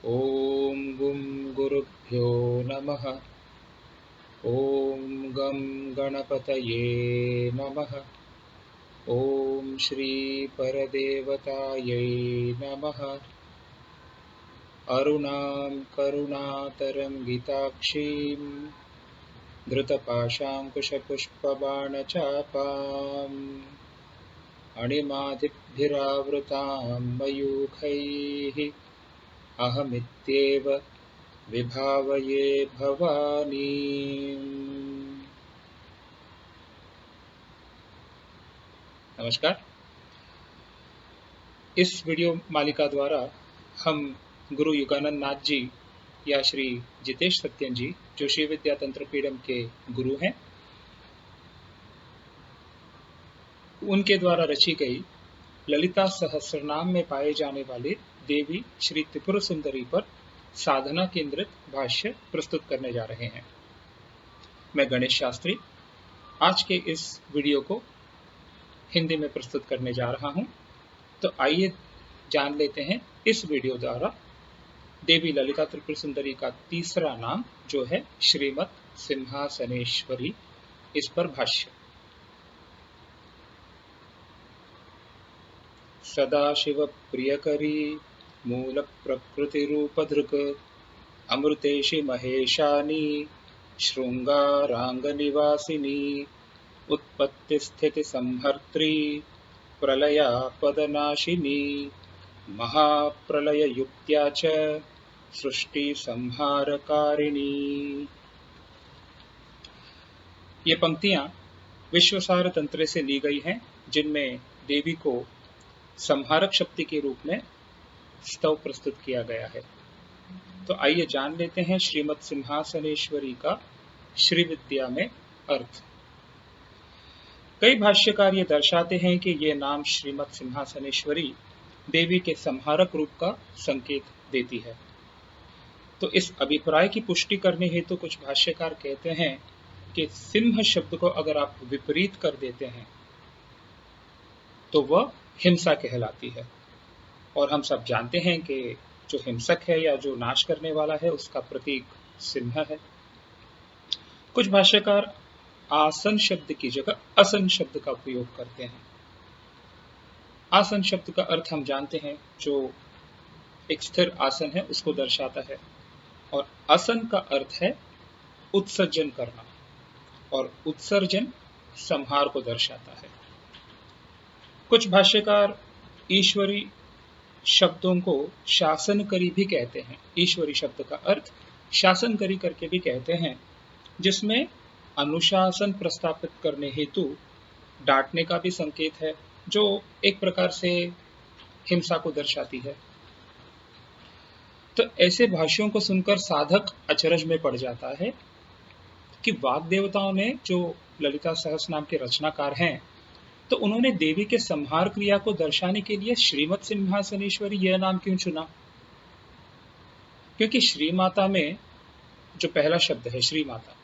ॐ गुं गुरुभ्यो नमः। ॐ गं गणपतये नमः। ॐ श्रीपरदेवतायै नमः। अरुणां करुणातरङ्गिताक्षीं धृतपाशाङ्कुशपुष्पबाणचापाम् अणिमादिभिरावृतां मयूखैः अहमित्येव विभावये भवानी। नमस्कार। इस वीडियो मालिका द्वारा हम गुरु युगानंद नाथ जी या श्री जितेश सत्यन जी, जो श्री विद्या तंत्र पीडम के गुरु हैं, उनके द्वारा रची गई ललिता सहस्रनाम में पाए जाने वाले देवी श्री त्रिपुर सुंदरी पर साधना केंद्रित भाष्य प्रस्तुत करने जा रहे हैं। मैं गणेश शास्त्री आज के इस वीडियो को हिंदी में प्रस्तुत करने जा रहा हूं। तो आइए जान लेते हैं इस वीडियो द्वारा देवी ललिता त्रिपुर सुंदरी का तीसरा नाम जो है श्रीमत् सिंहासनेश्वरी, इस पर भाष्य। सदाशिव प्रियकरी मूल प्रकृति रूप धृक अमृतेशि महेशानी शृंगारांग निवासिनी उत्पत्ति स्थिति संहर्त्री प्रलयापदनाशिनी महाप्रलय युक्त्या च सृष्टि संहारकारिणी। ये पंक्तियां विश्वसार तंत्र से ली गई हैं, जिनमें देवी को संहारक शक्ति के रूप में स्तव प्रस्तुत किया गया है। तो आइए जान लेते हैं श्रीमत् सिंहासनेश्वरी का श्री विद्या में अर्थ। कई भाष्यकार ये दर्शाते हैं कि ये नाम श्रीमत् सिंहासनेश्वरी देवी के संहारक रूप का संकेत देती है। तो इस अभिप्राय की पुष्टि करने हेतु कुछ भाष्यकार कहते हैं कि सिंह शब्द को अगर आप विपरीत कर देते हैं तो वह हिंसा कहलाती है, और हम सब जानते हैं कि जो हिंसक है या जो नाश करने वाला है उसका प्रतीक सिंह है। कुछ भाष्यकार आसन शब्द की जगह असन शब्द का उपयोग करते हैं। आसन शब्द का अर्थ हम जानते हैं, जो एक स्थिर आसन है उसको दर्शाता है, और असन का अर्थ है उत्सर्जन करना, और उत्सर्जन संहार को दर्शाता है। कुछ भाष्यकार ईश्वरी शब्दों को शासनकरी भी कहते हैं। ईश्वरी शब्द का अर्थ शासनकरी करके भी कहते हैं, जिसमें अनुशासन प्रस्थापित करने हेतु डांटने का भी संकेत है, जो एक प्रकार से हिंसा को दर्शाती है। तो ऐसे भाष्यों को सुनकर साधक अचरज में पड़ जाता है कि वाग देवताओं ने, जो ललिता सहस्रनाम के रचनाकार हैं, तो उन्होंने देवी के संहार क्रिया को दर्शाने के लिए श्रीमत् सिंहासनेश्वरी यह नाम क्यों चुना? क्योंकि श्री माता में जो पहला शब्द है श्री माता,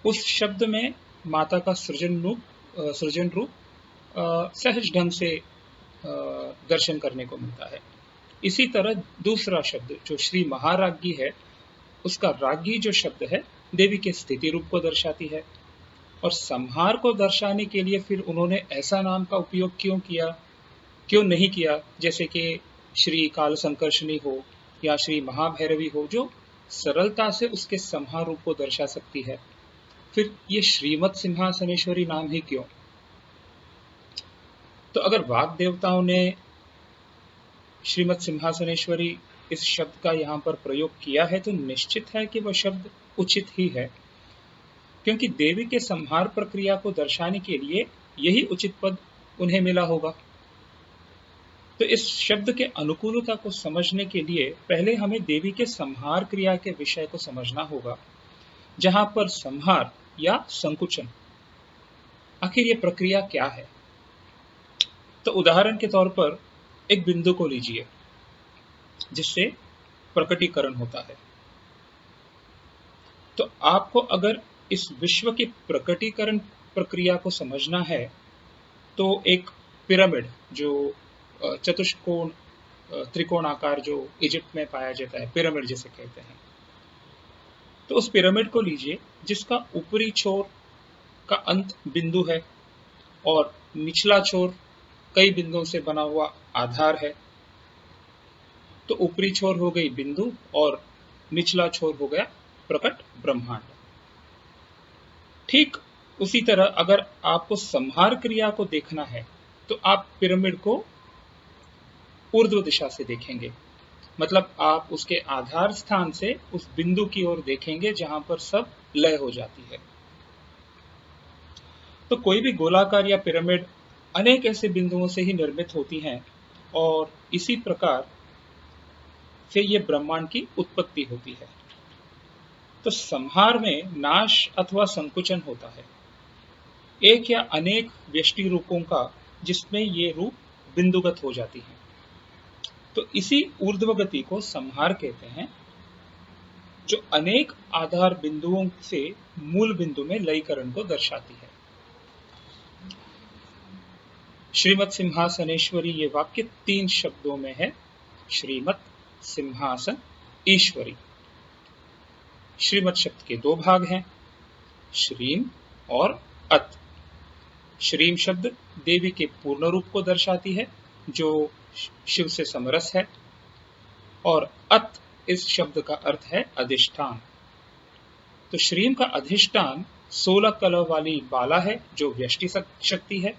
उस शब्द में माता का सृजन रूप सहज ढंग से दर्शन करने को मिलता है। इसी तरह दूसरा शब्द जो श्री महाराज्ञी है, उसका राज्ञी जो शब्द है देवी के स्थिति रूप को दर्शाती है, और संहार को दर्शाने के लिए फिर उन्होंने ऐसा नाम का उपयोग क्यों नहीं किया, जैसे कि श्री काल संकर्षणी हो या श्री महाभैरवी हो, जो सरलता से उसके संहार रूप को दर्शा सकती है। फिर ये श्रीमत् सिंहासनेश्वरी नाम ही क्यों? तो अगर वाग देवताओं ने श्रीमत् सिंहासनेश्वरी इस शब्द का यहाँ पर प्रयोग किया है, तो निश्चित है कि वह शब्द उचित ही है, क्योंकि देवी के संहार प्रक्रिया को दर्शाने के लिए यही उचित पद उन्हें मिला होगा। तो इस शब्द के अनुकूलता को समझने के लिए पहले हमें देवी के संहार क्रिया के विषय को समझना होगा, जहां पर संहार या संकुचन, आखिर ये प्रक्रिया क्या है। तो उदाहरण के तौर पर एक बिंदु को लीजिए जिससे प्रकटीकरण होता है। तो आपको अगर इस विश्व की प्रकटीकरण प्रक्रिया को समझना है, तो एक पिरामिड जो चतुष्कोण त्रिकोणाकार जो इजिप्ट में पाया जाता है, पिरामिड जिसे कहते हैं। तो उस पिरामिड को लीजिए जिसका ऊपरी छोर का अंत बिंदु है और निचला छोर कई बिंदुओं से बना हुआ आधार है। तो ऊपरी छोर हो गई बिंदु और निचला छोर हो गया प्रकट ब्रह्मांड। ठीक उसी तरह अगर आपको संहार क्रिया को देखना है तो आप पिरामिड को ऊर्ध्व दिशा से देखेंगे, मतलब आप उसके आधार स्थान से उस बिंदु की ओर देखेंगे जहां पर सब लय हो जाती है। तो कोई भी गोलाकार या पिरामिड अनेक ऐसे बिंदुओं से ही निर्मित होती हैं और इसी प्रकार से ये ब्रह्मांड की उत्पत्ति होती है। तो संहार में नाश अथवा संकुचन होता है, एक या अनेक व्यष्टि रूपों का, जिसमें ये रूप बिंदुगत हो जाती हैं। तो इसी ऊर्ध्व गति को संहार कहते हैं, जो अनेक आधार बिंदुओं से मूल बिंदु में लयीकरण को दर्शाती है। श्रीमत् सिंहासनेश्वरी ये वाक्य 3 शब्दों में है, श्रीमत् सिंहासन ईश्वरी। श्रीमत् शब्द के 2 भाग हैं, श्रीम और अत। श्रीम शब्द देवी के पूर्ण रूप को दर्शाती है जो शिव से समरस है, और अत इस शब्द का अर्थ है अधिष्ठान। तो श्रीम का अधिष्ठान 16 कलह वाली बाला है जो व्यष्टि शक्ति है,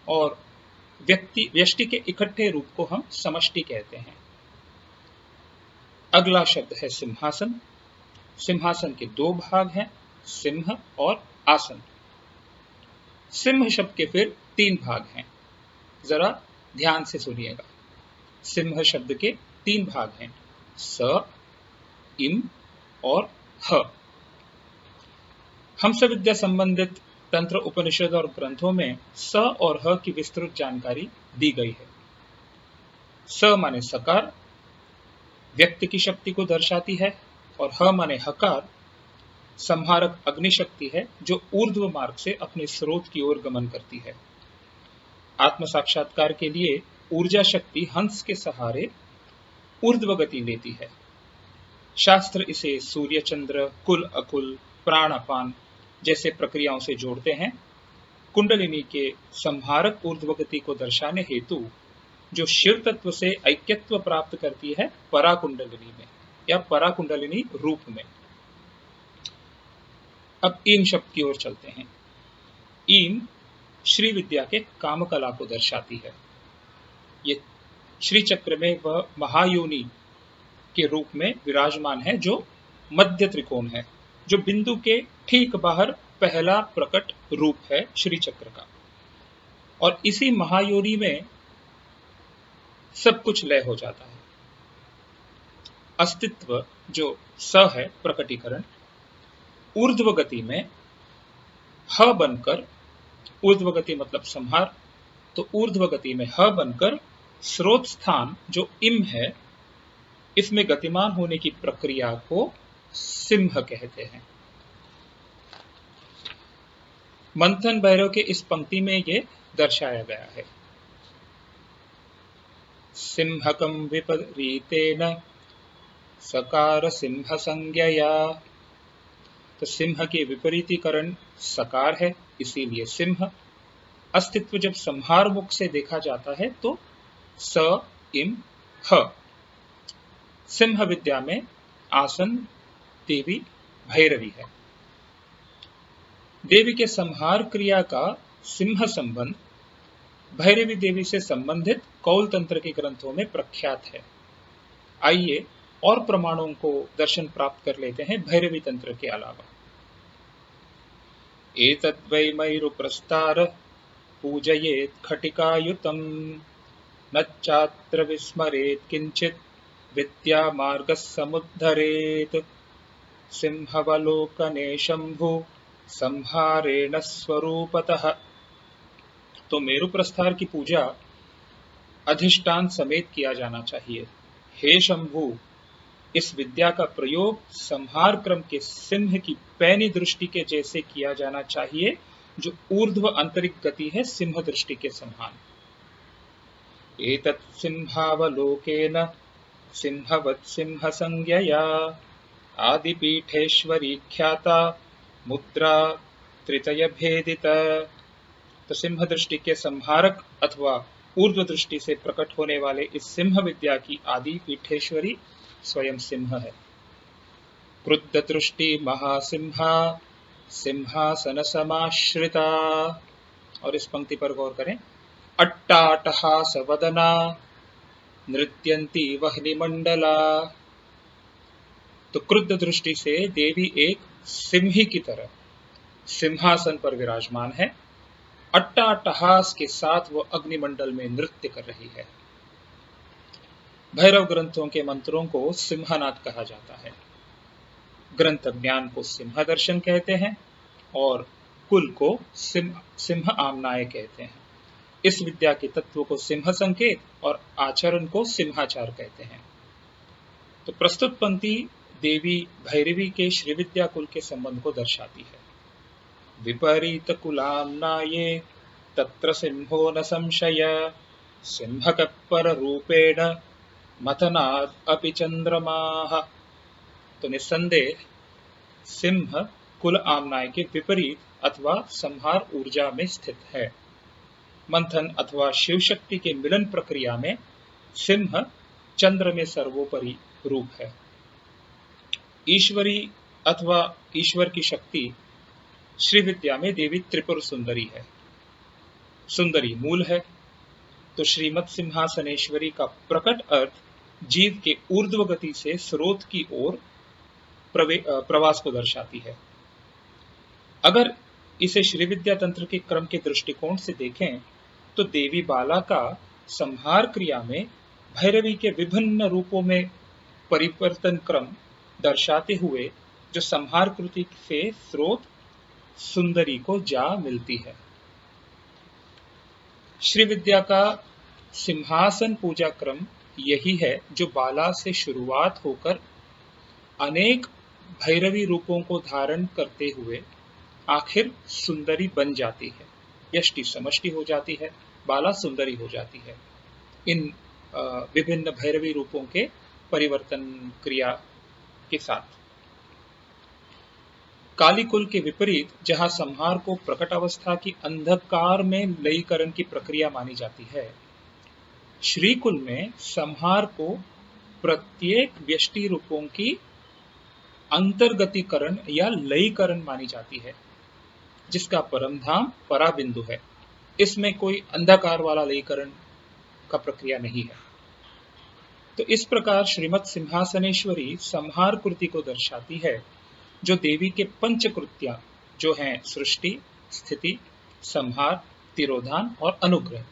और व्यष्टि के इकट्ठे रूप को हम समष्टि कहते हैं। अगला शब्द है सिंहासन। सिंहासन के 2 भाग हैं, सिंह और आसन। सिंह शब्द के फिर 3 भाग हैं, जरा ध्यान से सुनिएगा। सिंह शब्द के 3 भाग हैं, स, इम और ह। हमसे विद्या संबंधित तंत्र, उपनिषद और ग्रंथों में स और ह की विस्तृत जानकारी दी गई है। स माने सकार, व्यक्ति की शक्ति को दर्शाती है, और ह माने हकार, संहारक अग्नि शक्ति है जो ऊर्ध्व मार्ग से अपने स्रोत की ओर गमन करती है। आत्म साक्षात्कार के लिए ऊर्जा शक्ति हंस के सहारे ऊर्ध्व गति लेती है। शास्त्र इसे सूर्य चंद्र, कुल अकुल, प्राण अपान जैसे प्रक्रियाओं से जोड़ते हैं। कुंडलिनी के संहारक ऊर्ध्व गति को दर्शाने हेतु जो शिव तत्व से ऐक्यत्व प्राप्त करती है पराकुंडलिनी में या पराकुंडलिनी रूप में। अब ईम शब्द की ओर चलते हैं। ईम श्री विद्या के काम कला को दर्शाती है। ये श्री चक्र में वह महायोनि के रूप में विराजमान है जो मध्य त्रिकोण है, जो बिंदु के ठीक बाहर पहला प्रकट रूप है श्री चक्र का। और इसी महायोनि में सब कुछ लय हो जाता है। अस्तित्व जो स है, प्रकटीकरण, ऊर्ध्व गति में ह बनकर, ऊर्ध्व गति मतलब संहार, तो ऊर्ध्व गति में ह बनकर स्रोत स्थान जो इम है, इसमें गतिमान होने की प्रक्रिया को सिंह कहते हैं। मंथन भैरव के इस पंक्ति में ये दर्शाया गया है। सिंहकम विपरीतेन सकार सिंह संज्ञया। तो सिंह के विपरीतीकरण सकार है, इसीलिए सिंह। अस्तित्व जब संहार मुख से देखा जाता है तो स इम ह। सिंह विद्या में आसन देवी भैरवी है। देवी के संहार क्रिया का सिंह संबंध भैरवी देवी से संबंधित कौल तंत्र के ग्रंथों में प्रख्यात है। आइए और प्रमाणों को दर्शन प्राप्त कर लेते हैं भैरवी तंत्र के अलावा। एतद्वै मयूरप्रस्तार पूजयेत् खटिकायुतं न चात्र विस्मरेत् किंचित विद्या मार्ग समुद्धरेत् सिंहवलोकने शंभु संहारेण स्वरूपतः। तो मेरु प्रस्तार की पूजा अधिष्ठान समेत किया जाना चाहिए। हे शंभु, इस विद्या का प्रयोग संहार क्रम के सिंह की पैनी दृष्टि के जैसे किया जाना चाहिए, जो ऊर्ध्व आंतरिक गति है सिंह दृष्टि के समान। एतत् सिंहावलोकेन सिंहवत् सिंहसंज्ञया आदिपीठेश्वरी ख्याता मुद्रा त्रितय भेदिता। तो सिंह दृष्टि के संहारक अथवा ऊर्ध्व दृष्टि से प्रकट होने वाले इस सिंह विद्या की आदि पीठेश्वरी स्वयं सिंह है। क्रुद्ध दृष्टि महासिंहा सिंहासन समाश्रिता। और इस पंक्ति पर गौर करें। अट्टाटहास वदना नृत्यंती वह्निमंडला। तो क्रुद्ध दृष्टि से देवी एक सिंही की तरह सिंहासन पर विराजमान है। अट्टाटहास के साथ वो अग्निमंडल में नृत्य कर रही है। भैरव ग्रंथों के मंत्रों को सिंहनाद कहा जाता है। ग्रंथ ज्ञान को सिंह दर्शन कहते हैं और कुल को सिंह आमनाय कहते हैं। इस विद्या के तत्व को सिंह संकेत और आचरण को सिंहाचार कहते हैं। तो प्रस्तुत पंक्ति देवी भैरवी के श्री विद्या कुल के संबंध को दर्शाती है। विपरीत कुलाम्नाये तत्र सिंहो न संशय सिंहकपर रूपेण मथनाद अपि चंद्रमाः। तो निस्संदेह सिंह कुल आमनाय के विपरीत अथवा संहार ऊर्जा में स्थित है। मंथन अथवा शिव शक्ति के मिलन प्रक्रिया में सिंह चंद्र में सर्वोपरि रूप है। ईश्वरी अथवा ईश्वर की शक्ति श्री विद्या में देवी त्रिपुर सुंदरी है। सुंदरी मूल है। तो श्रीमत् सिंहासनेश्वरी का प्रकट अर्थ जीव के ऊर्ध्व गति से स्रोत की ओर प्रवास को दर्शाती है। अगर इसे श्री विद्या तंत्र के क्रम के दृष्टिकोण से देखें तो देवी बाला का संहार क्रिया में भैरवी के विभिन्न रूपों में परिवर्तन क्रम दर्शाते हुए जो संहार कृति से स्रोत सुंदरी को जा मिलती है। श्री विद्या का सिंहासन पूजा क्रम यही है जो बाला से शुरुआत होकर अनेक भैरवी रूपों को धारण करते हुए आखिर सुंदरी बन जाती है। यष्टि समष्टि हो जाती है, बाला सुंदरी हो जाती है। इन विभिन्न भैरवी रूपों के परिवर्तन क्रिया के साथ काली कुल के विपरीत जहां संहार को प्रकट अवस्था की अंधकार में लयीकरण की प्रक्रिया मानी जाती है, श्री कुल में संहार को प्रत्येक व्यष्टि रूपों की अंतर्गतिकरण या लयीकरण मानी जाती है, जिसका परम धाम पराबिंदु है। इसमें कोई अंधकार वाला लयीकरण का प्रक्रिया नहीं है। तो इस प्रकार श्रीमत् सिंहासनेश्वरी संहार कृति को दर्शाती है, जो देवी के पंचकृत्या जो हैं सृष्टि, स्थिति, संहार, तिरोधान और अनुग्रह,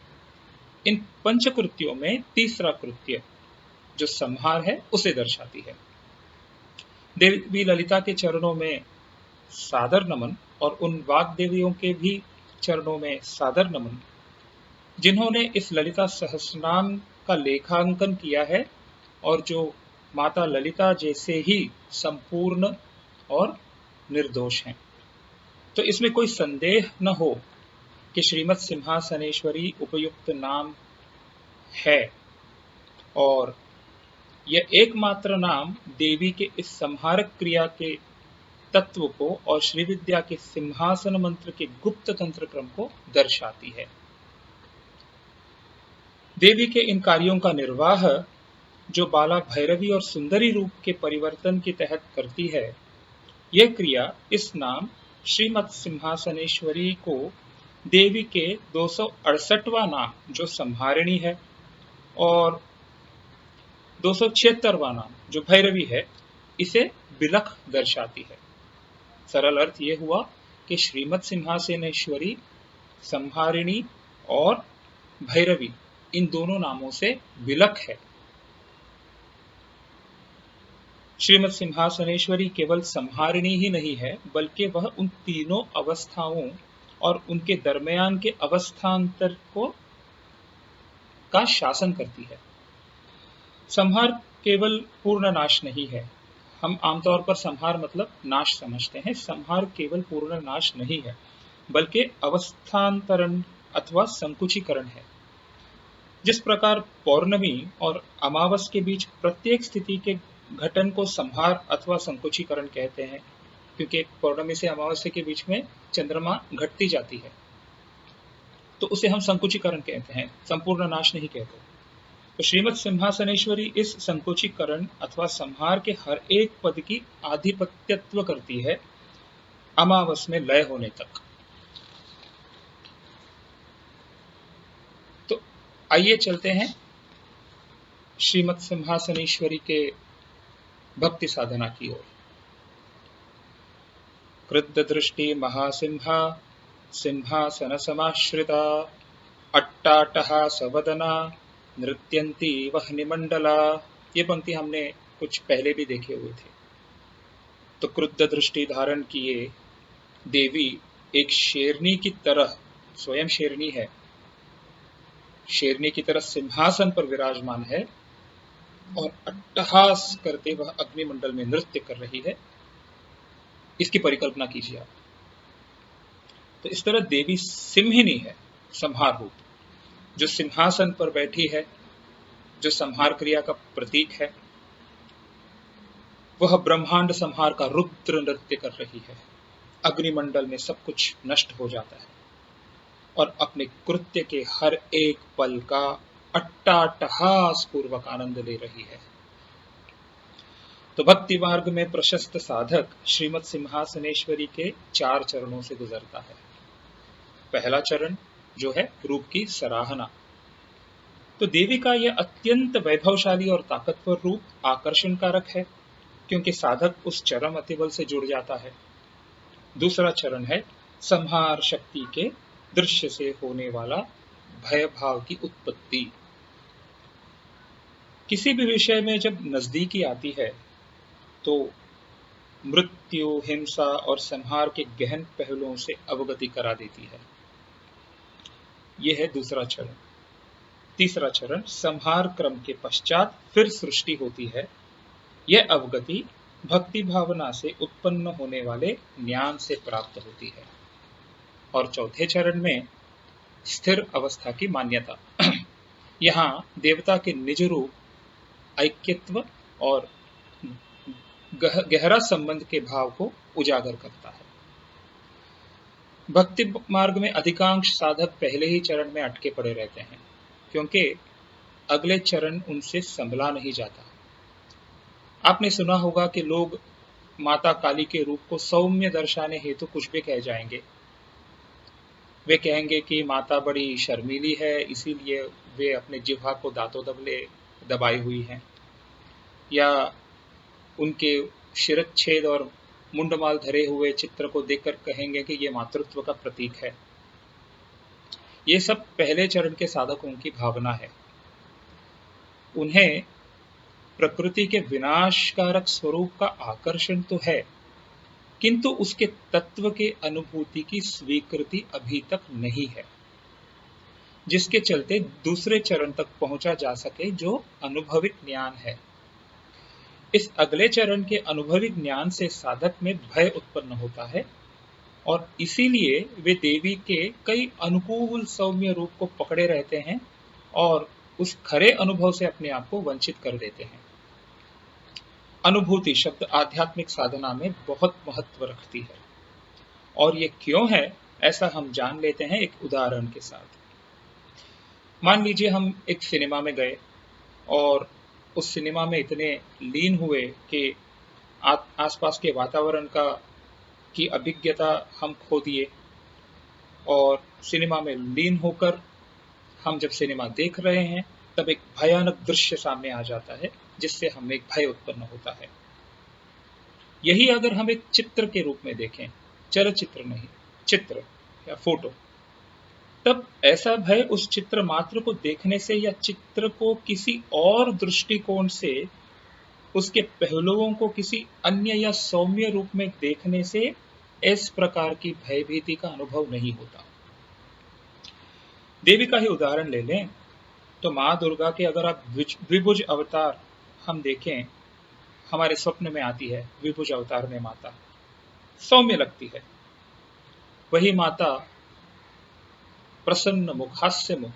इन पंचकृत्यों में तीसरा कृत्य जो संहार है उसे दर्शाती है। देवी ललिता के चरणों में सादर नमन और उन वाग देवियों के भी चरणों में सादर नमन, जिन्होंने इस ललिता सहस्रनाम का लेखांकन किया है और जो माता ललिता जैसे ही संपूर्ण और निर्दोष हैं। तो इसमें कोई संदेह न हो कि श्रीमत् सिंहासनेश्वरी उपयुक्त नाम है और यह एकमात्र नाम देवी के इस संहारक क्रिया के तत्व को और श्री विद्या के सिंहासन मंत्र के गुप्त तंत्र क्रम को दर्शाती है। देवी के इन कार्यों का निर्वाह जो बाला भैरवी और सुंदरी रूप के परिवर्तन के तहत करती है, यह क्रिया इस नाम श्रीमत् सिंहासनेश्वरी को देवी के 268वां नाम जो संहारिणी है और 276वां नाम जो भैरवी है, इसे बिलख दर्शाती है। सरल अर्थ यह हुआ कि श्रीमत् सिंहासनेश्वरी, संहारिणी और भैरवी इन दोनों नामों से बिलख है। श्रीमत् सिंहासनेश्वरी केवल संहारिणी ही नहीं है, बल्कि वह उन तीनों अवस्थाओं और उनके दरमियान के अवस्थांतर का शासन करती है। संहार केवल पूर्ण नाश नहीं है। हम आमतौर पर संहार मतलब नाश समझते हैं। संहार केवल पूर्ण नाश नहीं है, बल्कि अवस्थांतरण अथवा संकुचीकरण है। जिस प्रकार पौर्णमी और अमावस के बीच प्रत्येक स्थिति के घटन को संहार अथवा संकुचीकरण कहते हैं, क्योंकि पौर्णमी से अमावस्या के बीच में चंद्रमा घटती जाती है, तो उसे हम संकुचीकरण कहते हैं, संपूर्ण नाश नहीं कहते। तो श्रीमद सिंहासनेश्वरी इस संकुचीकरण अथवा संहार के हर एक पद की आधिपत्यत्व करती है अमावस में लय होने तक। तो आइए चलते हैं श्रीमद सिंहासनेश्वरी के भक्ति साधना की ओर। कृद्ध दृष्टि महासिंहा सिंहासन समाश्रिता अट्टाटहा सवदना नृत्यंती वह्निमंडला। ये पंक्ति हमने कुछ पहले भी देखे हुए थे। तो क्रुद्ध दृष्टि धारण किए देवी एक शेरनी की तरह, स्वयं शेरनी है, शेरनी की तरह सिंहासन पर विराजमान है और अट्टहास करते वह अग्निमंडल में नृत्य कर रही है। इसकी परिकल्पना कीजिए आप। तो इस तरह देवी सिंहिनी है, संहार रूप, जो सिंहासन पर बैठी है, जो संहार क्रिया का प्रतीक है। वह ब्रह्मांड संहार का रुद्र नृत्य कर रही है। अग्निमंडल में सब कुछ नष्ट हो जाता है और अपने कृत्य के हर एक पल का अट्टाटहास पूर्वक आनंद ले रही है। तो भक्ति मार्ग में प्रशस्त साधक श्रीमद सिंहासनेश्वरी के 4 चरणों से गुजरता है। पहला चरण जो है रूप की सराहना। तो देवी का यह अत्यंत वैभवशाली और ताकतवर रूप आकर्षण कारक है, क्योंकि साधक उस चरम अतिबल से जुड़ जाता है। दूसरा चरण है संहार शक्ति के दृश्य से होने वाला भय भाव की उत्पत्ति। किसी भी विषय में जब नजदीकी आती है तो मृत्यु, हिंसा और संहार के गहन पहलुओं से अवगति करा देती है। यह है दूसरा चरण। तीसरा चरण संहार क्रम के पश्चात फिर सृष्टि होती है। यह अवगति भक्ति भावना से उत्पन्न होने वाले ज्ञान से प्राप्त होती है। और चौथे चरण में स्थिर अवस्था की मान्यता। यहाँ देवता के निज रूप, ऐक्यत्व और गहरा संबंध के भाव को उजागर करता है। भक्ति मार्ग में अधिकांश साधक पहले ही चरण में अटके पड़े रहते हैं, क्योंकि अगले चरण उनसे संभला नहीं जाता। आपने सुना होगा कि लोग माता काली के रूप को सौम्य दर्शाने हेतु कुछ भी कह जाएंगे। वे कहेंगे कि माता बड़ी शर्मीली है, इसीलिए वे अपने जिह्वा को दांतों दबले दबाई हुई हैं, या उनके शिरच्छेद और मुंडमाल धरे हुए चित्र को देखकर कहेंगे कि ये मातृत्व का प्रतीक है। ये सब पहले चरण के साधकों की भावना है। उन्हें प्रकृति के विनाशकारक स्वरूप का आकर्षण तो है, किंतु उसके तत्व के अनुभूति की स्वीकृति अभी तक नहीं है, जिसके चलते दूसरे चरण तक पहुंचा जा सके, जो अनुभविक ज्ञान है। इस अगले चरण के अनुभविक ज्ञान से साधक में भय उत्पन्न होता है और इसीलिए वे देवी के कई अनुकूल सौम्य रूप को पकड़े रहते हैं और उस खरे अनुभव से अपने आप को वंचित कर देते हैं। अनुभूति शब्द आध्यात्मिक साधना में बहुत महत्व रखती है, और ये क्यों है ऐसा हम जान लेते हैं एक उदाहरण के साथ। मान लीजिए हम एक सिनेमा में गए और उस सिनेमा में इतने लीन हुए कि आसपास के वातावरण की अभिज्ञता हम खो दिए, और सिनेमा में लीन होकर हम जब सिनेमा देख रहे हैं तब एक भयानक दृश्य सामने आ जाता है, जिससे हमें एक भय उत्पन्न होता है। यही अगर हम एक चित्र के रूप में देखें, चलचित्र नहीं, चित्र या फोटो, तब ऐसा भय उस चित्र मात्र को देखने से या चित्र को किसी और दृष्टिकोण से, उसके पहलुओं को किसी अन्य या सौम्य रूप में देखने से इस प्रकार की भयभीति का अनुभव नहीं होता। देवी का ही उदाहरण ले लें तो माँ दुर्गा के अगर आप द्विभुज अवतार हम देखें, हमारे स्वप्न में आती है द्विभुज अवतार में माता, सौम्य लगती है। वही माता प्रसन्न मुख, हास्य मुख,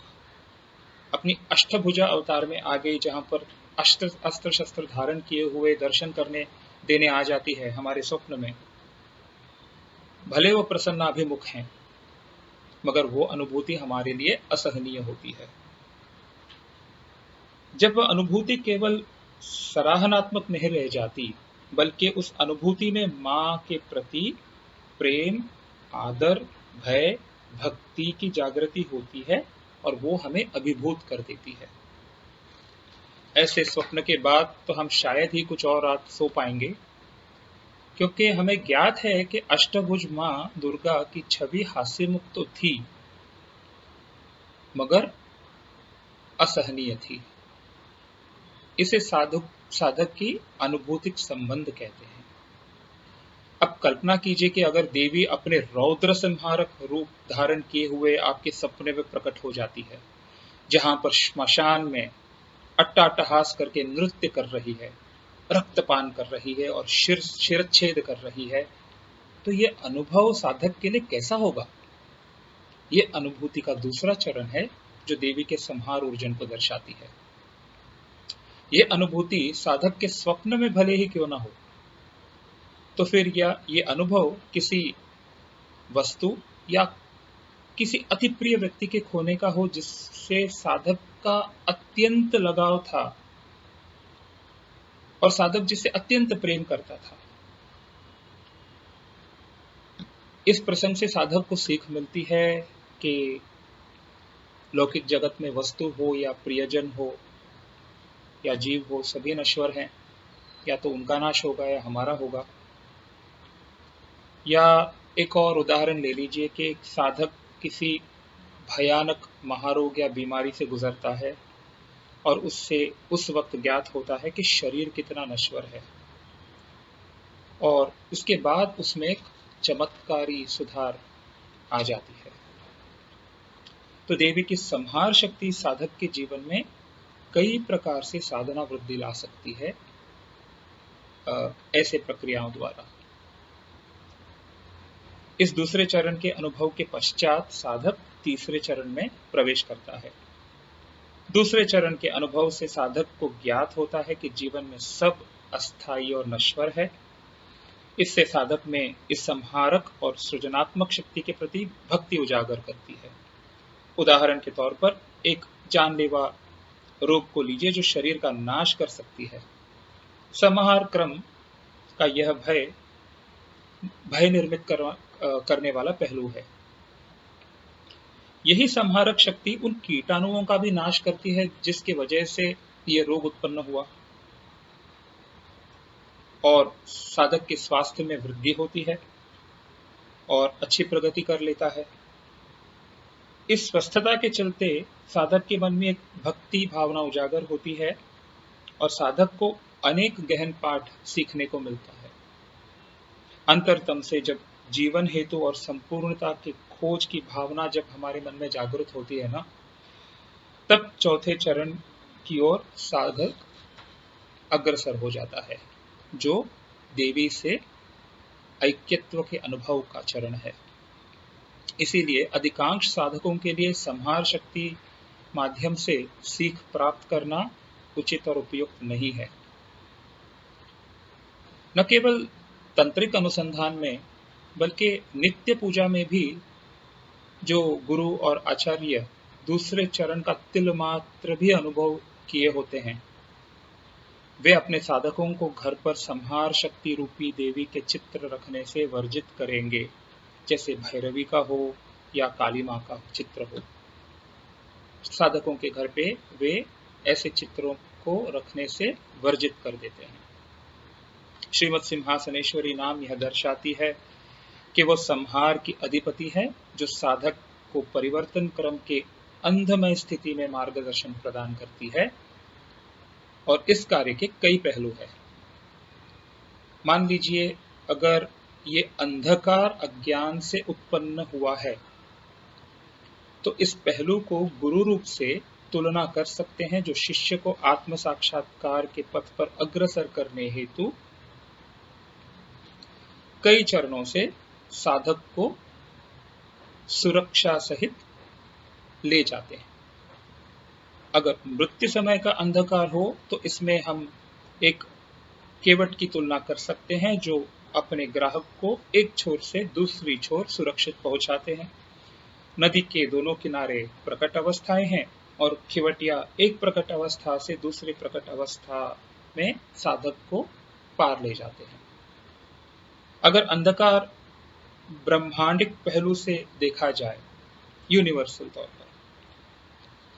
अपनी अष्टभुजा अवतार में आ गई, जहां पर अस्त्र शस्त्र धारण किए हुए दर्शन करने देने आ जाती है हमारे स्वप्न में। भले वो प्रसन्नाभिमुख हैं, मगर वो अनुभूति हमारे लिए असहनीय होती है। जब वह अनुभूति केवल सराहनात्मक नहीं रह जाती, बल्कि उस अनुभूति में मां के प्रति प्रेम, आदर, भय, भक्ति की जागृति होती है और वो हमें अभिभूत कर देती है। ऐसे स्वप्न के बाद तो हम शायद ही कुछ और रात सो पाएंगे, क्योंकि हमें ज्ञात है कि अष्टभुज मां दुर्गा की छवि हास्य मुक्त तो थी, मगर असहनीय थी। इसे साधक की अनुभूतिक संबंध कहते हैं। अब कल्पना कीजिए कि अगर देवी अपने रौद्र संहारक रूप धारण किए हुए आपके सपने में प्रकट हो जाती है, जहां पर श्मशान में अट्टहास करके नृत्य कर रही है, रक्तपान कर रही है और शिरच्छेद कर रही है, तो यह अनुभव साधक के लिए कैसा होगा? यह अनुभूति का दूसरा चरण है जो देवी के संहार ऊर्जन को दर्शाती है। यह अनुभूति साधक के स्वप्न में भले ही क्यों ना हो, तो फिर ये अनुभव किसी वस्तु या किसी अति प्रिय व्यक्ति के खोने का हो, जिससे साधक का अत्यंत लगाव था और साधक जिसे अत्यंत प्रेम करता था। इस प्रसंग से साधक को सीख मिलती है कि लौकिक जगत में वस्तु हो या प्रियजन हो या जीव हो, सभी नश्वर हैं। या तो उनका नाश होगा या हमारा होगा। या एक और उदाहरण ले लीजिए कि एक साधक किसी भयानक महारोग या बीमारी से गुजरता है और उससे उस वक्त ज्ञात होता है कि शरीर कितना नश्वर है, और उसके बाद उसमें एक चमत्कारी सुधार आ जाती है। तो देवी की संहार शक्ति साधक के जीवन में कई प्रकार से साधना वृद्धि ला सकती है, ऐसे प्रक्रियाओं द्वारा। इस दूसरे चरण के अनुभव के पश्चात साधक तीसरे चरण में प्रवेश करता है। दूसरे चरण के अनुभव से साधक को ज्ञात होता है कि जीवन में सब अस्थायी और नश्वर है। इससे साधक में इस संहारक और सृजनात्मक शक्ति के प्रति भक्ति उजागर करती है। उदाहरण के तौर पर एक जानलेवा रोग को लीजिए जो शरीर का नाश कर सकती है। संहार क्रम का यह भय निर्मित करने वाला पहलू है। यही संहारक शक्ति उन कीटाणुओं का भी नाश करती है जिसकी वजह से यह रोग उत्पन्न हुआ, और साधक के स्वास्थ्य में वृद्धि होती है और अच्छी प्रगति कर लेता है। इस स्वस्थता के चलते साधक के मन में एक भक्ति भावना उजागर होती है और साधक को अनेक गहन पाठ सीखने को मिलता है। अंतरतम से जब जीवन हेतु और संपूर्णता की खोज की भावना जब हमारे मन में जागृत होती है ना, तब चौथे चरण की ओर साधक अग्रसर हो जाता है, जो देवी से ऐक्यत्व के अनुभव का चरण है। इसीलिए अधिकांश साधकों के लिए संहार शक्ति माध्यम से सीख प्राप्त करना उचित और उपयुक्त नहीं है। न केवल तंत्रिक अनुसंधान में, बल्कि नित्य पूजा में भी जो गुरु और आचार्य दूसरे चरण का तिल मात्र भी अनुभव किए होते हैं, वे अपने साधकों को घर पर संहार शक्ति रूपी देवी के चित्र रखने से वर्जित करेंगे, जैसे भैरवी का हो या काली मां का चित्र हो। साधकों के घर पे वे ऐसे चित्रों को रखने से वर्जित कर देते हैं। श्रीमद सिंहासनेश्वरी नाम यह दर्शाती है कि वो संहार की अधिपति है, जो साधक को परिवर्तन क्रम के अंधमय स्थिति में मार्गदर्शन प्रदान करती है, और इस कार्य के कई पहलू हैं। मान लीजिए अगर ये अंधकार अज्ञान से उत्पन्न हुआ है, तो इस पहलू को गुरु रूप से तुलना कर सकते हैं, जो शिष्य को आत्म साक्षात्कार के पथ पर अग्रसर करने हेतु कई चरणों से साधक को सुरक्षा सहित ले जाते हैं। अगर मृत्यु समय का अंधकार हो तो इसमें हम एक केवट की तुलना कर सकते हैं जो अपने ग्राहक को एक छोर से दूसरी छोर सुरक्षित पहुंचाते हैं। नदी के दोनों किनारे प्रकट अवस्थाएं हैं और केवटिया एक प्रकट अवस्था से दूसरी प्रकट अवस्था में साधक को पार ले जाते हैं। अगर अंधकार ब्रह्मांडिक पहलू से देखा जाए, यूनिवर्सल तौर पर,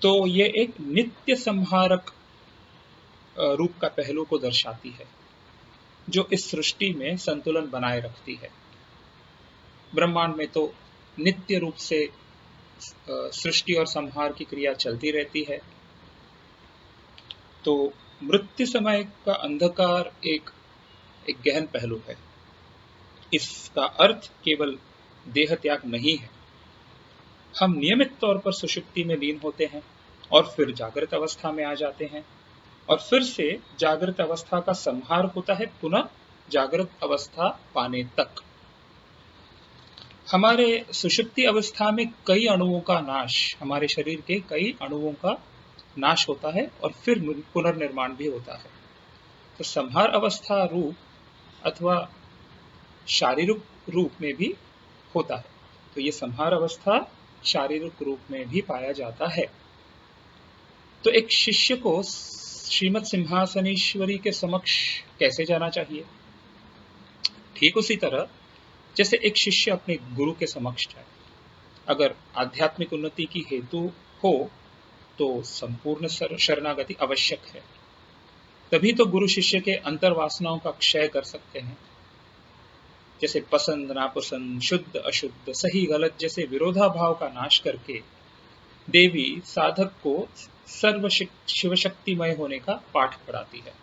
तो ये एक नित्य संहारक रूप का पहलू को दर्शाती है जो इस सृष्टि में संतुलन बनाए रखती है। ब्रह्मांड में तो नित्य रूप से सृष्टि और संहार की क्रिया चलती रहती है। तो मृत्यु समय का अंधकार एक गहन पहलू है। इसका अर्थ केवल देह त्याग नहीं है। हम नियमित तौर पर सुषुप्ति में लीन होते हैं और फिर जागृत अवस्था में आ जाते हैं और फिर से जागृत अवस्था का संहार होता है पुनः जागृत अवस्था पाने तक। हमारे सुषुप्ति अवस्था में कई अणुओं का नाश, हमारे शरीर के कई अणुओं का नाश होता है और फिर पुनर्निर्माण भी होता है। तो संहार अवस्था रूप अथवा शारीरिक रूप में भी होता है। तो ये संहार अवस्था शारीरिक रूप में भी पाया जाता है। तो एक शिष्य को श्रीमद सिंहासनेश्वरी के समक्ष कैसे जाना चाहिए? ठीक उसी तरह जैसे एक शिष्य अपने गुरु के समक्ष जाए। अगर आध्यात्मिक उन्नति की हेतु हो तो संपूर्ण शरणागति आवश्यक है। तभी तो गुरु शिष्य के अंतर्वासनाओं का क्षय कर सकते हैं। जैसे पसंद नापसंद, शुद्ध अशुद्ध, सही गलत जैसे विरोधाभाव का नाश करके देवी साधक को सर्व शिवशक्तिमय होने का पाठ पढ़ाती है।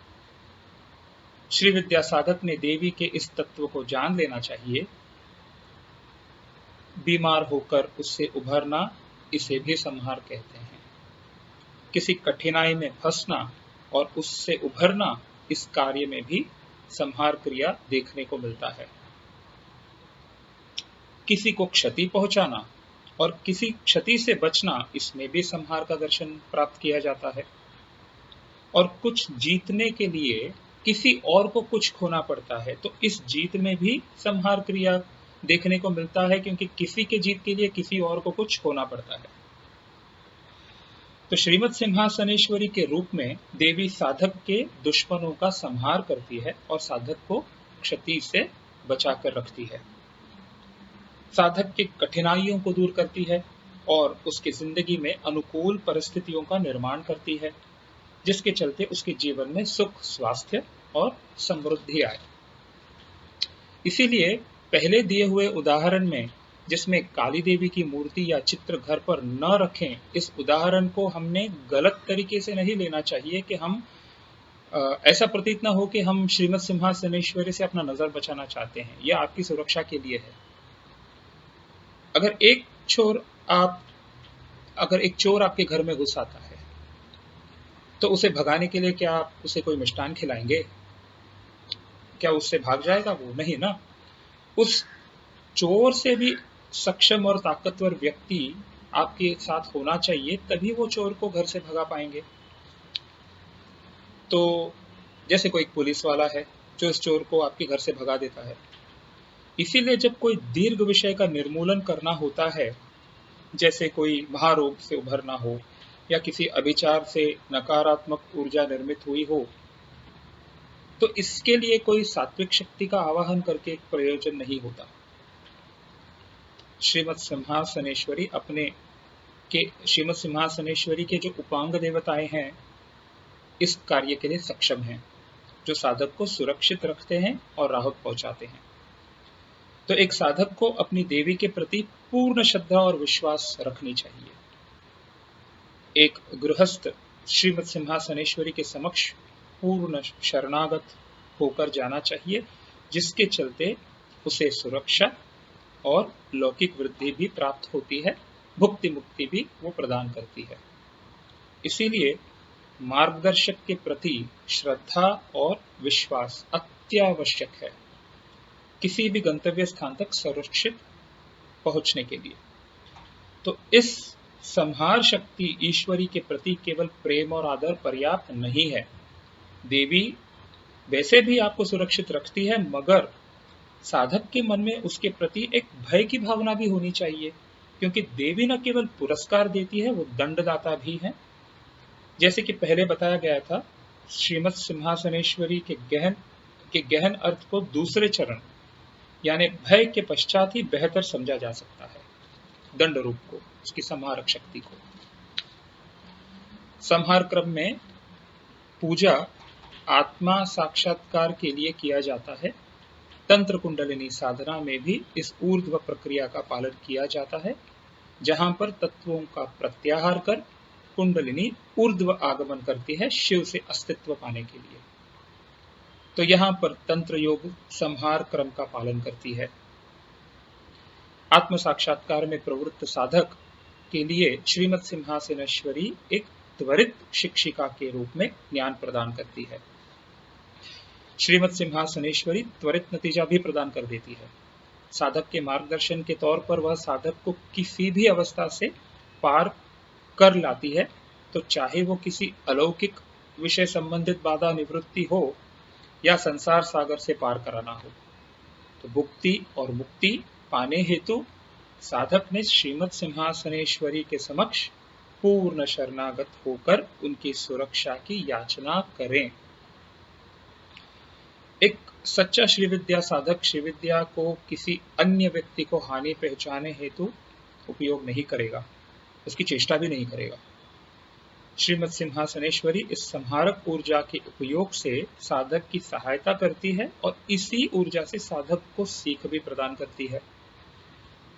श्री विद्या साधक ने देवी के इस तत्व को जान लेना चाहिए। बीमार होकर उससे उभरना, इसे भी संहार कहते हैं। किसी कठिनाई में फंसना और उससे उभरना, इस कार्य में भी संहार क्रिया देखने को मिलता है। किसी को क्षति पहुंचाना और किसी क्षति से बचना, इसमें भी संहार का दर्शन प्राप्त किया जाता है। और कुछ जीतने के लिए किसी और को कुछ खोना पड़ता है, तो इस जीत में भी संहार क्रिया देखने को मिलता है, क्योंकि किसी के जीत के लिए किसी और को कुछ खोना पड़ता है। तो श्रीमद सिंहासनेश्वरी के रूप में देवी साधक के दुश्मनों का संहार करती है और साधक को क्षति से बचाकर रखती है। साधक की कठिनाइयों को दूर करती है और उसकी जिंदगी में अनुकूल परिस्थितियों का निर्माण करती है, जिसके चलते उसके जीवन में सुख, स्वास्थ्य और समृद्धि आए। इसीलिए पहले दिए हुए उदाहरण में, जिसमें काली देवी की मूर्ति या चित्र घर पर न रखें, इस उदाहरण को हमने गलत तरीके से नहीं लेना चाहिए कि हम ऐसा प्रतीत न हो कि हम श्रीमद सिंहासनेश्वरी से अपना नजर बचाना चाहते हैं। यह आपकी सुरक्षा के लिए है। अगर एक चोर आपके घर में घुस आता है तो उसे भगाने के लिए क्या आप उसे कोई मिष्ठान खिलाएंगे? क्या उससे भाग जाएगा वो? नहीं ना। उस चोर से भी सक्षम और ताकतवर व्यक्ति आपके साथ होना चाहिए, तभी वो चोर को घर से भगा पाएंगे। तो जैसे कोई पुलिस वाला है जो इस चोर को आपके घर से भगा देता है। इसीलिए जब कोई दीर्घ विषय का निर्मूलन करना होता है, जैसे कोई महारोग से उभरना हो या किसी अभिचार से नकारात्मक ऊर्जा निर्मित हुई हो, तो इसके लिए कोई सात्विक शक्ति का आवाहन करके प्रयोजन नहीं होता। श्रीमद सिंहासनेश्वरी के जो उपांग देवताएं हैं, इस कार्य के लिए सक्षम हैं, जो साधक को सुरक्षित रखते हैं और राहत पहुंचाते हैं। तो एक साधक को अपनी देवी के प्रति पूर्ण श्रद्धा और विश्वास रखनी चाहिए। एक गृहस्थ श्रीमद सिंहासनेश्वरी के समक्ष पूर्ण शरणागत होकर जाना चाहिए, जिसके चलते उसे सुरक्षा और लौकिक वृद्धि भी प्राप्त होती है, भुक्ति मुक्ति भी वो प्रदान करती है। इसीलिए मार्गदर्शक के प्रति श्रद्धा और विश्वास अत्यावश्यक है, किसी भी गंतव्य स्थान तक सुरक्षित पहुंचने के लिए। तो इस संहार शक्ति ईश्वरी के प्रति केवल प्रेम और आदर पर्याप्त नहीं है। देवी वैसे भी आपको सुरक्षित रखती है, मगर साधक के मन में उसके प्रति एक भय की भावना भी होनी चाहिए, क्योंकि देवी न केवल पुरस्कार देती है, वो दंडदाता भी है। जैसे कि पहले बताया गया था, श्रीमद सिंहासनेश्वरी के गहन अर्थ को दूसरे चरण यानी भय के पश्चात ही बेहतर समझा जा सकता है। दंड रूप को, उसकी संहारक शक्ति को। संहार क्रम में पूजा आत्मा साक्षात्कार के लिए किया जाता है। तंत्र कुंडलिनी साधना में भी इस ऊर्ध्व प्रक्रिया का पालन किया जाता है, जहां पर तत्वों का प्रत्याहार कर कुंडलिनी ऊर्ध्व आगमन करती है शिव से अस्तित्व पाने के लिए। तो यहां पर तंत्र योग संहार क्रम का पालन करती है। आत्म साक्षात्कार में प्रवृत्त साधक के लिए श्रीमद सिंहासनेश्वरी एक त्वरित शिक्षिका के रूप में ज्ञान प्रदान करती है। श्रीमद सिंहासनेश्वरी त्वरित नतीजा भी प्रदान कर देती है। साधक के मार्गदर्शन के तौर पर वह साधक को किसी भी अवस्था से पार कर लाती है, तो चाहे वो किसी अलौकिक विषय संबंधित बाधा निवृत्ति हो या संसार सागर से पार कराना हो। तो भुक्ति और मुक्ति पाने हेतु साधक ने श्रीमद सिंहासनेश्वरी के समक्ष पूर्ण शरणागत होकर उनकी सुरक्षा की याचना करें। एक सच्चा श्रीविद्या साधक श्रीविद्या को किसी अन्य व्यक्ति को हानि पहुंचाने हेतु उपयोग नहीं करेगा, उसकी चेष्टा भी नहीं करेगा। श्रीमद सिंहासनेश्वरी इस संहारक ऊर्जा के उपयोग से साधक की सहायता करती है और इसी ऊर्जा से साधक को सीख भी प्रदान करती है।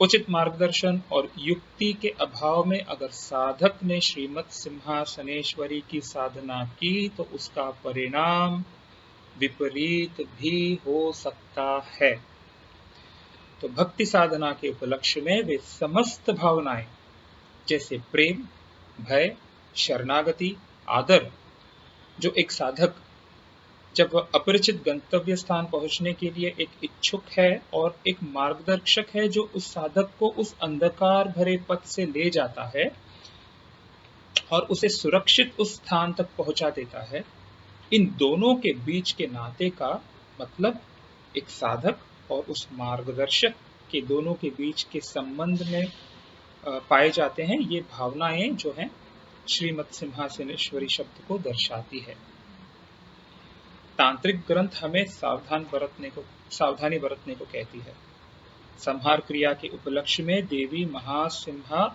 उचित मार्गदर्शन और युक्ति के अभाव में अगर साधक ने श्रीमद सिंहासनेश्वरी की साधना की, तो उसका परिणाम विपरीत भी हो सकता है। तो भक्ति साधना के उपलक्ष्य में वे समस्त भावनाएं जैसे प्रेम, भय, शरणागति, आदर, जो एक साधक जब वह अपरिचित गंतव्य स्थान पहुंचने के लिए एक इच्छुक है और एक मार्गदर्शक है जो उस साधक को उस अंधकार भरे पथ से ले जाता है और उसे सुरक्षित उस स्थान तक पहुंचा देता है, इन दोनों के बीच के नाते का मतलब एक साधक और उस मार्गदर्शक के दोनों के बीच के संबंध में पाए जाते हैं। ये भावनाएं जो हैं श्रीमद सिंहासनेश्वरी शब्द को दर्शाती है। तांत्रिक ग्रंथ हमें सावधानी बरतने को कहती है। संहार क्रिया के उपलक्ष्य में देवी महासिंहासन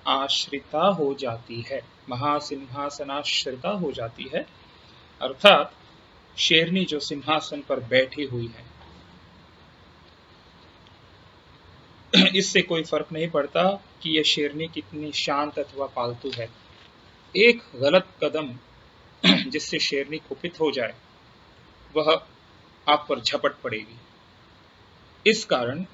आश्रिता हो जाती है, महासिंहासनाश्रिता हो जाती है, अर्थात शेरनी जो सिंहासन पर बैठी हुई है। इससे कोई फर्क नहीं पड़ता कि यह शेरनी कितनी शांत अथवा पालतू है। एक गलत कदम जिससे शेरनी कुपित हो जाए, वह आप पर झपट पड़ेगी। इस कारण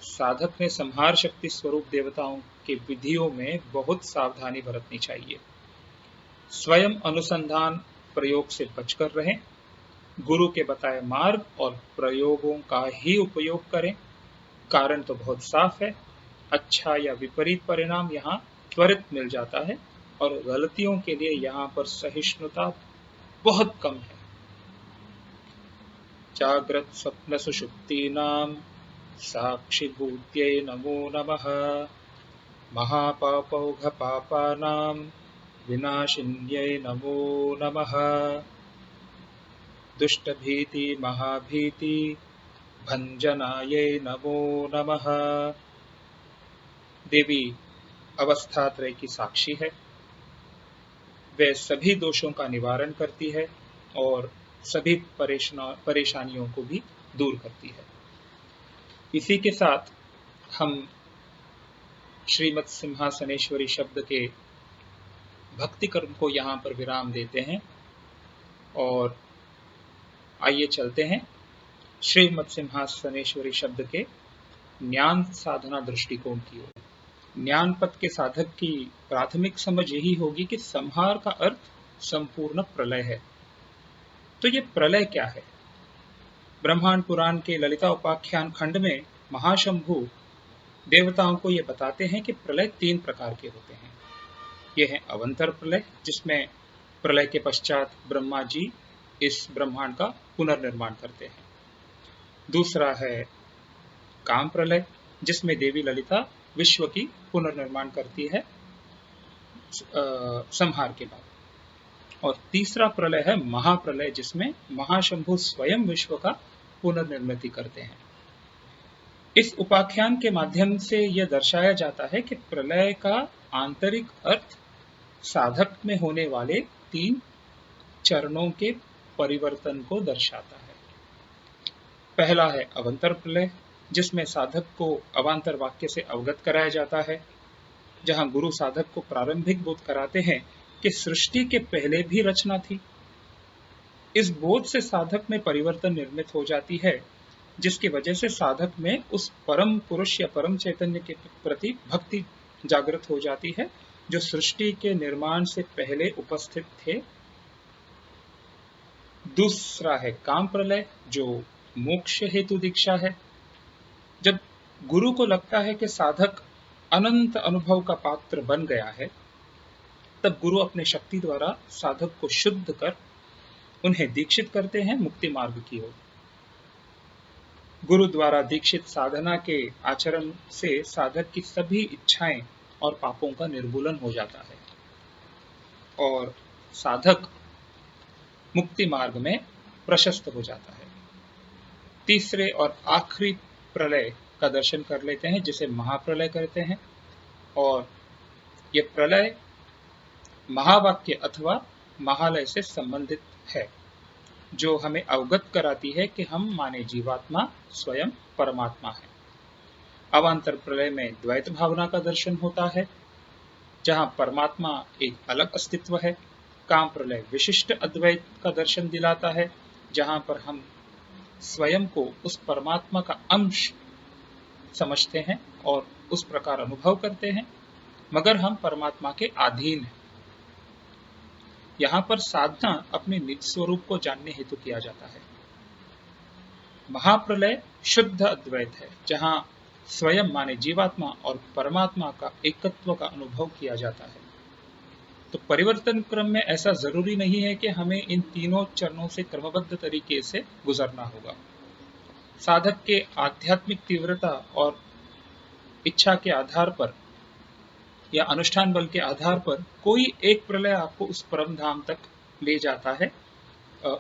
साधक ने संहार शक्ति स्वरूप देवताओं के विधियों में बहुत सावधानी बरतनी चाहिए। स्वयं अनुसंधान प्रयोग से बचकर रहें, गुरु के बताए मार्ग और प्रयोगों का ही उपयोग करें। कारण तो बहुत साफ है, अच्छा या विपरीत परिणाम यहाँ त्वरित मिल जाता है और गलतियों के लिए यहाँ पर सहिष्णुता बहुत कम है। जाग्रत स्वप्न सुषुप्तीनां साक्षिभूत्यै नमो नमः, महापापौघ पापानां विनाशिन्यै नमो नमः, दुष्टभीति महाभीति भंजनायै नमो नमः। देवी अवस्थात्रय की साक्षी है, वह सभी दोषों का निवारण करती है और सभी परेशानियों को भी दूर करती है। इसी के साथ हम श्रीमद सिंहासनेश्वरी शब्द के भक्ति कर्म को यहाँ पर विराम देते हैं और आइए चलते हैं श्रीमद सिंहासनेश्वरी शब्द के ज्ञान साधना दृष्टिकोण की ओर। ज्ञान पथ के साधक की प्राथमिक समझ यही होगी कि संहार का अर्थ संपूर्ण प्रलय है। तो ये प्रलय क्या है? ब्रह्मांड पुराण के ललिता उपाख्यान खंड में महाशंभु देवताओं को ये बताते हैं कि प्रलय 3 प्रकार के होते हैं। ये है अवंतर प्रलय, जिसमें प्रलय के पश्चात ब्रह्मा जी इस ब्रह्मांड का पुनर्निर्माण करते हैं। दूसरा है काम प्रलय, जिसमें देवी ललिता विश्व की पुनर्निर्माण करती है संहार के बाद। और तीसरा प्रलय है महाप्रलय, जिसमें महाशंभु स्वयं विश्व का पुनर्निर्मित करते हैं। इस उपाख्यान के माध्यम से यह दर्शाया जाता है कि प्रलय का आंतरिक अर्थ साधक में होने वाले 3 चरणों के परिवर्तन को दर्शाता है। पहला है अवंतर प्रलय, जिसमें साधक को अवांतर वाक्य से अवगत कराया जाता है, जहां गुरु साधक को प्रारंभिक बोध कराते हैं कि सृष्टि के पहले भी रचना थी। इस बोध से साधक में परिवर्तन निर्मित हो जाती है, जिसकी वजह से साधक में उस परम पुरुष या परम चैतन्य के प्रति भक्ति जागृत हो जाती है, जो सृष्टि के निर्माण से पहले उपस्थित थे। दूसरा है काम प्रलय, जो मोक्ष हेतु दीक्षा है। जब गुरु को लगता है कि साधक अनंत अनुभव का पात्र बन गया है, तब गुरु अपने शक्ति द्वारा साधक को शुद्ध कर उन्हें दीक्षित करते हैं मुक्ति मार्ग की ओर। गुरु द्वारा दीक्षित साधना के आचरण से साधक की सभी इच्छाएं और पापों का निर्मूलन हो जाता है और साधक मुक्ति मार्ग में प्रशस्त हो जाता है। तीसरे और आखिरी प्रलय का दर्शन कर लेते हैं, जिसे महाप्रलय कहते हैं। और यह प्रलय महावाक्य अथवा महालय से संबंधित है, जो हमें अवगत कराती है कि हम माने जीवात्मा स्वयं परमात्मा है। अवांतर प्रलय में द्वैत भावना का दर्शन होता है, जहां परमात्मा एक अलग अस्तित्व है। काम प्रलय विशिष्ट अद्वैत का दर्शन दिलाता है, जहां पर हम स्वयं को उस परमात्मा का अंश समझते हैं और उस प्रकार अनुभव करते हैं, मगर हम परमात्मा के अधीन हैं। यहाँ पर साधना अपने निज स्वरूप को जानने हेतु किया जाता है। महाप्रलय शुद्ध अद्वैत है, जहाँ स्वयं माने जीवात्मा और परमात्मा का एकत्व का अनुभव किया जाता है। तो परिवर्तन क्रम में ऐसा जरूरी नहीं है कि हमें इन तीनों चरणों से क्रमबद्ध तरीके से गुजरना होगा। साधक के आध्यात्मिक तीव्रता और इच्छा के आधार पर या अनुष्ठान बल के आधार पर कोई एक प्रलय आपको उस परम धाम तक ले जाता है,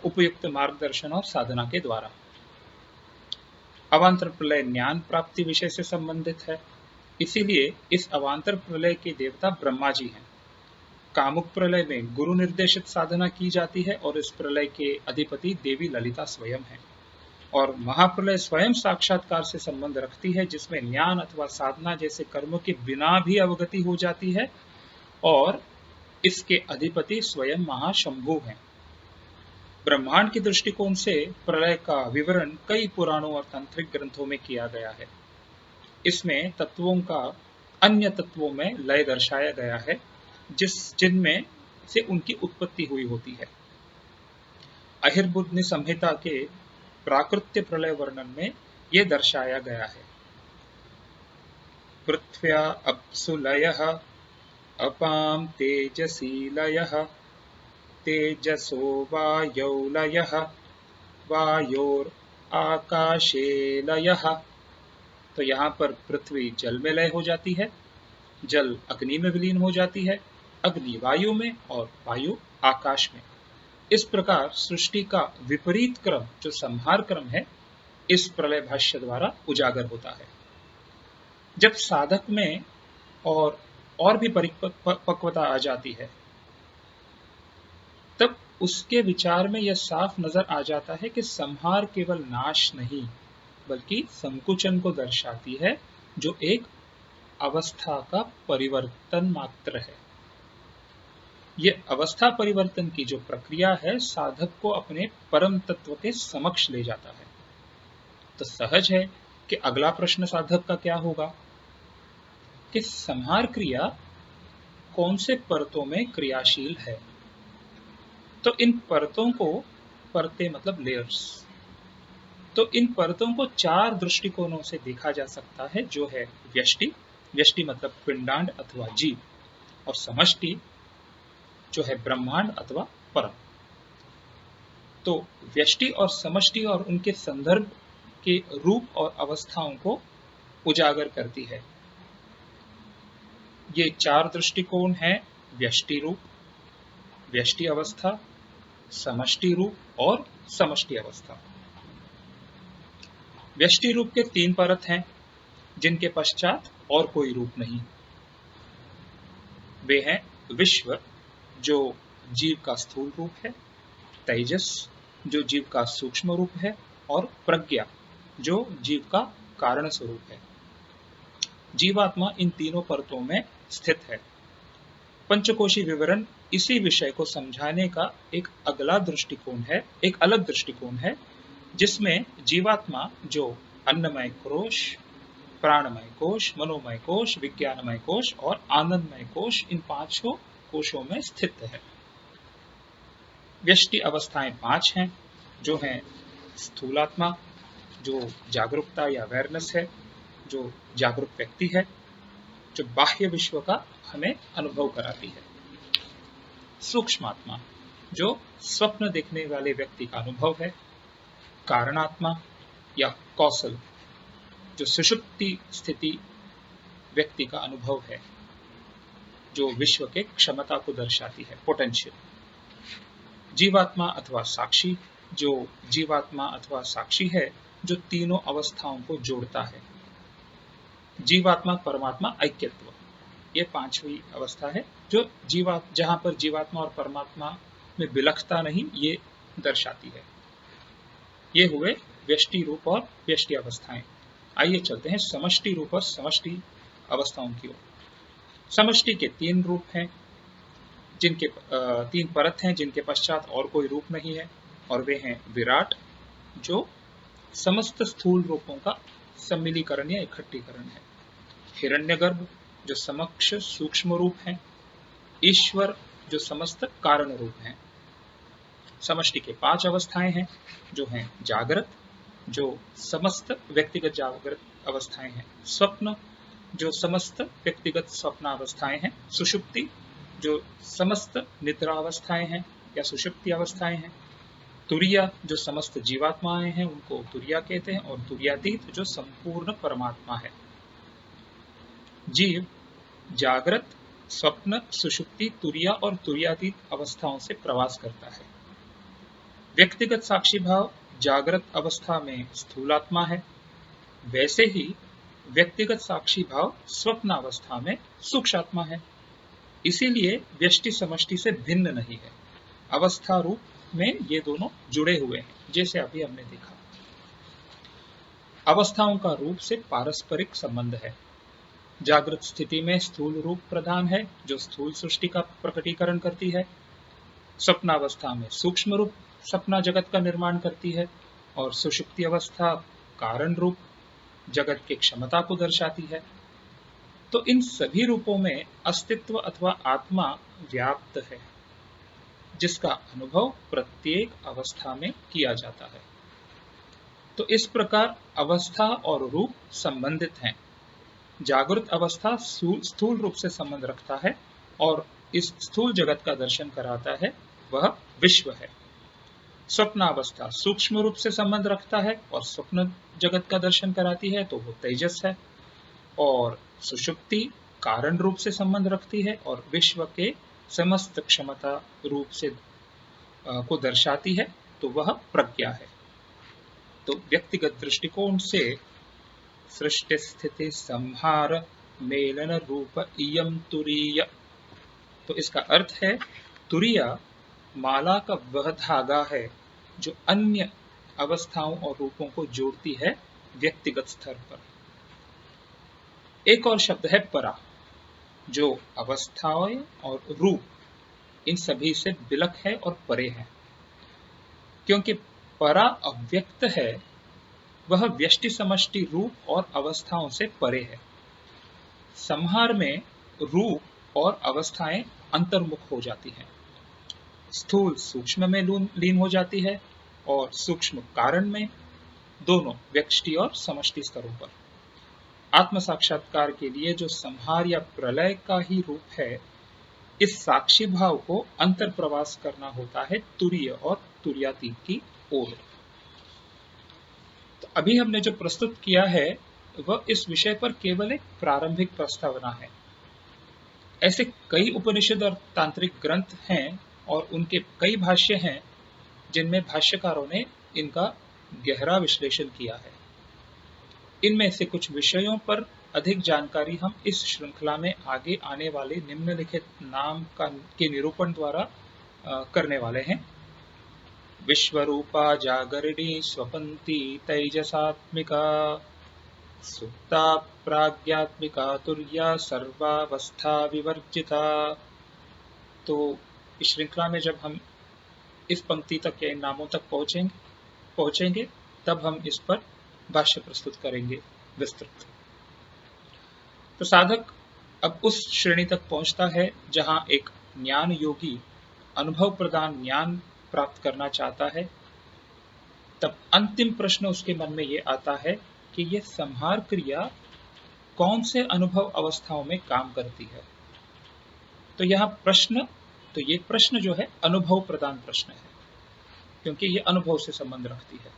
उपयुक्त मार्गदर्शन और साधना के द्वारा। अवांतर प्रलय ज्ञान प्राप्ति विषय से संबंधित है, इसीलिए इस अवांतर प्रलय के देवता ब्रह्मा जी हैं। कामुक प्रलय में गुरु निर्देशित साधना की जाती है और इस प्रलय के अधिपति देवी ललिता स्वयं है। और महाप्रलय स्वयं साक्षात्कार से संबंध रखती है, जिसमें ज्ञान अथवा साधना जैसे कर्मों के बिना भी अवगति हो जाती है और इसके अधिपति स्वयं महाशंभु हैं। ब्रह्मांड के दृष्टिकोण से प्रलय का विवरण कई पुराणों और तांत्रिक ग्रंथों में किया गया है। इसमें तत्वों का अन्य तत्वों में लय दर्शाया गया है, जिनमें से उनकी उत्पत्ति हुई होती है। अहिर्बुद्धि संहिता के प्राकृत्य प्रलय वर्णन में यह दर्शाया गया है। पृथ्व्या अप्सु लयः अपां तेजसी लयः तेजसो वायौ लयः वायोर आकाशे लयः। तो यहाँ पर पृथ्वी जल में लय हो जाती है, जल अग्नि में विलीन हो जाती है, अग्नि वायु में और वायु आकाश में। इस प्रकार सृष्टि का विपरीत क्रम जो संहार क्रम है, इस प्रलय भाष्य द्वारा उजागर होता है। जब साधक में और भी परिपक्वता आ जाती है, तब उसके विचार में यह साफ नजर आ जाता है कि संहार केवल नाश नहीं बल्कि संकुचन को दर्शाती है, जो एक अवस्था का परिवर्तन मात्र है। यह अवस्था परिवर्तन की जो प्रक्रिया है, साधक को अपने परम तत्व के समक्ष ले जाता है। तो सहज है कि अगला प्रश्न साधक का क्या होगा कि संहार क्रिया कौन से परतों में क्रियाशील है। तो इन परतों को, परतें मतलब लेयर्स, तो इन परतों को 4 दृष्टिकोणों से देखा जा सकता है, जो है व्यष्टि, व्यष्टि मतलब पिंडांड अथवा जीव, और समष्टि जो है ब्रह्मांड अथवा परम। तो व्यष्टि और समष्टि और उनके संदर्भ के रूप और अवस्थाओं को उजागर करती है। ये 4 दृष्टिकोण हैं: व्यष्टि रूप, व्यष्टि अवस्था, समष्टि रूप और समष्टि अवस्था। व्यष्टि रूप के 3 परत हैं, जिनके पश्चात और कोई रूप नहीं। वे हैं विश्व, जो जीव का स्थूल रूप है, तेजस, जो जीव का सूक्ष्म रूप है, और प्रज्ञा, जो जीव का कारण स्वरूप है। जीवात्मा इन तीनों परतों में स्थित है। पंचकोशी विवरण इसी विषय को समझाने का एक अलग दृष्टिकोण है, जिसमें जीवात्मा जो अन्नमय कोश, प्राणमय कोश, मनोमय कोश, विज्ञानमय कोश और आनंदमय कोश, इन 5 कोशों में स्थित है। व्यष्टि अवस्थाएं 5 हैं, जो हैं स्थूलात्मा, जो जागरूकता या अवेयरनेस है, जो जागरूक व्यक्ति है, जो बाह्य विश्व का हमें अनुभव कराती है। सूक्ष्मात्मा, जो स्वप्न देखने वाले व्यक्ति का अनुभव है। कारणात्मा या कौशल, जो सुषुप्ति स्थिति व्यक्ति का अनुभव है, जो विश्व के क्षमता को दर्शाती है, पोटेंशियल। जीवात्मा अथवा साक्षी, जो जीवात्मा अथवा साक्षी है, जो तीनों अवस्थाओं को जोड़ता है। जीवात्मा परमात्मा ऐक्यत्व, ये 5वीं अवस्था है, जो जहां पर जीवात्मा और परमात्मा में विलक्षणता नहीं, ये दर्शाती है। ये हुए व्यष्टि रूप और व्यष्टि अवस्थाएं। आइए चलते हैं समष्टि रूप और समष्टि अवस्थाओं की ओर। समष्टि के 3 रूप हैं, जिनके 3 परत हैं, जिनके पश्चात और कोई रूप नहीं है, और वे हैं विराट, जो समस्त स्थूल रूपों का सम्मिलीकरण या इकट्ठीकरण है। हिरण्यगर्भ, जो समक्ष सूक्ष्म रूप है। ईश्वर, जो समस्त कारण रूप है। समष्टि के 5 अवस्थाएं हैं, जो हैं जागृत, जो समस्त व्यक्तिगत जागृत अवस्थाएं हैं। स्वप्न, जो समस्त व्यक्तिगत स्वप्न अवस्थाएं हैं। सुषुप्ति, जो समस्त निद्रा अवस्थाएं हैं या सुषुप्ति अवस्थाएं हैं। तुरिया, जो समस्त जीवात्माएं हैं, उनको तुरिया कहते हैं। और तुरियातीत, जो संपूर्ण परमात्मा है। जीव जागृत, स्वप्न, सुषुप्ति, तुरिया और तुरियातीत अवस्थाओं से प्रवास करता है। व्यक्तिगत साक्षी भाव जागृत अवस्था में स्थूलात्मा है, वैसे ही व्यक्तिगत साक्षी भाव स्वप्न अवस्था में सूक्ष्मात्मा है। इसीलिए व्यष्टि समष्टि से भिन्न नहीं है। अवस्था रूप में ये दोनों जुड़े हुए हैं, जैसे अभी हमने देखा। अवस्थाओं का रूप से पारस्परिक संबंध है। जागृत स्थिति में स्थूल रूप प्रधान है, जो स्थूल सृष्टि का प्रकटीकरण करती है। स्वप्नावस्था में सूक्ष्म रूप सपना जगत का निर्माण करती है, और सुषुप्ति अवस्था कारण रूप जगत की क्षमता को दर्शाती है। तो इन सभी रूपों में अस्तित्व अथवा आत्मा व्याप्त है, जिसका अनुभव प्रत्येक अवस्था में किया जाता है। तो इस प्रकार अवस्था और रूप संबंधित हैं। जागृत अवस्था स्थूल रूप से संबंध रखता है और इस स्थूल जगत का दर्शन कराता है, वह विश्व है। स्वप्नावस्था सूक्ष्म रूप से संबंध रखता है और स्वप्न जगत का दर्शन कराती है, तो वो तेजस है। और सुषुप्ति कारण रूप से संबंध रखती है और विश्व के समस्त क्षमता रूप से को दर्शाती है, तो वह प्रज्ञा है। तो व्यक्तिगत दृष्टिकोण से सृष्टि स्थिति संहार मेलन रूप इयम तुरीय, तो इसका अर्थ है तुरीया माला का वह धागा है जो अन्य अवस्थाओं और रूपों को जोड़ती है व्यक्तिगत स्तर पर। एक और शब्द है परा, जो अवस्थाएं और रूप इन सभी से विलक है और परे है। क्योंकि परा अव्यक्त है, वह व्यष्टि समष्टि रूप और अवस्थाओं से परे है। संहार में रूप और अवस्थाएं अंतर्मुख हो जाती हैं। स्थूल सूक्ष्म में लीन हो जाती है और सूक्ष्म कारण में, दोनों व्यष्टि और समष्टि स्तरों पर। आत्म साक्षात्कार के लिए जो संहार या प्रलय का ही रूप है, इस साक्षी भाव को अंतर प्रवास करना होता है तुरीय और तुर्यातीत की ओर। तो अभी हमने जो प्रस्तुत किया है वह इस विषय पर केवल एक प्रारंभिक प्रस्तावना है। ऐसे कई उपनिषद और तांत्रिक ग्रंथ हैं और उनके कई भाष्य हैं जिनमें भाष्यकारों ने इनका गहरा विश्लेषण किया है। इनमें से कुछ विषयों पर अधिक जानकारी हम इस श्रृंखला में आगे आने वाले निम्नलिखित नाम के निरूपण द्वारा करने वाले हैं। विश्वरूपा जागरिणी स्वपंती तैजसात्मिका सुप्ता प्राज्ञात्मिका तुर्या सर्वावस्था विवर्जिता। तो इस श्रृंखला में जब हम इस पंक्ति तक या इन नामों तक पहुंचेंगे तब हम इस पर भाष्य प्रस्तुत करेंगे विस्तृत। तो साधक अब उस श्रेणी तक पहुंचता है जहां एक ज्ञान योगी अनुभव प्रदान ज्ञान प्राप्त करना चाहता है। तब अंतिम प्रश्न उसके मन में ये आता है कि यह संहार क्रिया कौन से अनुभव अवस्थाओं में काम करती है। तो यहाँ ये प्रश्न जो है अनुभव प्रदान प्रश्न है, क्योंकि ये अनुभव से संबंध रखती है।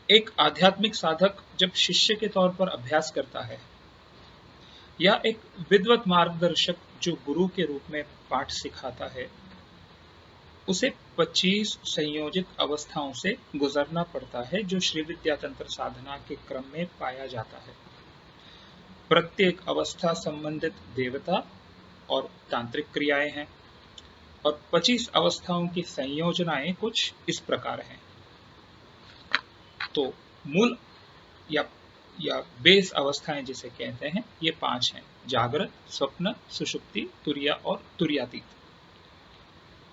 एक आध्यात्मिक साधक जब शिष्य के तौर पर अभ्यास करता है या एक विद्वत मार्गदर्शक जो गुरु के रूप में पाठ सिखाता है, उसे 25 संयोजित अवस्थाओं से गुजरना पड़ता है जो श्री विद्या तंत्र साधना के क्रम में पाया जाता है। प्रत्येक अवस्था संबंधित देवता और तांत्रिक क्रियाएं हैं और 25 अवस्थाओं की संयोजनाएं कुछ इस प्रकार हैं। तो मूल या बेस अवस्थाएं जिसे कहते हैं ये 5 हैं: जागृत, स्वप्न, सुषुप्ति, तुर्या और तुर्यातीत।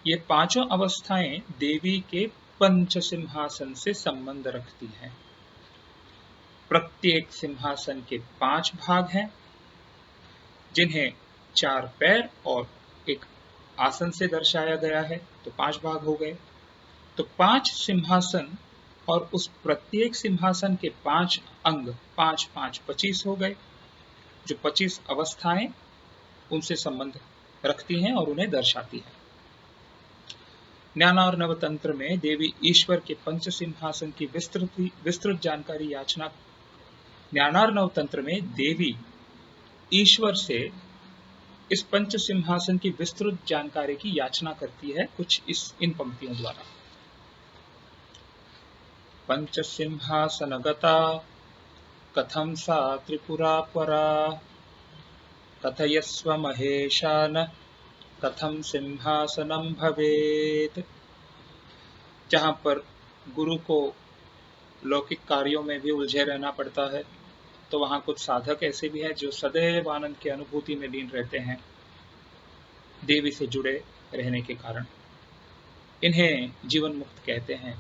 ये पांचों अवस्थाएं देवी के पंच सिंहासन से संबंध रखती हैं। प्रत्येक सिंहासन के 5 भाग हैं जिन्हें 4 पैर और एक आसन से दर्शाया गया है, तो 5 भाग हो गए। तो 5 सिंहासन और उस प्रत्येक सिंहासन के 5 अंग 5 5 25 हो गए, जो 25 अवस्थाएं उनसे संबंध रखती हैं और उन्हें दर्शाती हैं। ज्ञानार नवतंत्र में देवी ईश्वर के पंच सिंहासन की विस्तृत जानकारी याचना। ज्ञानार नवतंत्र में देवी ईश्वर से इस पंच सिंहासन की विस्तृत जानकारी की याचना करती है कुछ इन पंक्तियों द्वारा। पंच सिंहासनगता कथम सा त्रिपुरा परा कथयस्व महेशान कथम सिंहासनम भवेत। जहां पर गुरु को लौकिक कार्यों में भी उलझे रहना पड़ता है, तो वहां कुछ साधक ऐसे भी हैं जो सदैव आनंद की अनुभूति में लीन रहते हैं देवी से जुड़े रहने के कारण। इन्हें जीवन मुक्त कहते हैं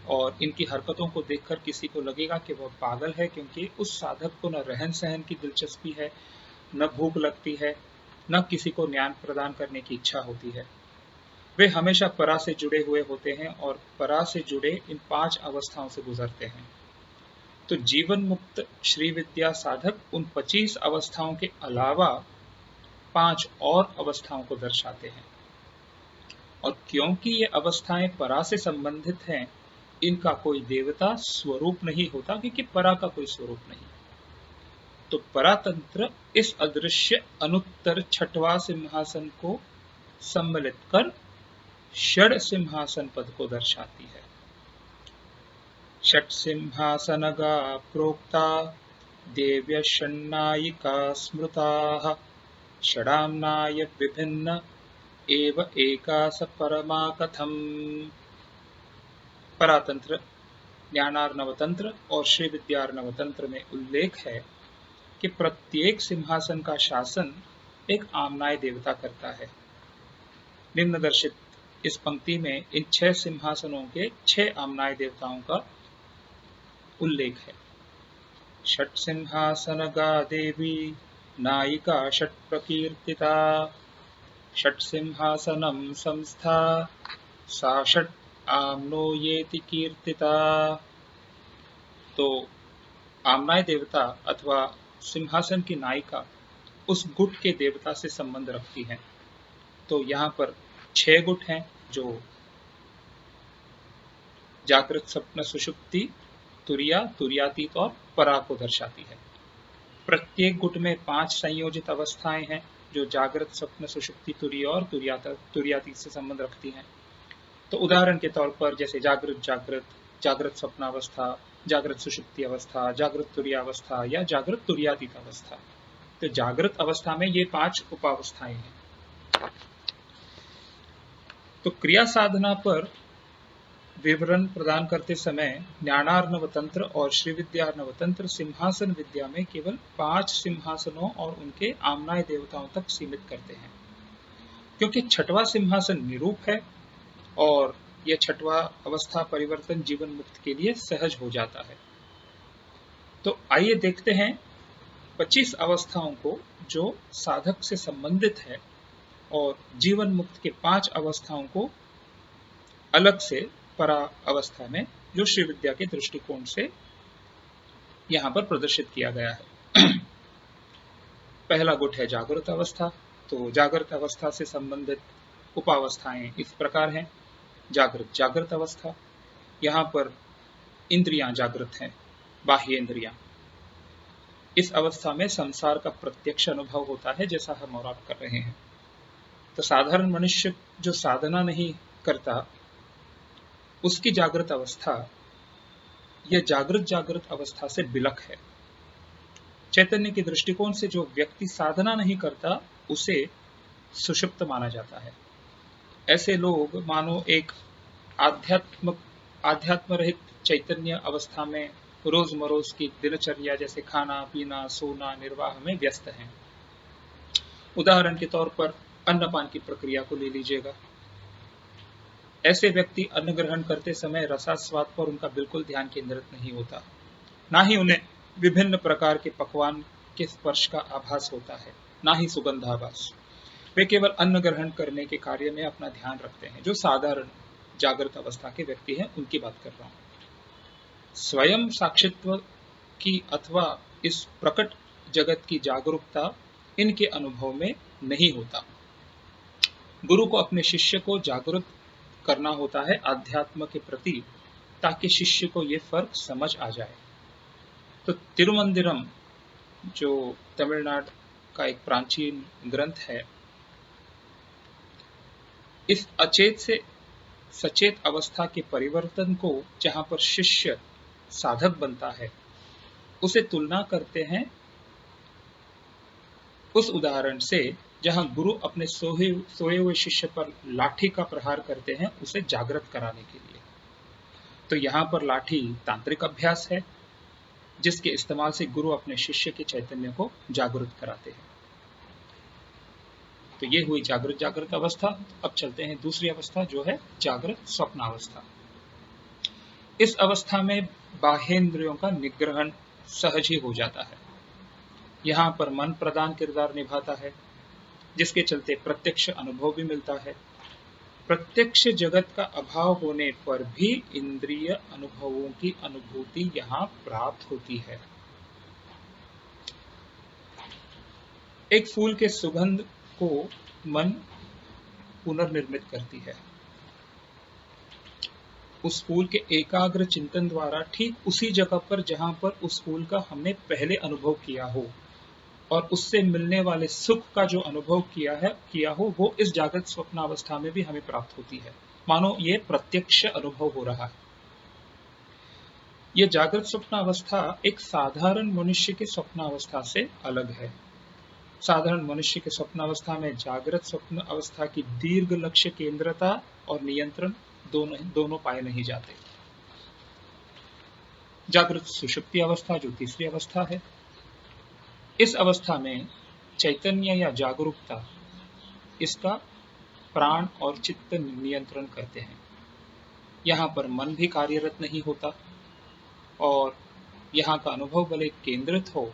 और इनकी हरकतों को देखकर किसी को लगेगा कि वह पागल है, क्योंकि उस साधक को न रहन सहन की दिलचस्पी है, न भूख लगती है, न किसी को ज्ञान प्रदान करने की इच्छा होती है। वे हमेशा परा से जुड़े हुए होते हैं और परा से जुड़े इन 5 अवस्थाओं से गुजरते हैं। तो जीवन मुक्त श्री विद्या साधक उन 25 अवस्थाओं के अलावा 5 और अवस्थाओं को दर्शाते हैं। और क्योंकि ये अवस्थाएं परा से संबंधित हैं, इनका कोई देवता स्वरूप नहीं होता, क्योंकि परा का कोई स्वरूप नहीं। तो परातंत्र इस अदृश्य अनुत्तर 6वां सिंहासन को सम्मिलित कर षड सिंहासन पद को दर्शाती है। षट सिंहासनगा प्रोक्ता देव्य षण्णायिका स्मृताः षडाम्नाय विभिन्न एव एकास परमा कथम। परातंत्र, ज्ञानार्णव तंत्र और श्री विद्यार्णव तंत्र में उल्लेख है कि प्रत्येक सिंहासन का शासन एक आम्नाय देवता करता है। निम्नदर्शित इस पंक्ति में इन 6 सिंहासनों के 6 आम्नाय देवताओं का उल्लेख है। षट सिंहासनगा देवी नायिका षट प्रकीर्तिता षट सिंहासनम संस्था सा षट आम्नो येति कीर्तिता। तो आमनाय देवता अथवा सिंहासन की नायिका उस गुट के देवता से संबंध रखती है। तो यहाँ पर 6 गुट हैं जो जागृत, स्वप्न, सुषुप्ति, तुरिया, तुरियातीत और परा को दर्शाती है। प्रत्येक गुट में 5 संयोजित अवस्थाएं हैं जो जागृत, स्वप्न, सुषुप्ति, तुरीय और तुरियातीत से संबंध रखती हैं। तो उदाहरण के तौर पर जैसे जागृत जागृत, जागृत स्वप्नावस्था, जागृत सुषुप्ति अवस्था, जागृत तुरीय अवस्था या जागृत तुरियातीत अवस्था। तो जागृत अवस्था में ये 5 उपावस्थाएं हैं। तो क्रिया साधना पर विवरण प्रदान करते समय ज्ञानार्णव तंत्र और श्री विद्यार्णव तंत्र सिंहासन विद्या में केवल 5 सिंहासनों और उनके आमनाय देवताओं तक सीमित करते हैं, क्योंकि 6वां सिंहासन निरूप है और यह 6वां अवस्था परिवर्तन जीवन मुक्त के लिए सहज हो जाता है। तो आइए देखते हैं 25 अवस्थाओं को जो साधक से संबंधित है और जीवन मुक्त के 5 अवस्थाओं को अलग से परा अवस्था में जो श्री विद्या के दृष्टिकोण से यहां पर प्रदर्शित किया गया है। पहला गुट है जागृत अवस्था। तो जागृत अवस्था से संबंधित उपावस्थाएं इस प्रकार हैं। जागृत अवस्था, यहां पर इंद्रियां जागृत हैं, बाह्य इंद्रियां। इस अवस्था में संसार का प्रत्यक्ष अनुभव होता है, जैसा हम और आप कर रहे हैं। तो साधारण मनुष्य जो साधना नहीं करता, उसकी जागृत अवस्था यह जागृत अवस्था से बिलक है। चैतन्य के दृष्टिकोण से जो व्यक्ति साधना नहीं करता उसे सुषुप्त माना जाता है। ऐसे लोग मानो एक आध्यात्म रहित चैतन्य अवस्था में रोजमरोज की दिनचर्या जैसे खाना पीना सोना निर्वाह में व्यस्त हैं। उदाहरण के तौर पर अन्नपान की प्रक्रिया को ले लीजिएगा। ऐसे व्यक्ति अन्न ग्रहण करते समय रसास्वाद पर उनका बिल्कुल ध्यान केंद्रित नहीं होता, ना ही उन्हें विभिन्न प्रकार के पकवान के स्पर्श का आभास होता है, ना ही सुगंधाभास। वे केवल अन्न ग्रहण करने के कार्य में अपना ध्यान रखते हैं। जो साधारण जागृत अवस्था के व्यक्ति हैं उनकी बात कर रहा हूं। स्वयं साक्षित्व की अथवा इस प्रकट जगत की जागरूकता इनके अनुभव में नहीं होता। गुरु को अपने शिष्य को जागरूक करना होता है अध्यात्म के प्रति, ताकि शिष्य को यह फर्क समझ आ जाए। तो तिरुमंदिरम जो तमिलनाडु का एक प्राचीन ग्रंथ है, इस अचेत से सचेत अवस्था के परिवर्तन को जहां पर शिष्य साधक बनता है, उसे तुलना करते हैं उस उदाहरण से जहां गुरु अपने सोए हुए शिष्य पर लाठी का प्रहार करते हैं उसे जागृत कराने के लिए। तो यहां पर लाठी तांत्रिक अभ्यास है जिसके इस्तेमाल से गुरु अपने शिष्य के चैतन्य को जागृत कराते हैं। तो ये हुई जागृत अवस्था। अब चलते हैं दूसरी अवस्था जो है जागृत स्वप्नावस्था। इस अवस्था में बाह्येंद्रियों का निग्रहण सहज ही हो जाता है। यहाँ पर मन प्रधान किरदार निभाता है, जिसके चलते प्रत्यक्ष अनुभव भी मिलता है। प्रत्यक्ष जगत का अभाव होने पर भी इंद्रिय अनुभवों की अनुभूति यहाँ प्राप्त होती है। एक फूल के सुगंध को मन पुनर्निर्मित करती है। उस फूल के एकाग्र चिंतन द्वारा ठीक उसी जगह पर जहां पर उस फूल का हमने पहले अनुभव किया हो और उससे मिलने वाले सुख का जो अनुभव किया हो वो इस जागृत स्वप्नावस्था में भी हमें प्राप्त होती है। मानो ये प्रत्यक्ष अनुभव हो रहा है। यह जागृत स्वप्नावस्था एक साधारण मनुष्य के स्वप्नावस्था से अलग है। साधारण मनुष्य के स्वप्नावस्था में जागृत स्वप्न अवस्था की दीर्घ लक्ष्य केंद्रता और नियंत्रण दोनों पाए नहीं जाते। जागृत सुषुप्ति अवस्था जो तीसरी अवस्था है, इस अवस्था में चैतन्य या जागरूकता इसका प्राण और चित्त नियंत्रण करते हैं। यहाँ पर मन भी कार्यरत नहीं होता और यहाँ का अनुभव भले केंद्रित हो,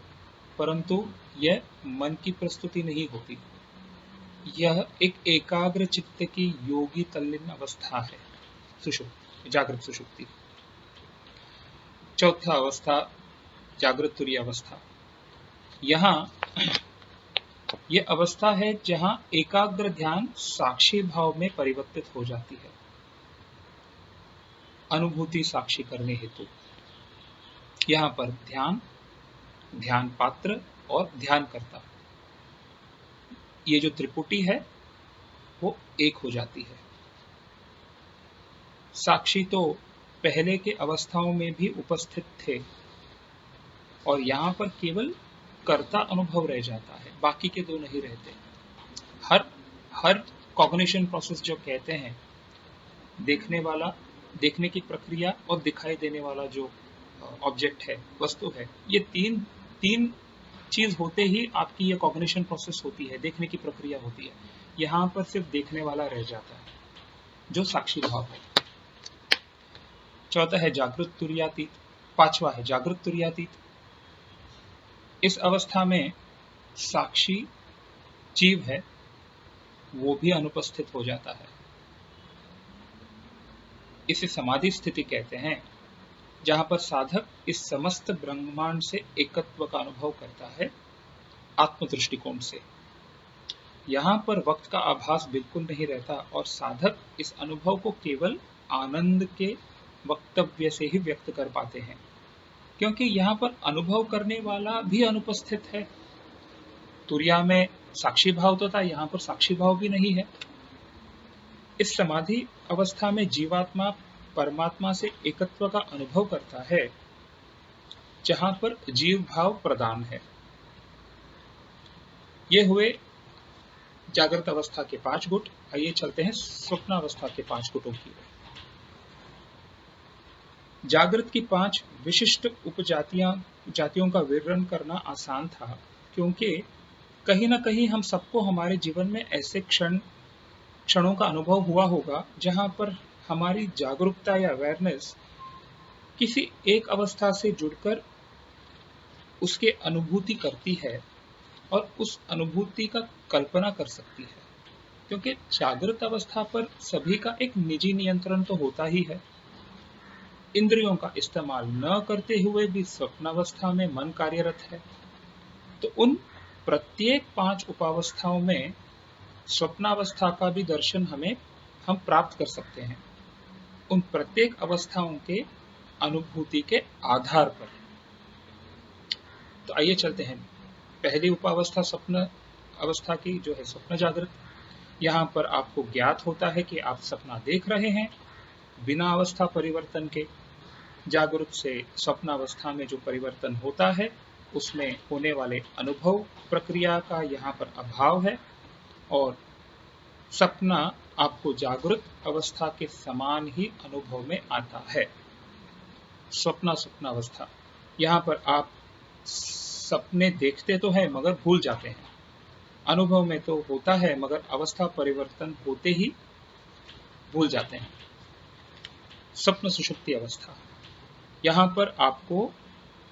परंतु यह मन की प्रस्तुति नहीं होती। यह एक एकाग्र चित्त की योगी तल्लीन अवस्था है, सुषुप्ति, जागृत सुषुप्ति। चौथा अवस्था जागृत तुरीय अवस्था। यहाँ ये अवस्था है जहां एकाग्र ध्यान साक्षी भाव में परिवर्तित हो जाती है, अनुभूति साक्षी करने हेतु। यहाँ पर ध्यान, ध्यान पात्र और ध्यान करता, ये जो त्रिपुटी है वो एक हो जाती है। साक्षी तो पहले के अवस्थाओं में भी उपस्थित थे और यहाँ पर केवल कर्ता अनुभव रह जाता है, बाकी के दो नहीं रहते। हर कॉग्निशन प्रोसेस जो कहते हैं, देखने वाला, देखने की प्रक्रिया और दिखाई देने वाला जो ऑब्जेक्ट है, वस्तु है, ये तीन चीज होते ही आपकी ये कॉग्निशन प्रोसेस होती है, देखने की प्रक्रिया होती है। यहाँ पर सिर्फ देखने वाला रह जाता है जो साक्षी भाव है। चौथा है जागृत तुरीयातीत, पांचवा है जागृत तुरीयातीत। इस अवस्था में साक्षी जीव है वो भी अनुपस्थित हो जाता है। इसे समाधि स्थिति कहते हैं, जहां पर साधक इस समस्त ब्रह्मांड से एकत्व का अनुभव करता है आत्म दृष्टिकोण से। यहाँ पर वक्त का आभास बिल्कुल नहीं रहता और साधक इस अनुभव को केवल आनंद के वक्तव्य से ही व्यक्त कर पाते हैं, क्योंकि यहाँ पर अनुभव करने वाला भी अनुपस्थित है। तुरिया में साक्षी भाव तो था, यहाँ पर साक्षी भाव भी नहीं है। इस समाधि अवस्था में जीवात्मा परमात्मा से एकत्व का अनुभव करता है, जहां पर जीव भाव प्रदान है। ये हुए जागृत अवस्था के 5 गुट। आइए चलते हैं स्वप्न अवस्था के 5 गुटों की। जागृत की 5 विशिष्ट उपजातियों का विवरण करना आसान था, क्योंकि कहीं ना कहीं हम सबको हमारे जीवन में ऐसे क्षणों का अनुभव हुआ होगा जहां पर हमारी जागरूकता या अवेयरनेस किसी एक अवस्था से जुड़कर उसके अनुभूति करती है और उस अनुभूति का कल्पना कर सकती है। क्योंकि जागृत अवस्था पर सभी का एक निजी नियंत्रण तो होता ही है। इंद्रियों का इस्तेमाल न करते हुए भी स्वप्नावस्था में मन कार्यरत है। तो उन प्रत्येक 5 उपावस्थाओं में स्वप्नावस्था का भी दर्शन हम प्राप्त कर सकते हैं, उन प्रत्येक अवस्थाओं के अनुभूति के आधार पर। तो आइए चलते हैं पहली उपावस्था स्वप्न अवस्था की, जो है स्वप्न जागृत। यहाँ पर आपको ज्ञात होता है कि आप सपना देख रहे हैं बिना अवस्था परिवर्तन के। जागृत से स्वप्नावस्था में जो परिवर्तन होता है उसमें होने वाले अनुभव प्रक्रिया का यहाँ पर अभाव है और सपना आपको जागृत अवस्था के समान ही अनुभव में आता है। स्वप्नावस्था, यहाँ पर आप सपने देखते तो हैं मगर भूल जाते हैं, अनुभव में तो होता है मगर अवस्था परिवर्तन होते ही भूल जाते हैं। स्वप्न सुषुप्ति अवस्था, यहाँ पर आपको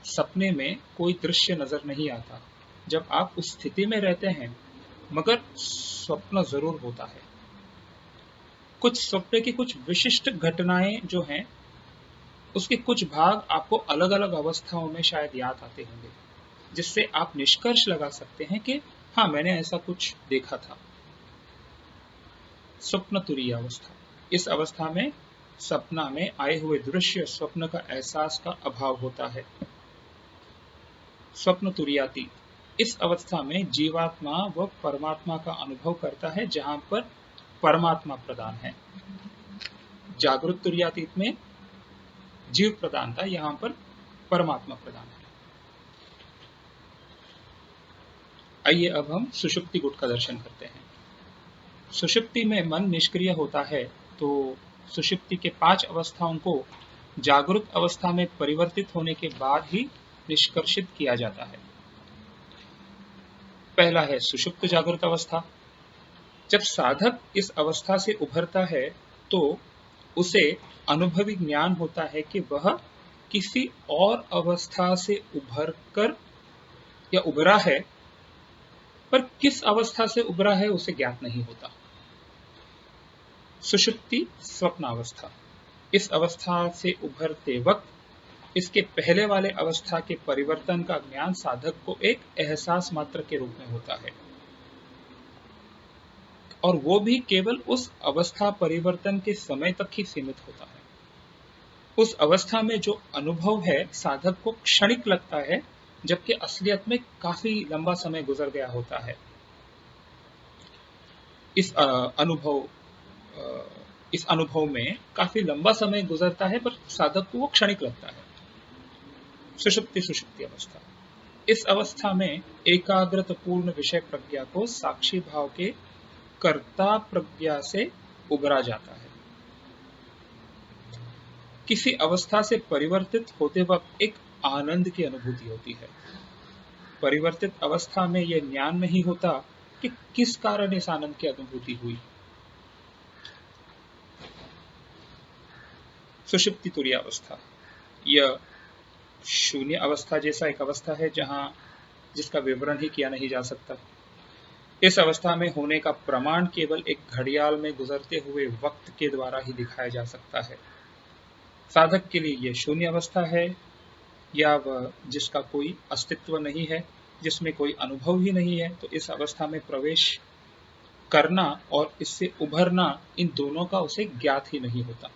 सपने में कोई दृश्य नजर नहीं आता जब आप उस स्थिति में रहते हैं, मगर स्वप्न जरूर होता है। कुछ स्वप्न की कुछ विशिष्ट घटनाएं जो हैं उसके कुछ भाग आपको अलग अलग अवस्थाओं में शायद याद आते होंगे, जिससे आप निष्कर्ष लगा सकते हैं कि हाँ, मैंने ऐसा कुछ देखा था। स्वप्न तुरीय अवस्था, इस अवस्था में सपना में आए हुए दृश्य स्वप्न का एहसास का अभाव होता है। स्वप्न तुरीयातीत, इस अवस्था में जीवात्मा व परमात्मा का अनुभव करता है जहां पर परमात्मा प्रदान है। जागृत तुरीयातीत में जीव प्रदान था, यहां पर परमात्मा प्रदान है। आइए अब हम सुषुप्ति गुट का दर्शन करते हैं। सुषुप्ति में मन निष्क्रिय होता है, तो सुषुप्ति के 5 अवस्थाओं को जागृत अवस्था में परिवर्तित होने के बाद ही निष्कर्षित किया जाता है। पहला है सुषुप्त जागृत अवस्था। जब साधक इस अवस्था से उभरता है तो उसे अनुभवी ज्ञान होता है कि वह किसी और अवस्था से उभरकर या उभरा है, पर किस अवस्था से उभरा है उसे ज्ञात नहीं होता। सुषुप्ति स्वप्नावस्था, इस अवस्था से उभरते वक्त इसके पहले वाले अवस्था के परिवर्तन का ज्ञान साधक को एक एहसास मात्र के रूप में होता है, और वो भी केवल उस अवस्था परिवर्तन के समय तक ही सीमित होता है। उस अवस्था में जो अनुभव है साधक को क्षणिक लगता है, जबकि असलियत में काफी लंबा समय गुजर गया होता है। इस अनुभव में काफी लंबा समय गुजरता है, पर साधक को वो क्षणिक लगता है। सुषुप्ति अवस्था। इस अवस्था में एकाग्रत पूर्ण विषय प्रज्ञा को साक्षी भाव के कर्ता प्रज्ञा से उबरा जाता है। किसी अवस्था से परिवर्तित होते वक्त एक आनंद की अनुभूति होती है। परिवर्तित अवस्था में यह ज्ञान नहीं होता कि किस कारण इस आनंद की अनुभूति हुई। सुषुप्ति तुरीय अवस्था, यह शून्य अवस्था जैसा एक अवस्था है जिसका विवरण ही किया नहीं जा सकता। इस अवस्था में होने का प्रमाण केवल एक घड़ियाल में गुजरते हुए वक्त के द्वारा ही दिखाया जा सकता है। साधक के लिए यह शून्य अवस्था है, या वह जिसका कोई अस्तित्व नहीं है, जिसमें कोई अनुभव ही नहीं है, तो इस अवस्था में प्रवेश करना और इससे उभरना, इन दोनों का उसे ज्ञात ही नहीं होता।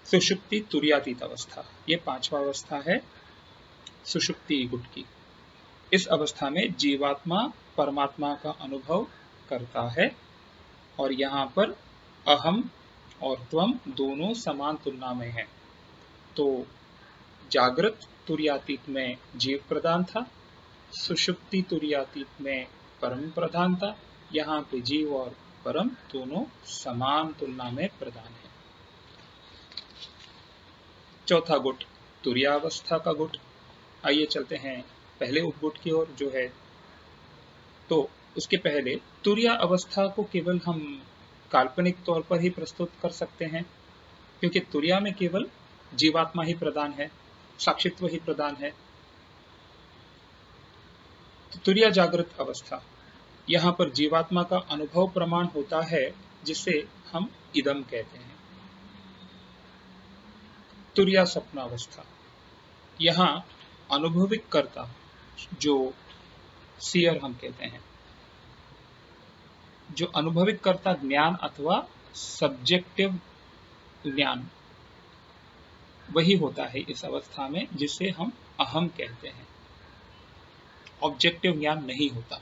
सुषुप्ति तुरीयातीत अवस्था, ये पांचवा अवस्था है सुषुप्ति गुट की। इस अवस्था में जीवात्मा परमात्मा का अनुभव करता है, और यहाँ पर अहम और त्वम दोनों समान तुलना में हैं। तो जागृत तुरीयातीत में जीव प्रधान था, सुषुप्ति तुरीयातीत में परम प्रधान था। यहाँ पे जीव और परम दोनों समान तुलना में प्रधान है। चौथा गुट तुरीयावस्था का गुट। आइए चलते हैं पहले उपगुट की ओर जो है। तो उसके पहले तुरीय अवस्था को केवल हम काल्पनिक तौर पर ही प्रस्तुत कर सकते हैं, क्योंकि तुरीय में केवल जीवात्मा ही प्रधान है, साक्षित्व ही प्रधान है। तो तुरीय जागृत अवस्था, यहाँ पर जीवात्मा का अनुभव प्रमाण होता है, जिसे हम इदम कहते हैं। तुरीय स्वप्न अवस्था, यहाँ अनुभविक कर्ता, जो सीयर हम कहते हैं, जो अनुभविक कर्ता ज्ञान अथवा सब्जेक्टिव ज्ञान, वही होता है इस अवस्था में, जिसे हम अहम कहते हैं। ऑब्जेक्टिव ज्ञान नहीं होता।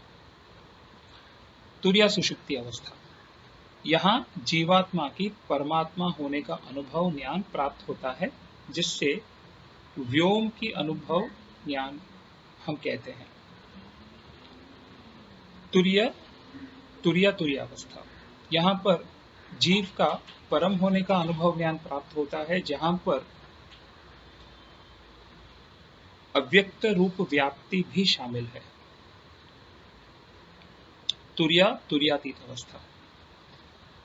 तुरीय सुषुप्ति अवस्था, यहाँ जीवात्मा की परमात्मा होने का अनुभव ज्ञान प्राप्त होता है, जिससे व्योम की अनुभव ज्ञान हम कहते हैं। तुरीय अवस्था, यहाँ पर जीव का परम होने का अनुभव ज्ञान प्राप्त होता है, जहां पर अव्यक्त रूप व्याप्ति भी शामिल है। तुरीयातीत अवस्था,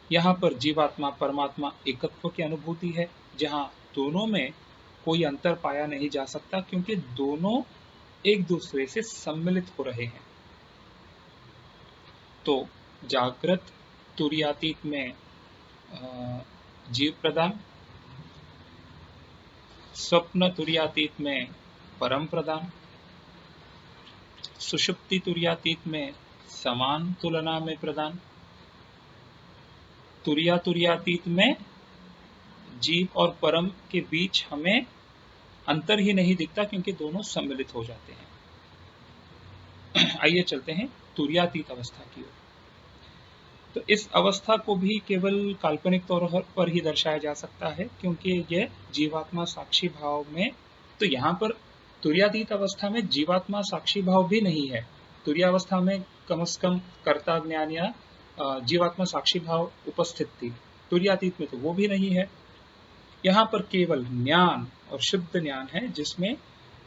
यहाँ पर जीवात्मा परमात्मा एकत्व की अनुभूति है, जहां दोनों में कोई अंतर पाया नहीं जा सकता, क्योंकि दोनों एक दूसरे से सम्मिलित हो रहे हैं। तो जागृत तुरीयातीत में जीव प्रधान, स्वप्न तुरीयातीत में परम प्रधान, सुषुप्ति तुरीयातीत में समान तुलना में प्रधान, तुरीयातीत में जीव और परम के बीच हमें अंतर ही नहीं दिखता, क्योंकि दोनों सम्मिलित हो जाते हैं। आइए चलते हैं तुरीयातीत अवस्था की ओर। तो इस अवस्था को भी केवल काल्पनिक तौर पर ही दर्शाया जा सकता है, क्योंकि यह जीवात्मा साक्षी भाव में, तो यहाँ पर तुरीयातीत अवस्था में जीवात्मा साक्षी भाव भी नहीं है। तुरीय अवस्था में कम से कम कर्ता ज्ञान या जीवात्मा साक्षी भाव उपस्थित थी, तुरीयातीत में तो वो भी नहीं है। यहाँ पर केवल ज्ञान और शुद्ध ज्ञान है, जिसमें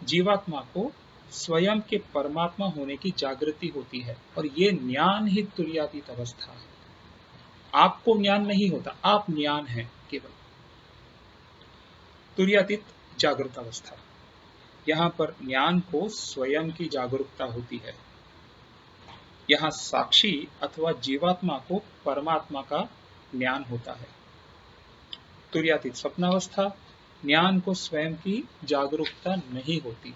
जीवात्मा को स्वयं के परमात्मा होने की जागृति होती है, और ये ज्ञान ही तुरीयातीत अवस्था है। आपको ज्ञान नहीं होता, आप ज्ञान है केवल। तुरीयातीत जागृत अवस्था, यहाँ पर ज्ञान को स्वयं की जागरूकता होती है। यहाँ साक्षी अथवा जीवात्मा को परमात्मा का ज्ञान होता है। तुरीयातीत स्वप्नावस्था, ज्ञान को स्वयं की जागरूकता नहीं होती।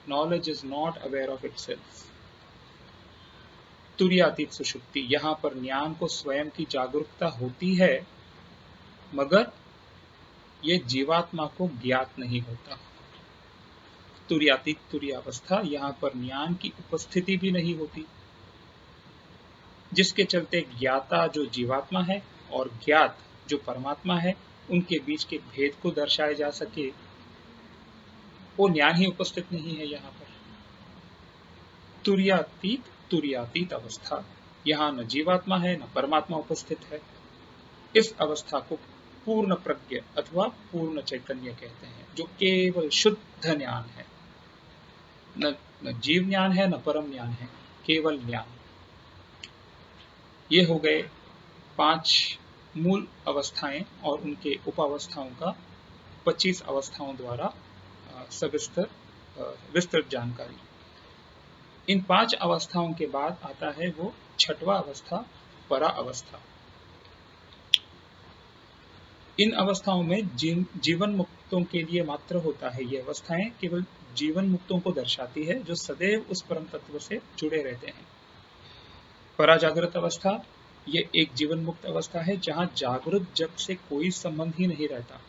Knowledge is not aware of itself. तुरीयातीत सुषुप्ति, यहाँ पर ज्ञान को स्वयं की जागरूकता होती है, मगर ये जीवात्मा को ज्ञात नहीं होता। तुरीयातीत तुरीयावस्था, यहाँ पर ज्ञान की उपस्थिति भी नहीं होती, जिसके चलते ज्ञाता जो जीवात्मा है और ज्ञात जो परमात्मा है, उनके बीच के भेद को दर्शाया जा सके, वो ज्ञान ही उपस्थित नहीं है यहाँ पर। तुरीयातीत अवस्था, यहाँ न जीवात्मा है न परमात्मा उपस्थित है। इस अवस्था को पूर्ण प्रज्ञ अथवा पूर्ण चैतन्य कहते हैं, जो केवल शुद्ध ज्ञान है। न जीव ज्ञान है न परम ज्ञान है, केवल ज्ञान। ये हो गए 5 मूल अवस्थाएं और उनके उपावस्थाओं का 25 अवस्थाओं द्वारा विस्तृत जानकारी। इन 5 अवस्थाओं के बाद आता है वो 6वां अवस्था, परा अवस्था। इन अवस्थाओं में जीवन मुक्तों के लिए मात्र होता है। ये अवस्थाएं केवल जीवन मुक्तों को दर्शाती है, जो सदैव उस परम तत्व से जुड़े रहते हैं। पराजागृत अवस्था, ये एक जीवन मुक्त अवस्था है, जहां जागृत जग से कोई संबंध ही नहीं रहता।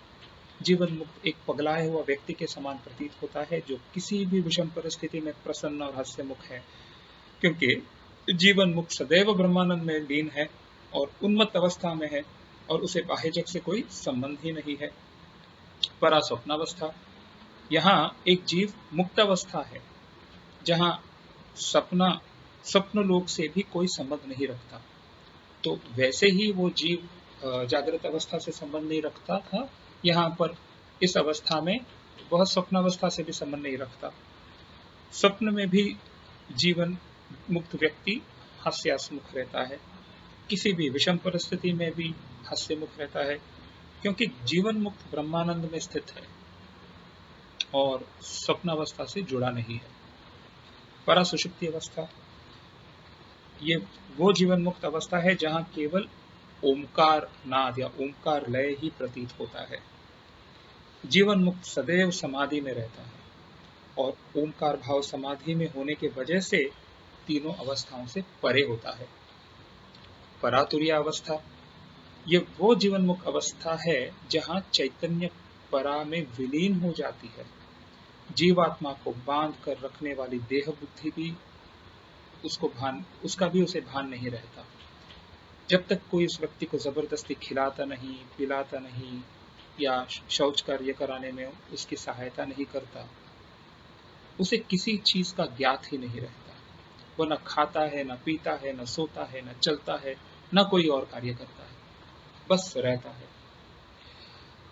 जीवन मुक्त एक पगलाए हुआ व्यक्ति के समान प्रतीत होता है, जो किसी भी विषम परिस्थिति में प्रसन्न और हास्यमुख है, क्योंकि जीवन मुक्त सदैव ब्रह्मानंद में लीन है और उन्मत्त अवस्था में है और उसे बाह्य जग से कोई संबंध ही नहीं है। परा स्वप्नावस्था, यहाँ एक जीव मुक्त अवस्था है, जहां स्वप्न लोक से भी कोई संबंध नहीं रखता। तो वैसे ही वो जीव जागृत अवस्था से संबंध नहीं रखता था, यहाँ पर इस अवस्था में वह स्वप्नावस्था से भी संबंध नहीं रखता। स्वप्न में भी जीवन मुक्त व्यक्ति हास्यास्मुख रहता है, किसी भी विषम परिस्थिति में भी हास्यमुख रहता है, क्योंकि जीवन मुक्त ब्रह्मानंद में स्थित है और स्वप्नावस्था से जुड़ा नहीं है। परा सुषुप्ति अवस्था, ये वो जीवन मुक्त अवस्था है जहां केवल ओमकार नाद या ओमकार लय ही प्रतीत होता है। जीवन मुक्त सदैव समाधि में रहता है और ओमकार भाव समाधि में होने के वजह से तीनों अवस्थाओं से परे होता है। परातुरीय अवस्था, ये वो जीवन मुक्त अवस्था है जहां चैतन्य परा में विलीन हो जाती है। जीवात्मा को बांध कर रखने वाली देह बुद्धि भी उसका भी उसे भान नहीं रहता। जब तक कोई उस व्यक्ति को जबरदस्ती खिलाता नहीं, पिलाता नहीं या शौच कार्य कराने में उसकी सहायता नहीं करता, उसे किसी चीज का ज्ञात ही नहीं रहता। वो न खाता है, न पीता है, न सोता है, न चलता है, न कोई और कार्य करता है, बस रहता है।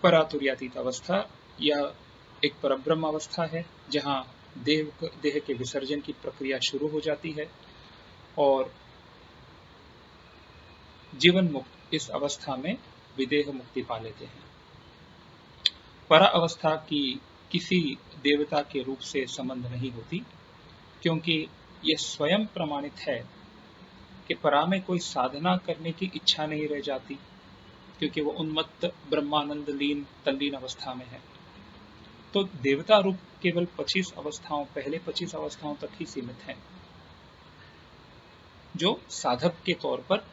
परातुर्यातीत अवस्था यह एक परब्रह्म अवस्था है, जहां देह के विसर्जन की प्रक्रिया शुरू हो जाती है और जीवन मुक्त इस अवस्था में विदेह मुक्ति पा लेते हैं। परा अवस्था की किसी देवता के रूप से संबंध नहीं होती, क्योंकि यह स्वयं प्रमाणित है कि परा में कोई साधना करने की इच्छा नहीं रह जाती, क्योंकि वो उन्मत्त ब्रह्मानंद लीन तल्लीन अवस्था में है। तो देवता रूप केवल 25 अवस्थाओं, पहले 25 अवस्थाओं तक ही सीमित है, जो साधक के तौर पर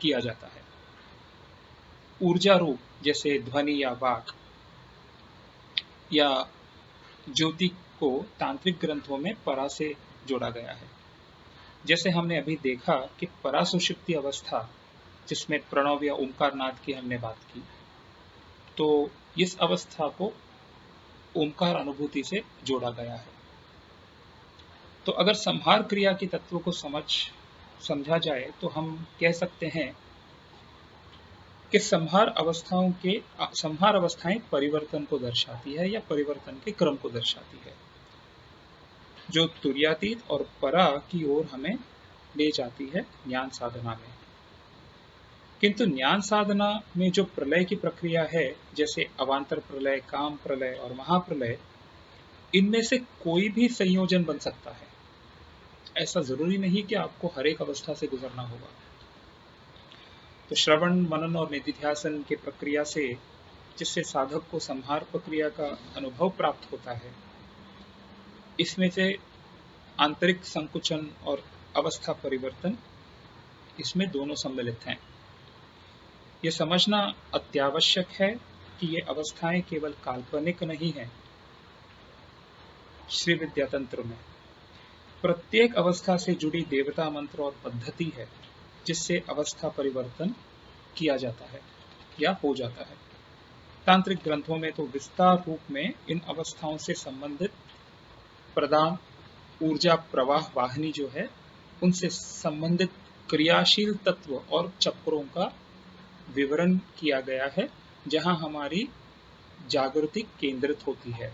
किया जाता है। ऊर्जा रूप जैसे ध्वनि या वाक या ज्योति को तांत्रिक ग्रंथों में परा से जोड़ा गया है। जैसे हमने अभी देखा कि परा सुषुप्ति अवस्था, जिसमें प्रणव या ओंकार नाद की हमने बात की, तो इस अवस्था को ओंकार अनुभूति से जोड़ा गया है। तो अगर संहार क्रिया के तत्व को समझा जाए तो हम कह सकते हैं कि संहार अवस्थाएं परिवर्तन को दर्शाती है या परिवर्तन के क्रम को दर्शाती है, जो तुर्यातीत और परा की ओर हमें ले जाती है ज्ञान साधना में। किंतु ज्ञान साधना में जो प्रलय की प्रक्रिया है, जैसे अवांतर प्रलय, काम प्रलय और महाप्रलय, इनमें से कोई भी संयोजन बन सकता है। ऐसा जरूरी नहीं कि आपको हर एक अवस्था से गुजरना होगा। तो श्रवण, मनन और निधिध्यासन की प्रक्रिया से जिससे साधक को संहार प्रक्रिया का अनुभव प्राप्त होता है। इसमें से आंतरिक संकुचन और अवस्था परिवर्तन, इसमें दोनों सम्मिलित हैं। यह समझना अत्यावश्यक है कि ये अवस्थाएं केवल काल्पनिक नहीं हैं। श्री विद्या तंत्र में प्रत्येक अवस्था से जुड़ी देवता मंत्र और पद्धति है, जिससे अवस्था परिवर्तन किया जाता है या हो जाता है। तांत्रिक ग्रंथों में तो विस्तार रूप में इन अवस्थाओं से संबंधित प्रदान ऊर्जा प्रवाह वाहिनी जो है, उनसे संबंधित क्रियाशील तत्व और चक्रों का विवरण किया गया है, जहां हमारी जागृति केंद्रित होती है।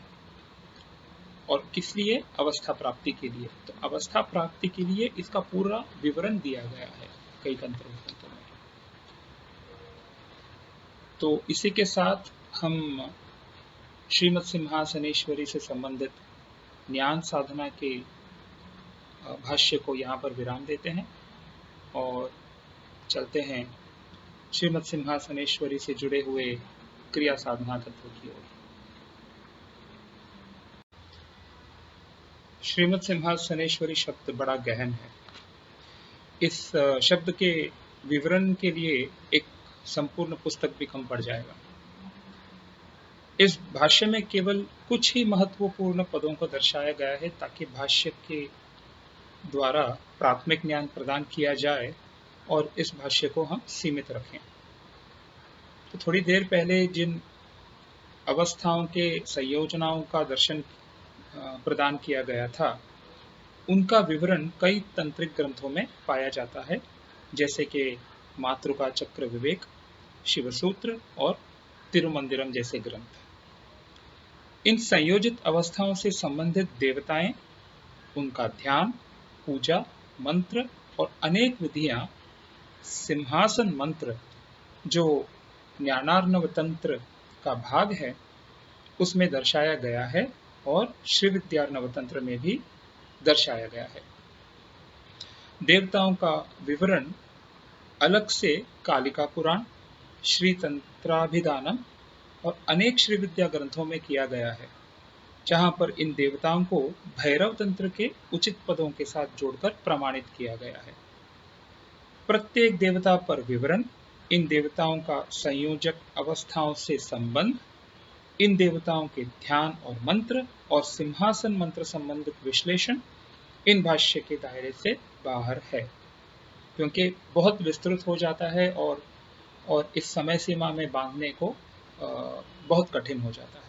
और किस लिए? अवस्था प्राप्ति के लिए। तो अवस्था प्राप्ति के लिए इसका पूरा विवरण दिया गया है कई तंत्रों में। तो इसी के साथ हम श्रीमद सिंहासनेश्वरी से संबंधित ज्ञान साधना के भाष्य को यहाँ पर विराम देते हैं और चलते हैं श्रीमद सिंहासनेश्वरी से जुड़े हुए क्रिया साधना तत्व की ओर। श्रीमद सिंहासनेश्वरी शब्द बड़ा गहन है। इस शब्द के विवरण के लिए एक संपूर्ण पुस्तक भी कम पड़ जाएगा। इस भाष्य में केवल कुछ ही महत्वपूर्ण पदों को दर्शाया गया है, ताकि भाष्य के द्वारा प्राथमिक ज्ञान प्रदान किया जाए और इस भाष्य को हम सीमित रखें। तो थोड़ी देर पहले जिन अवस्थाओं के संयोजनाओं का दर्शन प्रदान किया गया था, उनका विवरण कई तंत्रिक ग्रंथों में पाया जाता है, जैसे कि मातृका चक्र विवेक, शिवसूत्र और तिरुमंदिरम जैसे ग्रंथ। इन संयोजित अवस्थाओं से संबंधित देवताएं, उनका ध्यान, पूजा, मंत्र और अनेक विधियां सिंहासन मंत्र, जो ज्ञानार्णव तंत्र का भाग है, उसमें दर्शाया गया है और श्री विद्यार्णव तंत्र में भी दर्शाया गया है। देवताओं का विवरण अलग से कालिका पुराण, श्री तंत्राभिधानम और अनेक श्री विद्या ग्रंथों में किया गया है, जहां पर इन देवताओं को भैरव तंत्र के उचित पदों के साथ जोड़कर प्रमाणित किया गया है। प्रत्येक देवता पर विवरण, इन देवताओं का संयोजक अवस्थाओं से संबंध, इन देवताओं के ध्यान और मंत्र और सिंहासन मंत्र संबंधित विश्लेषण इन भाष्य के दायरे से बाहर है, क्योंकि बहुत विस्तृत हो जाता है और इस समय सीमा में बांधने को बहुत कठिन हो जाता है।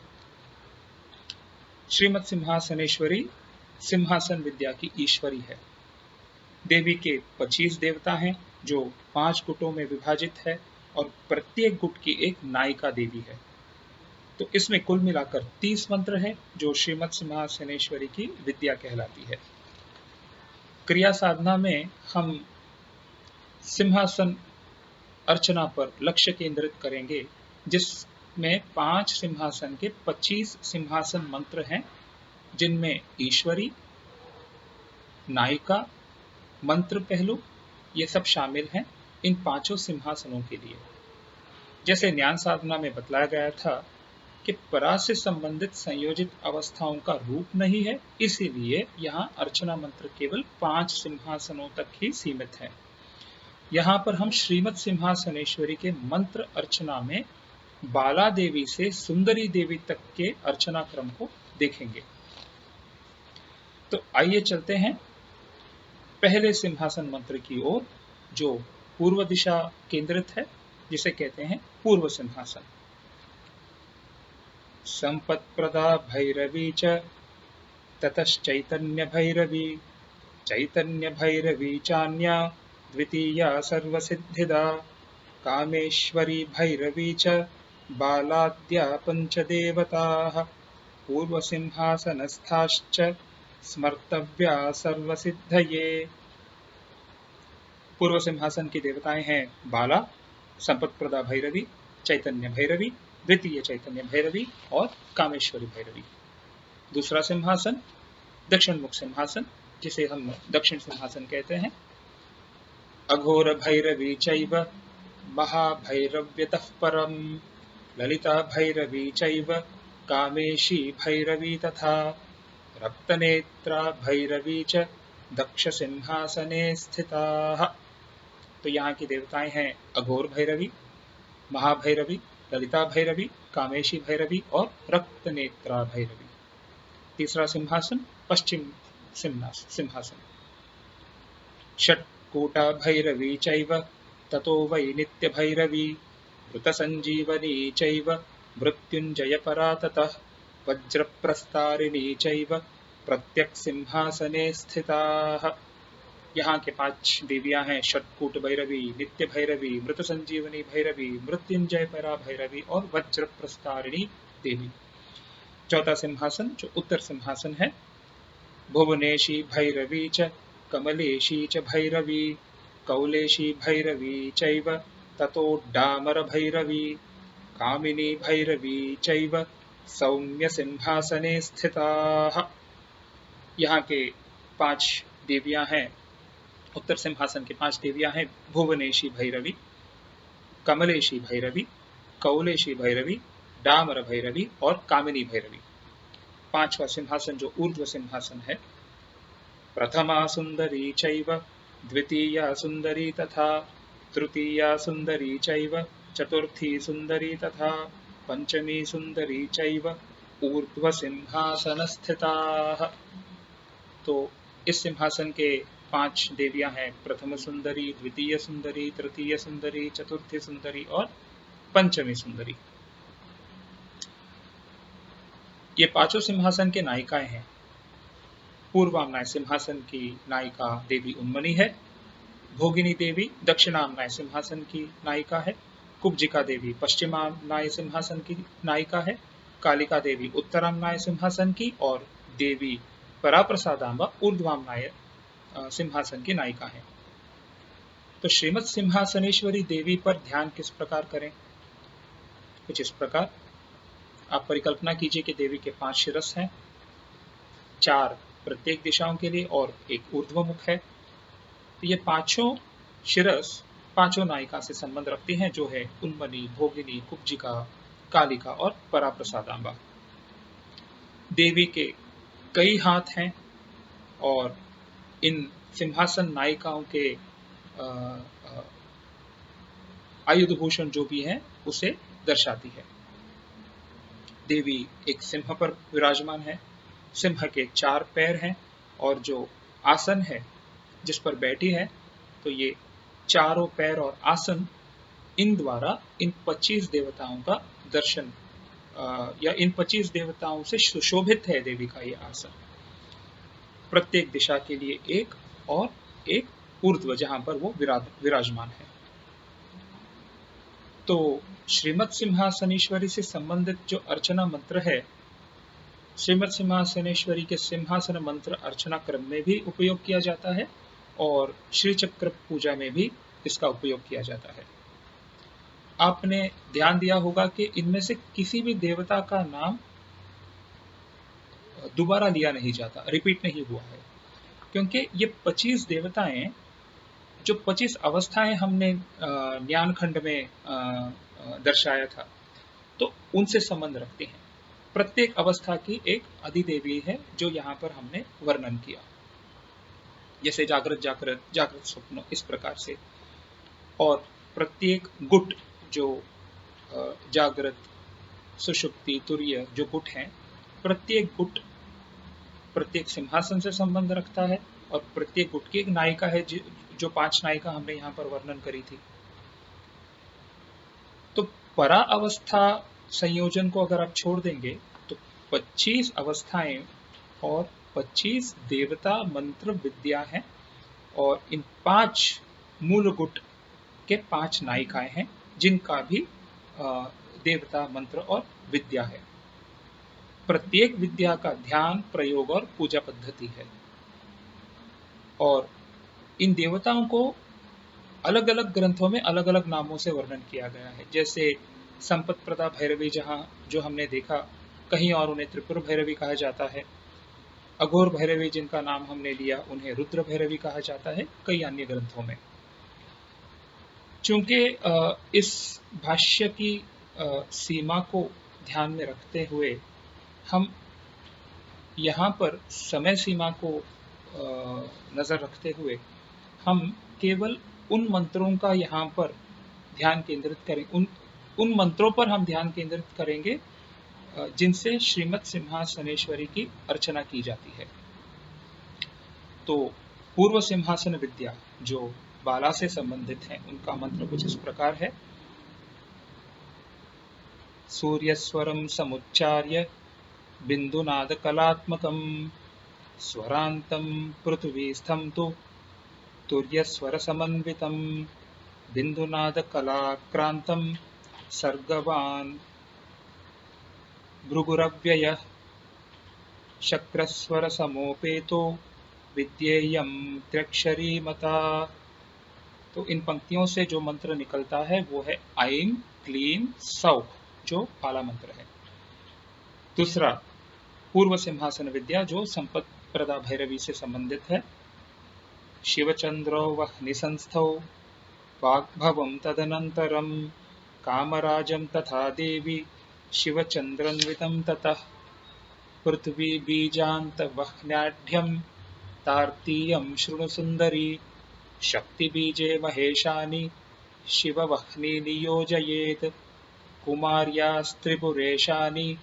श्रीमद सिंहासनेश्वरी सिंहासन विद्या की ईश्वरी है। देवी के 25 देवता हैं, जो 5 गुटों में विभाजित है और प्रत्येक गुट की एक नायिका देवी है। तो इसमें कुल मिलाकर 30 मंत्र है, जो श्रीमद सिंहासनेश्वरी की विद्या कहलाती है। क्रिया साधना में हम सिंहासन अर्चना पर लक्ष्य केंद्रित करेंगे, जिसमें 5 सिंहासन के 25 सिंहासन मंत्र हैं, जिनमें ईश्वरी, नायिका, मंत्र पहलू, ये सब शामिल हैं इन 5 सिंहासनों के लिए। जैसे ज्ञान साधना में बतलाया गया था कि परा से संबंधित संयोजित अवस्थाओं का रूप नहीं है, इसीलिए यहाँ अर्चना मंत्र केवल 5 सिंहासनों तक ही सीमित है। यहाँ पर हम श्रीमद सिंहासनेश्वरी के मंत्र अर्चना में बाला देवी से सुंदरी देवी तक के अर्चना क्रम को देखेंगे। तो आइए चलते हैं पहले सिंहासन मंत्र की ओर, जो पूर्व दिशा केंद्रित है, जिसे कहते हैं पूर्व सिंहासन। संपत्प्रदा भैरवी च ततश्चैतन्य भैरवी, चैतन्य भैरवी चान्या द्वितीया सर्वसिद्धिदा, कामेश्वरी भैरवी च बालाद्या पंचदेवताः, पूर्वसिंहासनस्थाश्च स्मर्तव्या सर्वसिद्धये। पूर्व सिंहासन की देवताएं हैं बाला, संपत्प्रदा भैरवी, चैतन्य भैरवी, द्वितीय चैतन्य भैरवी और कामेश्वरी भैरवी। दूसरा सिंहासन दक्षिण मुख सिंहासन, जिसे हम दक्षिण सिंहासन कहते हैं। अघोर भैरवी चैव महाभैरव्यतः परम, ललिता भैरवी चैव कामेशी भैरवी तथा रक्तनेत्रा भैरवी च दक्ष सिंहासने स्थिताः। तो यहाँ की देवताएं हैं अघोर भैरवी, महाभैरवी, ललिता भैरवी, कामेशी भैरवी और रक्तनेत्रा भैरवी। तीसरा सिंहासन पश्चिम सिंहासन। षट्कूटा भैरवी चैव ततो वै नित्य भैरवी मृत संजीवनी चैव मृत्युंजय परा ततः वज्रप्रस्तारिणी चैव प्रत्यक् सिंहासने स्थिताः। यहाँ के 5 देवियां हैं षट्कूट भैरवी, नित्य भैरवी, मृत संजीवनी भैरवी, मृत्युंजय परा भैरवी और वज्र प्रस्तारिणी देवी। चौथा सिंहासन जो उत्तर सिंहासन है, भुवनेशी भैरवी च कमलेशी च भैरवी कौलेशी भैरवी चैव ततो डामर भैरवी कामिनी भैरवी चैव सौम्य सिंहासने स्थिताः। यहाँ के 5 देवियां हैं, उत्तर सिंहासन के 5 देवियां हैं भुवनेशी भैरवी, कमलेशी भैरवी, कौलेशी भैरवी, डामर भैरवी और कामिनी भैरवी। 5वां सिंहासन जो ऊर्ध्व सिंहासन है, प्रथमा सुंदरी चैव द्वितीया सुंदरी तथा तृतीया सुंदरी चैव चतुर्थी सुंदरी तथा पंचमी सुंदरी चैव ऊर्ध्व सिंहासन स्थिताः। तो इस सिंहासन के 5 देवियां हैं, प्रथम सुंदरी, द्वितीय सुंदरी, तृतीय सुंदरी, चतुर्थी सुंदरी और पंचमी सुंदरी। ये 5 सिंहासन के नायिकाएं हैं। पूर्वामनाय सिंहासन की नायिका देवी उन्मनी है, भोगिनी देवी दक्षिणामनाय सिंहासन की नायिका है, कुब्जिका देवी पश्चिमामनाय सिंहासन की नायिका है, कालिका देवी उत्तरामनाय सिंहासन की और देवी पराप्रसादांबा ऊर्ध्वामनाय सिंहासन की नायिका है। तो श्रीमद सिंहासनेश्वरी देवी पर ध्यान किस प्रकार करें? कुछ इस प्रकार। आप परिकल्पना कीजिए कि देवी के 5 शिरस हैं, 4 प्रत्येक दिशाओं के लिए और एक ऊर्ध्वमुख है। तो ये 5 शिरस 5 नायिका से संबंध रखती हैं, जो है उन्मनी, भोगिनी, कुब्जिका, कालिका और पराप्रसादांबा। देवी के कई हाथ हैं और इन सिंहासन नायिकाओं के आयुध भूषण जो भी है उसे दर्शाती है। देवी एक सिंह पर विराजमान है, सिंह के 4 पैर हैं और जो आसन है जिस पर बैठी है, तो ये चारों पैर और आसन इन द्वारा इन 25 देवताओं का दर्शन या इन 25 देवताओं से सुशोभित है देवी का ये आसन। प्रत्येक दिशा के लिए एक और एक ऊर्ध्व जहां पर वो विराजमान है। तो श्रीमद सिंहासनेश्वरी से संबंधित जो अर्चना मंत्र है, श्रीमद सिंहासनेश्वरी के सिंहासन मंत्र अर्चना क्रम में भी उपयोग किया जाता है और श्री चक्र पूजा में भी इसका उपयोग किया जाता है। आपने ध्यान दिया होगा कि इनमें से किसी भी देवता का नाम दोबारा लिया नहीं जाता, रिपीट नहीं हुआ है, क्योंकि ये 25 देवताएं जो 25 अवस्थाएं हमने ज्ञान खंड में दर्शाया था, तो उनसे संबंध रखते हैं। प्रत्येक अवस्था की एक अधिदेवी है जो यहाँ पर हमने वर्णन किया, जैसे जागृत जागृत जागृत स्वप्न, इस प्रकार से। और प्रत्येक गुट जो जागृत, सुषुप्ति, तुरीय जो गुट हैं, प्रत्येक गुट प्रत्येक सिंहासन से संबंध रखता है और प्रत्येक गुट की एक नायिका है, जो 5 नायिका हमने यहाँ पर वर्णन करी थी। तो परा अवस्था संयोजन को अगर आप छोड़ देंगे तो 25 अवस्थाएं और 25 देवता मंत्र विद्या हैं और इन 5 मूल गुट के 5 नायिकाएं हैं जिनका भी देवता मंत्र और विद्या है। प्रत्येक विद्या का ध्यान, प्रयोग और पूजा पद्धति है और इन देवताओं को अलग अलग ग्रंथों में अलग अलग नामों से वर्णन किया गया है। जैसे संपत प्रदा भैरवी जहाँ जो हमने देखा, कहीं और उन्हें त्रिपुर भैरवी कहा जाता है। अघोर भैरवी जिनका नाम हमने लिया उन्हें रुद्र भैरवी कहा जाता है कई अन्य ग्रंथों में। चूंकि इस भाष्य की सीमा को ध्यान में रखते हुए हम यहाँ पर समय सीमा को नजर रखते हुए हम केवल उन मंत्रों का यहाँ पर ध्यान केंद्रित करें, उन मंत्रों पर हम ध्यान केंद्रित करेंगे जिनसे श्रीमत् सिंहासनेश्वरी की अर्चना की जाती है। तो पूर्व सिंहासन विद्या जो बाला से संबंधित है, उनका मंत्र कुछ इस प्रकार है। सूर्यस्वरम समुच्चार्य बिंदुनाद कलात्मकम स्वरांतम पृथ्वीस्थम तु तुर्यस्वर समन्वितम बिंदुनाद कलाक्रांतम सर्गवान भृगुरव्ययः शक्रस्वर समोपेतो विद्येयं त्र्यक्षरी मता। तो इन पंक्तियों से जो मंत्र निकलता है वो है ऐं क्लीं सौः, जो पाला मंत्र है। दूसरा पूर्व सिंहासन विद्या जो संपत् प्रदा भैरवी से संबंधित है। शिवचंद्रो वह्निसंस्थौ वाग्भवं तदनन्तरं कामराजं तथा देवी शिवचंद्रन्वितं ततः पृथ्वी बीजान्तवह्न्याढ्यं तार्तीयं शृणु सुन्दरी शक्तिबीजे महेशानि शिववह्नि नियोजयेत् कुमार्यास्त्रिपुरेशानि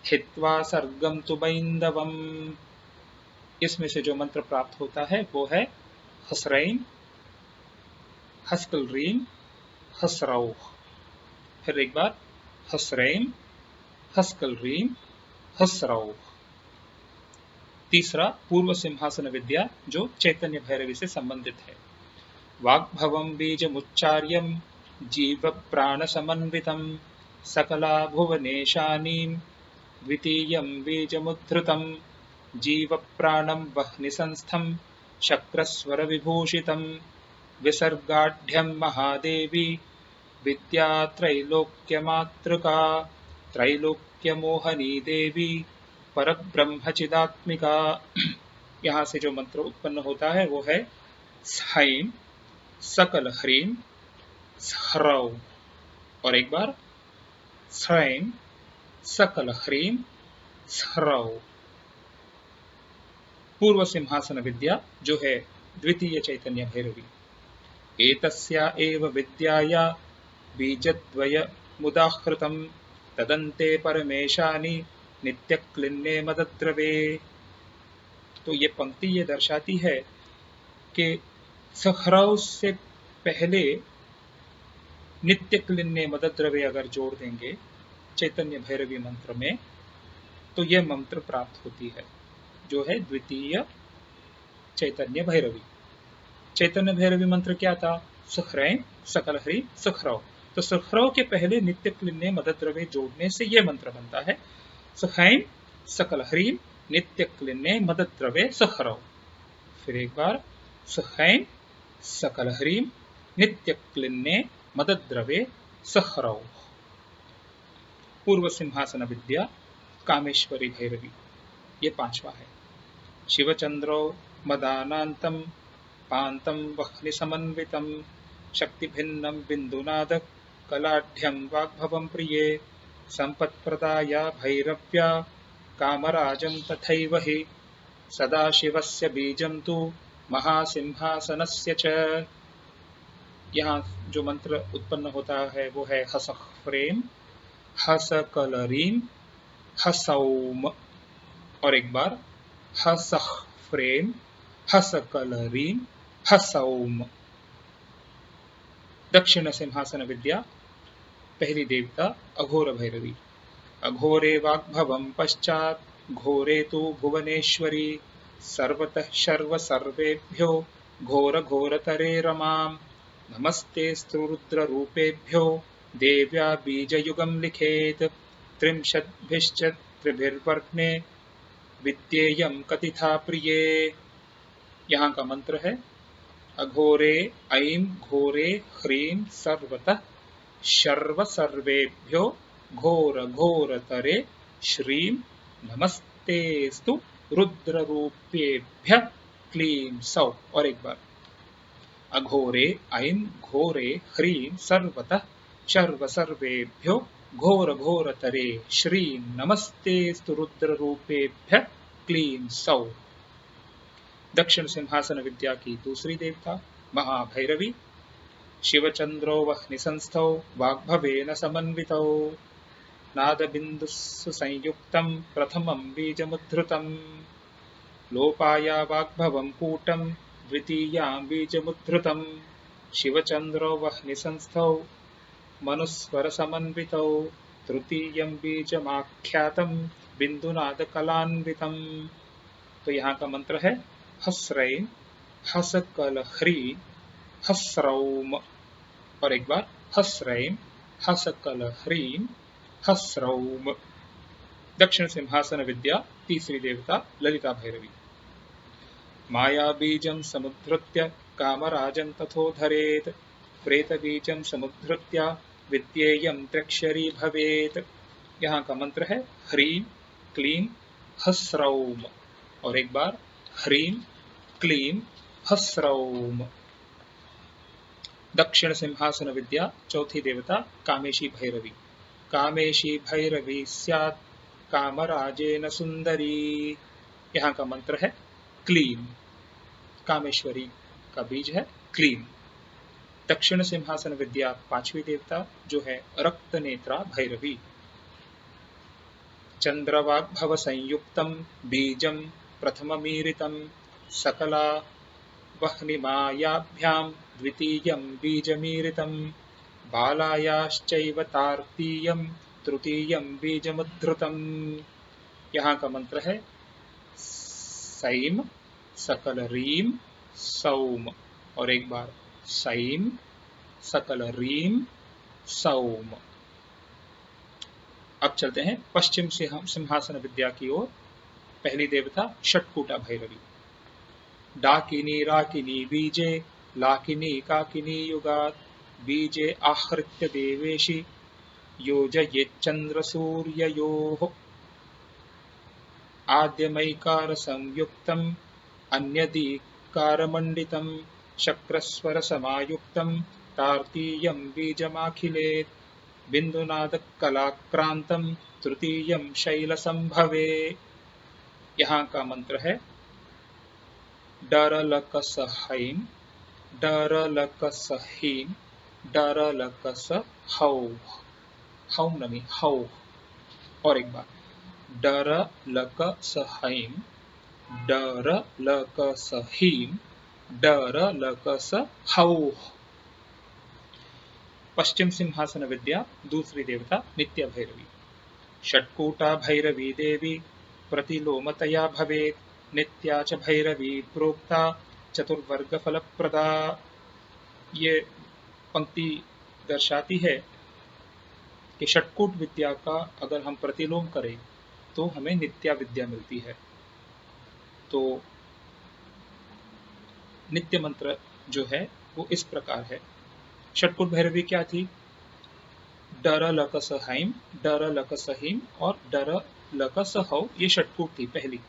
हित्वा सर्गं तु बैन्दवम्। इसमें से जो मंत्र प्राप्त होता है वो है हसरैं हस्कलरीं हसरौः। फिर एक बार हसरैं हस्कलरीं हसरौः। तीसरा पूर्व सिंहासन विद्या जो चैतन्य भैरवी से संबंधित है। वाग्भवं बीजमुच्चार्यं जीव प्राण समन्वितं सकला भुवनेशानीं द्वितीयं बीजमुद्धृतं जीव प्राणं वह्निसंस्थं शक्रस्वर विभूषितं विसर्गाढ्यं महादेवी विद्या त्रैलोक्यमातृका त्रैलोक्यमोहनी देवी परब्रह्मचिदात्मिका। यहाँ से जो मंत्र उत्पन्न होता है वो है सैं सकल ह्रीं सह्रौ। और एक बार सैं सकल ह्रीं सह्रौ। पूर्व सिंहासन विद्या जो है द्वितीय चैतन्य भैरवी। एतस्या एव विद्याया बीजद्वय मुदाहृतं तदन्ते परमेशानि नित्यक्लिन्ने मदद्रवे। तो ये पंक्ति ये दर्शाती है कि सह्रौ से पहले नित्य क्लिन्ने मदद्रवे अगर जोड़ देंगे चैतन्य भैरवी मंत्र में तो यह मंत्र प्राप्त होती है, जो है द्वितीय चैतन्य भैरवी। चैतन्य भैरवी मंत्र क्या था? सह्रैं सकल ह्रीं सह्रौ। तो सह्रौ के पहले नित्य क्लिन्ने मदद्रवे जोड़ने से यह मंत्र बनता है सह्रैं सकल ह्रीं नित्य क्लिन्ने मदद्रवे सह्रौ। फिर एक बार सह्रैं सकल ह्रीं नित्य क्लिन्ने मदद्रवे सह्रौ। पूर्व सिंहासन विद्या कामेश्वरी भैरवी, ये पांचवा है। शिवचंद्रो मदानान्तं पान्तं वह्नि समन्वितं शक्तिभिन्नं बिन्दुनाद कलाढ्यं वाग्भवं प्रिये संपत्प्रदाया भैरव्या कामराजं तथैव हि सदाशिवस्य बीजं तु महासिंहासनस्य च। यहाँ जो मंत्र उत्पन्न होता है वो है हसह्फ्रें हसकलरीं हसौम। और एक बार हसह्फ्रें हसकलरीं हसौम। दक्षिण सिंहासन विद्या पहली देवता अघोर भैरवी। अघोरे वाग्भवं पश्चात् घोरे तु भुवनेश्वरी सर्वतः सर्व सर्वेभ्यो घोर घोरतरे रमाम् नमस्ते रुद्र रूपेभ्यो देव्या बीजयुगं लिखेत् त्रिंशद्भिश्च त्रिभिर्वर्णे विद्येयं कथिता प्रिये। यहाँ का मंत्र है अघोरे ऐं घोरे ह्रीं सर्वतः सर्व सर्वेभ्यो घोर घोरतरे श्रीं नमस्तेस्तु रुद्र रूपेभ्यः क्लीं सौः। और एक बार अघोरे ऐं घोरे ह्रीं सर्वतः सर्व सर्वेभ्यो घोर घोर तरे श्री नमस्ते स्तु रुद्र रूपेभ्य क्लीं सौ। दक्षिण सिंहासन विद्या की दूसरी देवता महाभैरवी। शिवचंद्रो वह्नि संस्थौ वाग्भवेन समन्वितौ। नादबिन्दुस्सु संयुक्तं प्रथमं बीजमुद्धृतम्। लोपाया वाग्भवं कूटं द्वितीयां बीजमुद्धृतम्। शिवचंद्रो वह्नि संस्थौ मनुस्वर समन्वितौ। तृतीयं बीजमाख्यातं बिंदुनाद कलान्वितम्। तो यहाँ का मंत्र है हस्रैं हसकल ह्री हस्रौम। और एक बार हस्रैं हसकल ह्रीं हस्रौम। दक्षिण सिंहासन विद्या तीसरी देवता ललिता भैरवी। माया बीजं समुद्धृत्य कामराजं तथोधरेत्। प्रेत बीजं समुद्धृत्य विद्येयं त्र्यक्षरी भवेत्। यहाँ का मंत्र है ह्रीं क्लीं हस्रौम। और एक बार ह्रीं क्लीं हस्रौम। दक्षिण सिंहासन विद्या चौथी देवता कामेशी भैरवी। कामेशी भैरवी स्यात् कामराजेन सुंदरी। यहाँ का मंत्र है क्लीं। कामेश्वरी का बीज है क्लीं। दक्षिण सिंहासन विद्या पांचवी देवता जो है रक्त नेत्रा भैरवी। चंद्रवाग्भव संयुक्तं बीजं प्रथममीरितं। सकला वह्निमायाभ्यां द्वितीयं बीजमीरितं। बालायाश्चैव तार्तीयं तृतीयं बीजमुद्धृतम्। यहाँ का मंत्र है सैम सकल रीम सौम। और एक बार सैम सकल रीम सौम। अब चलते हैं पश्चिम सिंहासन विद्या की ओर। पहली देवता षटकूटा भैरवी। डाकिनी राकिनी बीजे लाकिनी काकिनी युगात्। बीजे आहृत्य देवेशि योजयेच्चन्द्र सूर्ययोः। आद्यमैकार संयुक्तम् अन्यदीकारमण्डितं। शक्रस्वर समायुक्तं तार्तीयं बीजमाखिलेत्। बिंदुनाद कलाक्रांतं तृतीयं शैलसंभवे। यहाँ का मंत्र है डरलकसहैं डरलकसहीं डरलकसहौ। हौ नमी हौ। और एक बार डरलकसहैं डरलकसहीं डरलकसहौ। पश्चिम सिंहासन विद्या दूसरी देवता नित्य भैरवी। षटकूटा भैरवी देवी प्रतिलोमतया भवेत्। नित्या च भैरवी प्रोक्ता चतुर्वर्ग फलप्रदा। ये पंक्ति दर्शाती है कि षटकूट विद्या का अगर हम प्रतिलोम करें तो हमें नित्या विद्या मिलती है। तो नित्य मंत्र जो है वो इस प्रकार है। षटकूट भैरवी क्या थी? डरलकसहैं डरलकसहीं और डरलकसहौ। ये षटकूट थी पहली।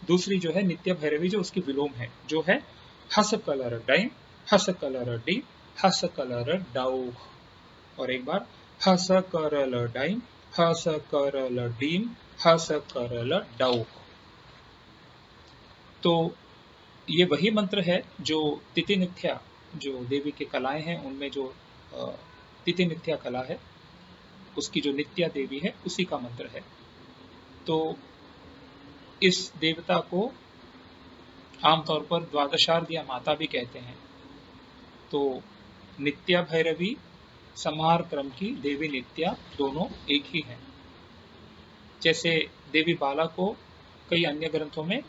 दूसरी जो है नित्य भैरवी जो उसकी विलोम है जो है हस कलर डाइम हस कलर डी हस कलर डाउ। और एक बार हस करल डाइम हस करल डीम हस करल डाउ। तो ये वही मंत्र है जो तिथि नित्या जो देवी के कलाएं हैं उनमें जो तिथि नित्या कला है उसकी जो नित्या देवी है उसी का मंत्र है। तो इस देवता को आमतौर पर द्वादशार्ध्या माता भी कहते हैं। तो नित्या भैरवी संहार क्रम की देवी नित्या दोनों एक ही हैं। जैसे देवी बाला को कई अन्य ग्रंथों में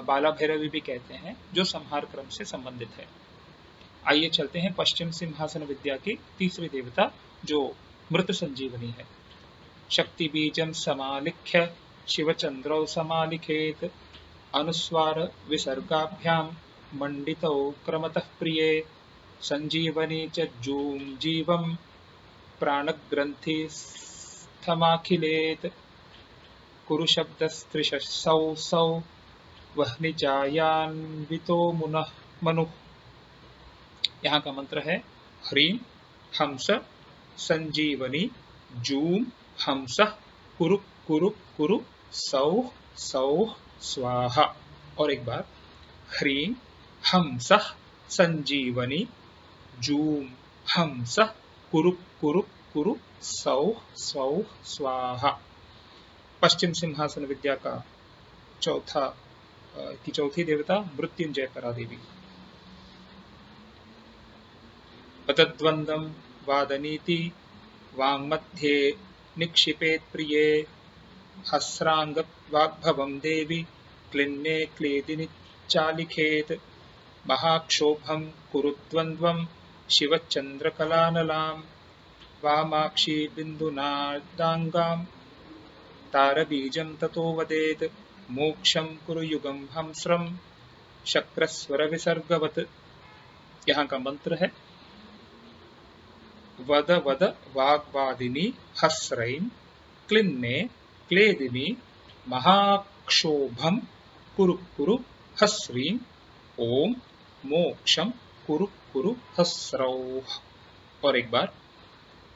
बाला भैरवी भी कहते हैं जो संहार क्रम से संबंधित है। आइए चलते हैं पश्चिम सिंहासन विद्या की तीसरी देवता जो मृत संजीवनी है। शक्ति बीजं समालिख्य शिवचंद्रौ समालिखेत। अनुस्वार विसर्गाभ्यां मंडितौ क्रमतः प्रिये। संजीवनी च जूं जीवं प्राणग्रंथि स्थमाखिलेत। कुरु शब्दस्त्रिशौ सौ वह्निजायान्वितो मुनः मनुः। यहाँ का मंत्र है ह्रीं हंस संजीवनी जूम हमसः कुरु कुरु कुरु सौः सौः स्वाहा। और एक बार ह्रीं हमसः संजीवनी जूम हमसः कुरु कुरु कुरु सौः सौः स्वाहा। पश्चिम सिंहासन विद्या का चौथी देवता मृत्युंजय परादेवी। पदद्वन्द्वं वादनीति वाङ्मध्ये निक्षिपेत् प्रिये हस्राङ्गवाग्भवं देवी क्लिन्ने क्लेदिनि चालिखेत् महाक्षोभं कुरु द्वन्द्वं शिवचन्द्रकलानलां वामाक्षी बिन्दुनादाङ्गां तारबीजं ततो वदेत् मोक्षं कुरु युगं हंस्रं शक्रस्वर विसर्गवत्। यहाँ का मंत्र है वद वद वाग्वादिनी हस्रैं क्लिन्ने क्लेदिनी महाक्षोभं कुरु कुरु हस्रीं ओम मोक्षं कुरु कुरु हस्रौः। और एक बार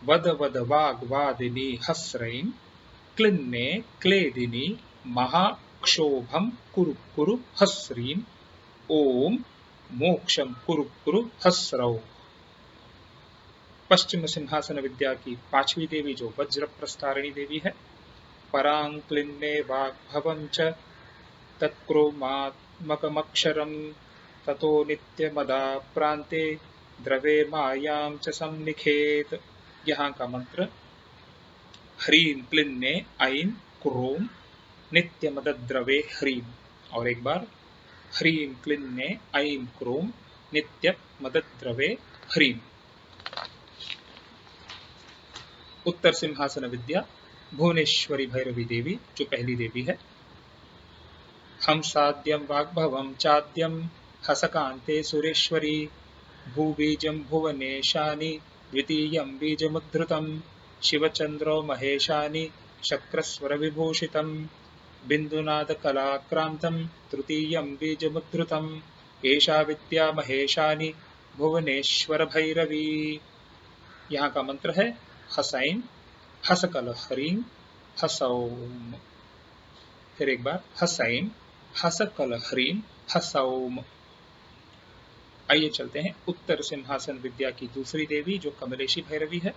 वद वद वाग्वादिनी हस्रैं क्लिन्ने क्लेदिनी महाक्षोभं कुरु कुरु हस्रीं ओम मोक्षं कुरु कुरु हस्रौः। पश्चिम सिंहासन विद्या की पांचवी देवी जो वज्र प्रस्तारिणी देवी है। परां क्लिन्ने वाग्भवं च तत्क्रोमात्मकमक्षरं ततो नित्यमदा प्रान्ते द्रवे मायां च संनिखेत्। यहाँ का मंत्र ह्रीं क्लिन्ने ऐं क्रोम नित्यमदद्रवे ह्रीं। और एक बार ह्रीं क्लिन्ने ऐं क्रोम नित्यमदद्रवे ह्रीं। उत्तर सिंहासन विद्या भुवनेश्वरी भैरवी देवी जो पहली देवी है। हम साद्यम वाग्भवम चाद्यम हसकांते सुरेश्वरी भूबीजं भुवनेशानि द्वितीयं बीजमुद्धृतं शिवचंद्रो महेशानि शक्रस्वर विभूषितं बिंदुनाद कलाक्रांतं तृतीयं बीजमुद्धृतं एषा विद्या महेशानि भुवनेश्वर भैरवी। यहाँ का मंत्र है हसैं हसकल ह्रीं हसौम। फिर एक बार हसैं हसकल ह्रीं हसौम। आइए चलते हैं उत्तर सिंहासन विद्या की दूसरी देवी जो कमलेशी भैरवी है।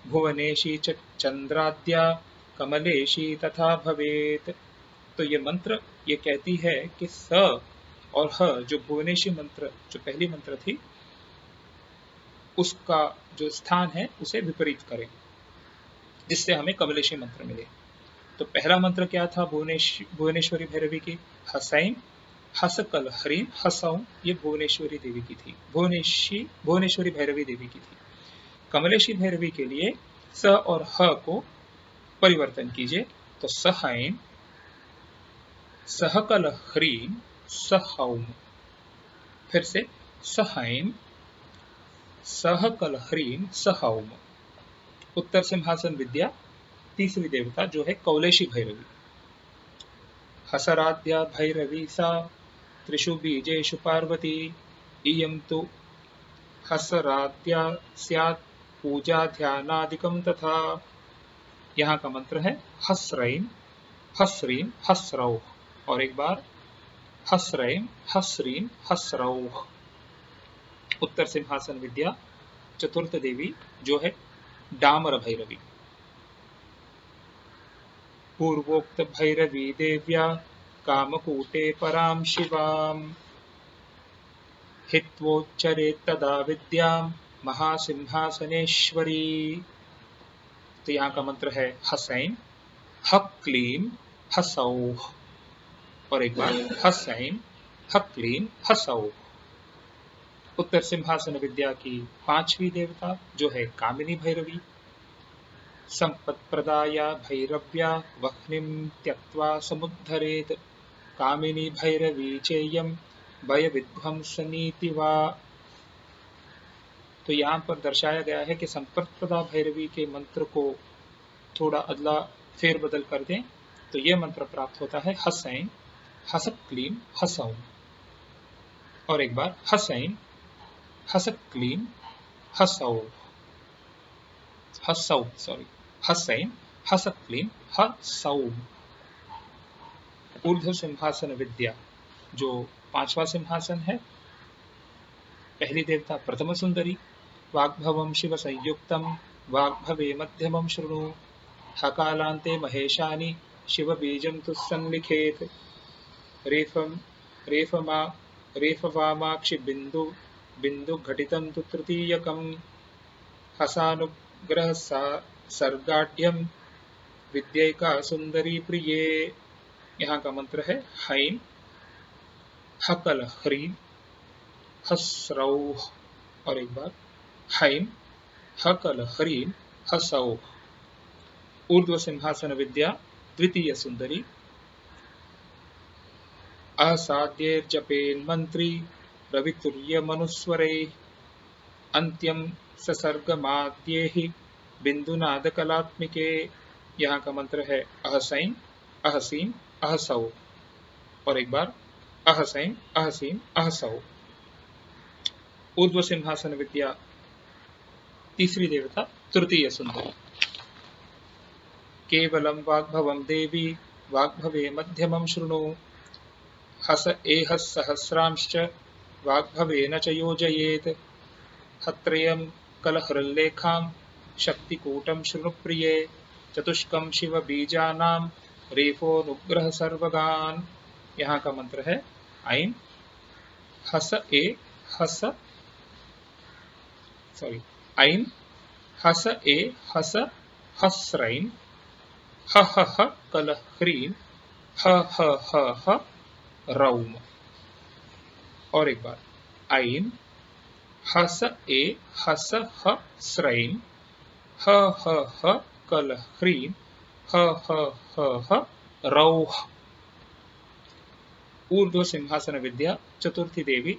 भुवनेशी च चंद्राद्या कमलेशी तथा भवेत। तो ये मंत्र ये कहती है कि स और ह जो भुवनेशी मंत्र जो पहली मंत्र थी उसका जो स्थान है उसे विपरीत करें जिससे हमें कमलेशी मंत्र मिले। तो पहला मंत्र क्या था भुवनेश्वरी भैरवी की हसैं हसकल ह्रीं हसौं। ये भुवनेश्वरी देवी की थी, भुवनेश्वरी भैरवी देवी की थी। कमलेशी भैरवी के लिए स और ह को परिवर्तन कीजिए तो सहैं सहकल ह्रीं सहौम। फिर से सहैं सहकल ह्रीं सहौम। उत्तर सिंहासन विद्या तीसरी देवता जो है कौलेशी भैरवी। हसराध्या भैरवी सा त्रिषु बीजेषु पार्वती इयं तु हसराध्या स्यात् पूजा ध्यानादिकं तथा। यहाँ का मंत्र है हस्रैं हस्रीं हस्रौः। और एक बार हस्रैं हस्रीं हस्रौः। उत्तर सिंहासन विद्या चतुर्थ देवी जो है डामर भैरवी। पूर्वोक्त भैरवी देव्या कामकूटे परां शिवां हित्वोच्चरेत् तदा विद्यां महासिंहासनेश्वरी। तो यहाँ का मंत्र है हसैं हक्लीं हसौः। और एक बार हसैं हक्लीं हसौः। उत्तर सिंहासन विद्या की पांचवी देवता जो है कामिनी भैरवी। संपत्प्रदाया भैरव्या वह्निं त्यक्त्वा समुद्धरेत् कामिनी भैरवी चेयं भयविध्वंसनीति वा। तो यहाँ पर दर्शाया गया है कि संपत्प्रदा भैरवी के मंत्र को थोड़ा अदला फेरबदल कर दें तो यह मंत्र प्राप्त होता है हसैं हसक्लीं हसौं। और एक बार हसैं हसक्लीं हसौ। हसैन हसक्लीन हसौम। ऊर्ध्व सिंहासन विद्या जो पांचवा सिंहासन है, पहली देवता प्रथम सुंदरी। वाग्भवं शिव संयुक्तम वाग्भवे मध्यमं शृणु। हकालान्ते महेशानि शिव बीजं तु संलिखेत। रेफम रेफमा रेफवामाक्षि बिंदु बिंदु घटितं तु तृतीयकम। हसानुग्रह सर्गाढ्यम विद्यैका सुंदरी प्रिये। यहाँ का मंत्र है हैम हकल ह्रीम हस्रौह। और एक बार हैम हकल ह्रीम हसौह। ऊर्ध्व सिंहासन विद्या द्वितीय सुंदरी। असाध्यैर्जपेन्मन्त्री रवितुल्यमनुस्वरैः। अंत्यम ससर्गमाद्यैः बिंदुनादकलात्मिके। यहाँ का मंत्र है अहसैन अहसीम अहसौ। और एक बार अहसैन अहसीम अहसौ। ऊर्ध्व सिंहासन विद्या तीसरी देवता तृतीय सुंदरी। केवलं वाग्भवं देवी वाग्भवे मध्यमं शृणु। हस एह सहस्रांश्च वाग्भवेन च योजयेत्। हत्रयं कलहृल्लेखां शक्तिकूटं शृणु प्रिये। चतुष्कं शिव बीजानां रेफोनुग्रह सर्वगान्। यहाँ का मंत्र है ऐन हस ए हस ऐन हस ए हस हस्रैन ह ह ह कलह्रीन ह ह ह ह रौम। और एक बार ऐन हस ए हस ह स्रैन ह ह ह कलह्रीन ह ह ह ह रौह। ऊर्ध्व सिंहासन विद्या चतुर्थी देवी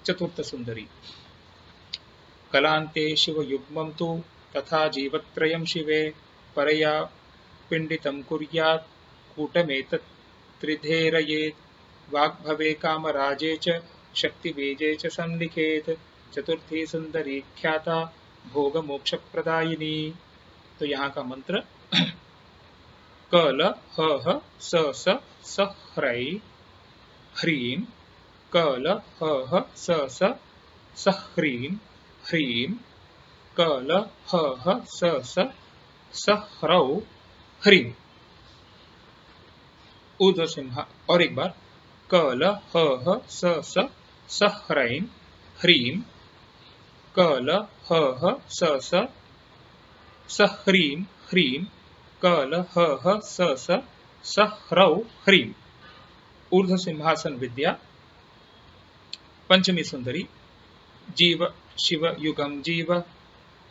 चतुर्थ सुंदरी। कलान्ते शिव युग्मं तु तथा जीवत्रयं शिवे। परया पिंडितं कुर्यात् कूटमेतत् त्रिधेरयेत्। वाग्भवे कामराजे च शक्तिबीजे च संलिखेत। चतुर्थी सुंदरी ख्याता भोग मोक्ष प्रदायिनी। तो यहाँ का मंत्र कल ह ह स स स ह्रै ह्रीं कल ह ह स स स ह्रीं ह्रीं कल ह ह स स स ह्रौ ह्रीं। ऊर्ध्व सिंहा। और एक बार कल ह ह स स स ह्रैं ह्रीं कल ह ह स स स ह्रीं ह्रीं कल ह ह स स स ह्रौ ह्रीं। ऊर्ध्व सिंहासन विद्या पंचमी सुंदरी। जीव शिव युगम जीव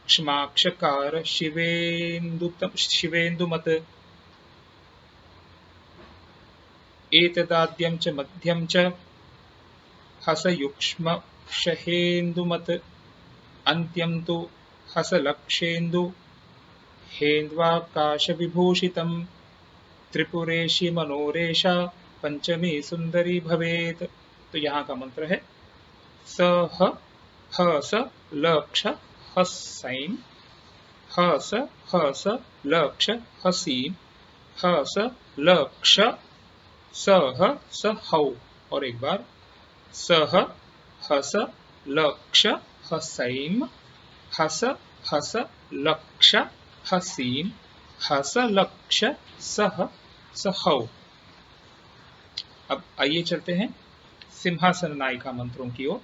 क्षमाक्षकार शिवेन्दुमत। एतदाद्यं च मध्यं च हसयुक्ष्म शहेन्दुमत। अन्त्यं तु हसलक्षेन्दु हेन्द्वाकाश विभूषितम्। त्रिपुरेशी मनोरेशा पंचमी सुंदरी भवेत। तो यहाँ का मंत्र है स ह स लक्ष हसैन ह स लक्ष हसीन ह स लक्ष स हौ। और एक बार सह हस लक्ष हसैम हस हस लक्ष हसीन हस लक्ष सह सहौ। अब आइए चलते हैं सिंहासन नायिका मंत्रों की ओर।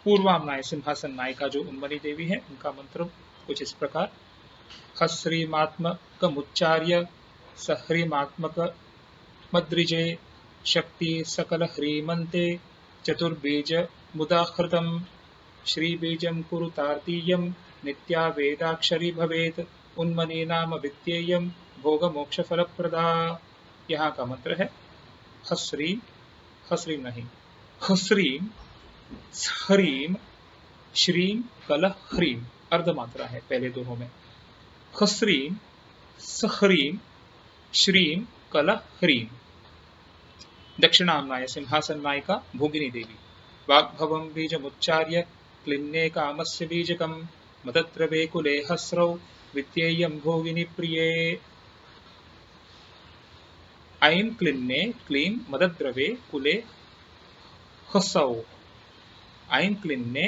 पूर्वामनाय सिंहासन नायिका जो उन्मनी देवी है, उनका मंत्र कुछ इस प्रकार। हश्रीमात्मकमुच्चार्य सह्रीमात्मक मद्रिजे शक्ति सकल ह्रीमन्ते चतुर्बीज मुदाहृतम्। श्रीबीजं कुरु तार्तीयं नित्या वेदाक्षरी भवेत। उन्मनी नाम विद्येयं भोग मोक्ष फलप्रदा। यहाँ का मंत्र है हश्रीं हश्रीं नहीं हश्रीं ह्रीं श्रीं कल ह्रीं। अर्धमात्रा है पहले दोनों में। हश्रीं सह्रीं श्रीं कल ह्रीं। दक्षिणाम्नाय सिंहासन नायिका भोगिनी देवी। वाग्भवं बीजमुच्चार्य क्लिन्ने कामस्य बीजकं मदत्रवे कुले हस्रौ विद्येयं भोगिनी प्रिये। ऐं क्लिन्ने क्लीं मदद्रवे कुले हसौ। ऐं क्लिन्ने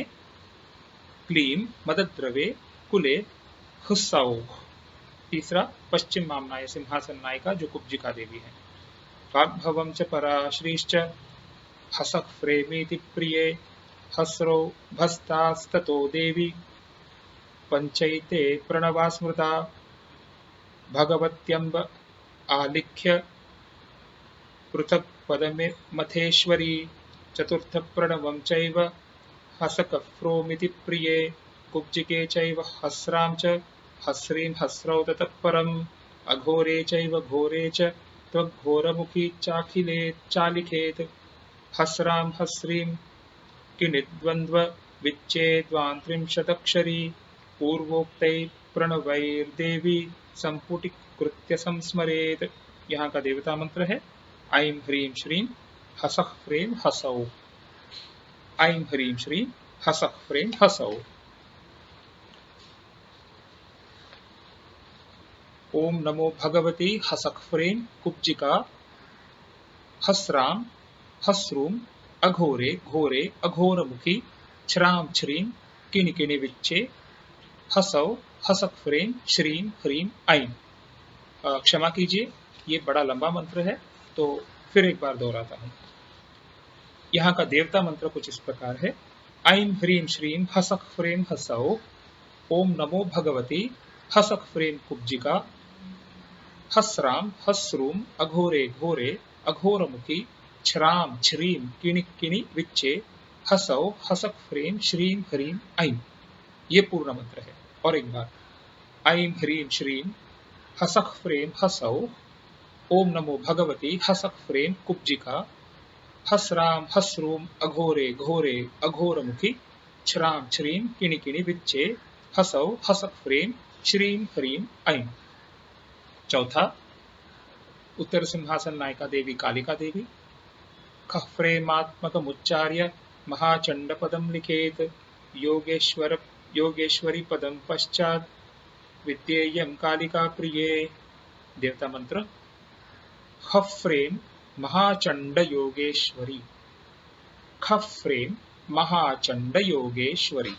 क्लीं मदद्रवे कुले हसौ। तीसरा पश्चिम मामनाय सिंहासन नायिका जो कुब्जिका देवी है। वाग्भवं च परा श्रीश्च हसः प्रेमीति प्रिये। हस्रो भस्तास्ततो देवी पंचैते प्रणवा स्मृता। भगवत्यम्ब आलिख्य पृथक् पदमथेश्वरी। चतुर्थ प्रणवं चैव हसकफ्रोमिति प्रिये। कुब्जिके चैव हस्रां च हस्रीं हस्रौ ततः परम्। अघोरे चैव घोरे च त्वघोरमुखी चालिखेत्। हस्रां हस्रीं किनिद्वन्द्व विच्छेद्वान्त्रिंशदक्षरी। पूर्वोक्तै प्रणवैर्देवी संपुटीकृत्य संस्मरेत्। यहाँ का देवता मंत्र है ऐं ह्रीं श्रीं हसः ह्रीं हसौ। ऐं ह्रीं श्रीं हसः ह्रीं हसौ। ओम नमो भगवती हसः ह्रीं कुब्जिका। हस्रां हस्रूं अघोरे घोरे अघोरमुखी छ्रां छ्रीं किणिकिणि विच्चे हसौ हसः ह्रीं श्रीं ह्रीं ऐं। क्षमा कीजिए, ये बड़ा लंबा मंत्र है तो फिर एक बार दोहराता हूं। यहाँ का देवता मंत्र कुछ इस प्रकार है। ऐं ह्रीं श्रीं हसः ह्रीं हसौ। ओम नमो भगवती हसः ह्रीं कुब्जिका। हस्रां हस्रूं अघोरे घोरे अघोरमुखी छ्रां छ्रीं किणिकिणि विच्चे हसौ हसः ह्रीं श्रीं ह्रीं ऐं। ये पूर्ण मंत्र है। और एक बार ऐं ह्रीं श्रीं हसः ह्रीं हसौ। ओम नमो भगवती हसः ह्रीं कुब्जिका। हस्रां हस्रूं अघोरे घोरे अघोरमुखी छ्रां छ्रीं किणिकिणि विच्चे हसौ हसः ह्रीं श्रीं ह्रीं ऐं। चौथा उत्तर सिंहासन नायिका देवी कालिका देवी। खफ्रेमात्मकमुच्चार्य महाचंडपदं लिखेत। योगेश्वरी पदं पश्चात् विद्येयं कालिका प्रिये। देवता मंत्र खफ्रेम महाचंड योगेश्वरी। खफ्रेम महाचंड योगेश्वरी।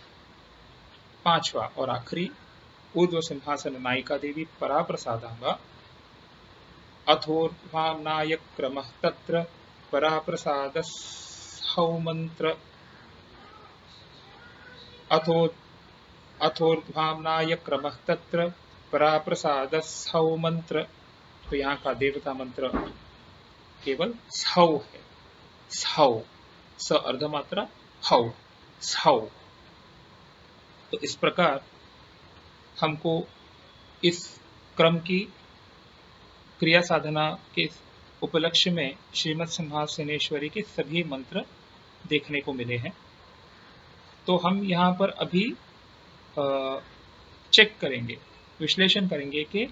पांचवा और आखिरी ऊर्ध्व सिंहासन नायिका देवी परा प्रसादांगा। अथोर्ध्वाम्नाय क्रमः तत्र परा प्रसादस्हौ मंत्र। अथोर्ध्वाम्नाय क्रमः तत्र परा प्रसादस्हौ मंत्र। तो यहाँ का देवता मंत्र केवल स्हौ है। स्हौ स अर्धमात्रा हौ स्हौ। तो इस प्रकार हमको इस क्रम की क्रिया साधना के उपलक्ष्य में श्रीमद् सिंहासनेश्वरी के सभी मंत्र देखने को मिले हैं। तो हम यहाँ पर अभी चेक करेंगे, विश्लेषण करेंगे कि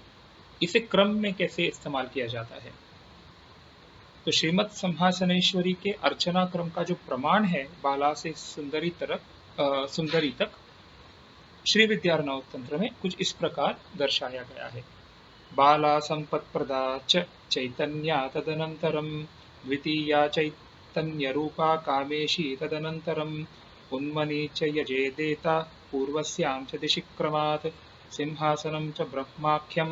इसे क्रम में कैसे इस्तेमाल किया जाता है। तो श्रीमद् सिंहासनेश्वरी के अर्चना क्रम का जो प्रमाण है बाला से सुंदरी तक श्री विद्यार्णव तंत्र में कुछ इस प्रकार दर्शाया गया है। बाला संपत्प्रदा च चैतन्या तदनंतरम द्वितीया चैतन्य रूपा कामेशी तदनंतरम उन्मनी च यजे देता पूर्वस्यां च दिशि क्रमात् सिंहासनं च ब्रह्माख्यं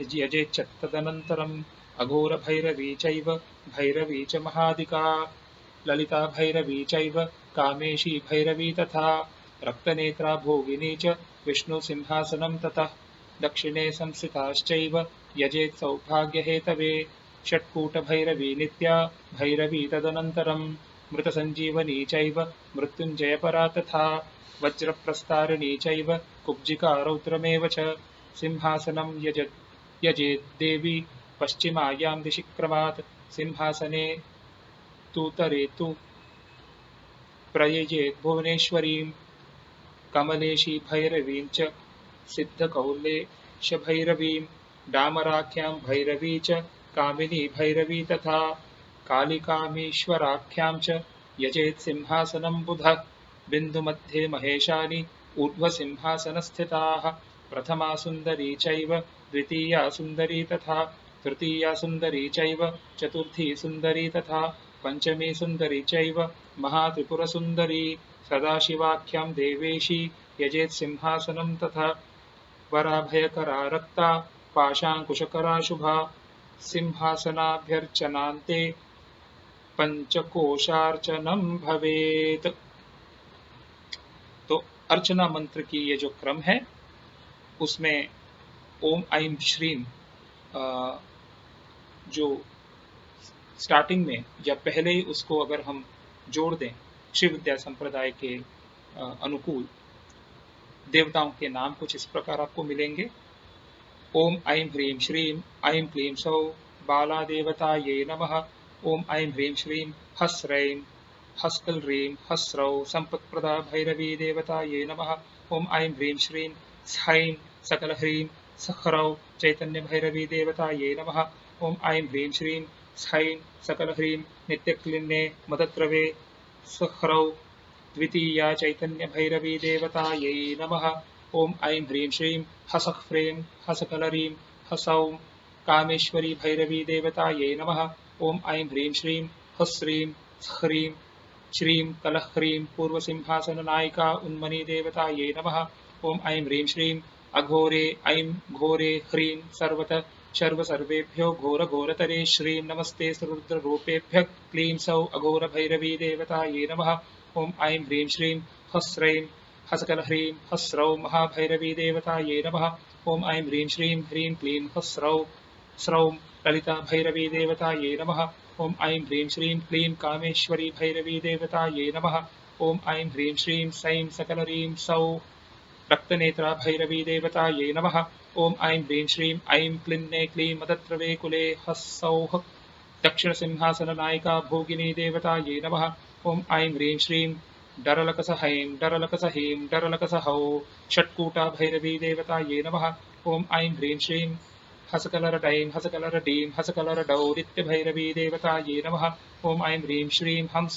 यजे च तदनंतरम अघोर भैरवी चैव भैरवी च महादिका ललिता भैरवी चैव कामेशी भैरवी तथा रक्तनेत्रा भोगिनी च विष्णु सिंहासनं ततः दक्षिणे संस्थिताश्चैव यजेत् सौभाग्यहेतवे षट्कूट भैरवी नित्या भैरवी तदनन्तरं मृतसञ्जीवनी चैव मृत्युञ्जयपरा तथा वज्रप्रस्तारिणी चैव कुब्जिका रौद्रमेव च सिंहासनं यजेत् देवी पश्चिमायां दिशि क्रमात् सिंहासने तूतरेतु प्रयजेत् भुवनेश्वरीं कमलेशी भैरवीं च सिद्धकौलेश भैरवीं डामराख्यां भैरवी च कामिनी भैरवी तथा कालिकामीश्वराख्यां च यजेत् सिंहासनं बुधः बिन्दुमध्ये महेशानि ऊर्ध्वसिंहासनस्थिताः प्रथमा सुंदरी चैव द्वितीया सुंदरी तथा तृतीया सुंदरी चैव चतुर्थी सुंदरी तथा पंचमी सुंदरी चैव महात्रिपुरसुंदरी सदाशिवाख्यां देवेशी यजेत् सिंहासनं तथा वराभयकरा रक्ता पाशाङ्कुशकरा शुभा सिंहासनाभ्यर्चनान्ते पंचकोशार्चनम भवेत। तो अर्चना मंत्र की ये जो क्रम है उसमें ओम ऐं श्रीम जो स्टार्टिंग में या पहले ही उसको अगर हम जोड़ दें शिव विद्या संप्रदाय के अनुकूल देवताओं के नाम कुछ इस प्रकार आपको मिलेंगे। ओम ऐं ह्रीं श्रीं ऐं क्लीं सौ बाला देवतायै नमः। ओम ऐं ह्रीं श्रीं हस्रैं हस्कल ह्रीं हस्रौ संपत्प्रदा भैरवी देवतायै नमः। ओम ऐं ह्रीं श्रीं स्हैं सकल ह्रीं सह्रौ चैतन्य भैरवी देवतायै नमः। ओम ऐं ह्रीं श्रीं स्हैं सकल ह्रीं नित्यक्लिन्ने मदद्रवे सह्रौ द्वितीया चैतन्य भैरवी देवतायै नमः। ओम ऐं ह्रीं श्रीं हसः ह्रीं हसकलरीं हसौं कामेश्वरी भैरवी देवतायै नमः। ओम ऐं ह्रीं श्रीं हस्रीं ह्रीं श्रीं कलह्रीं पूर्वसिंहासन नायिका उन्मनी देवतायै नमः। ओम ऐं ह्रीं श्रीं अघोरे ऐं घोरे ह्रीं सर्वतः सर्वेभ्यो घोर घोरतरे श्रीं नमस्ते रुद्ररूपेभ्यः क्लीं सौ अघोर भैरवी देवतायै नमः। ओम ऐं ह्रीं श्रीं हस्रैं हसकल ह्रीं हस्रौ महाभैरवी देवतायै नमः। ओम ऐं ह्रीं श्रीं ह्रीं क्लीं हस्रौ स्रौं ललिता भैरवी देवतायै नमः। ओम ऐं ह्रीं श्रीं क्लीं कामेश्वरी भैरवी देवतायै नमः। ओम ऐं ह्रीं श्रीं सैं सकलरीं सौः रक्तनेत्रा भैरवी देवतायै नमः। ओम ऐं ह्रीं श्रीं ऐं क्लिन्ने क्लीं मदत्रवे कुले हसौः दक्षिण सिंहासन नायिका भोगिनी देवतायै नमः। ओम ऐं ह्रीं श्रीं डरलकसहैं डरलकसहीं डरलकसहौ षट्कूटा भैरवी देवतायै नमः। ओम ऐं ह्रीं श्रीं हसकलरडैं हसकलरडीं हसकलरडौ नित्यभैरवी देवतायै नमः। ओम ऐं ह्रीं श्रीं हंस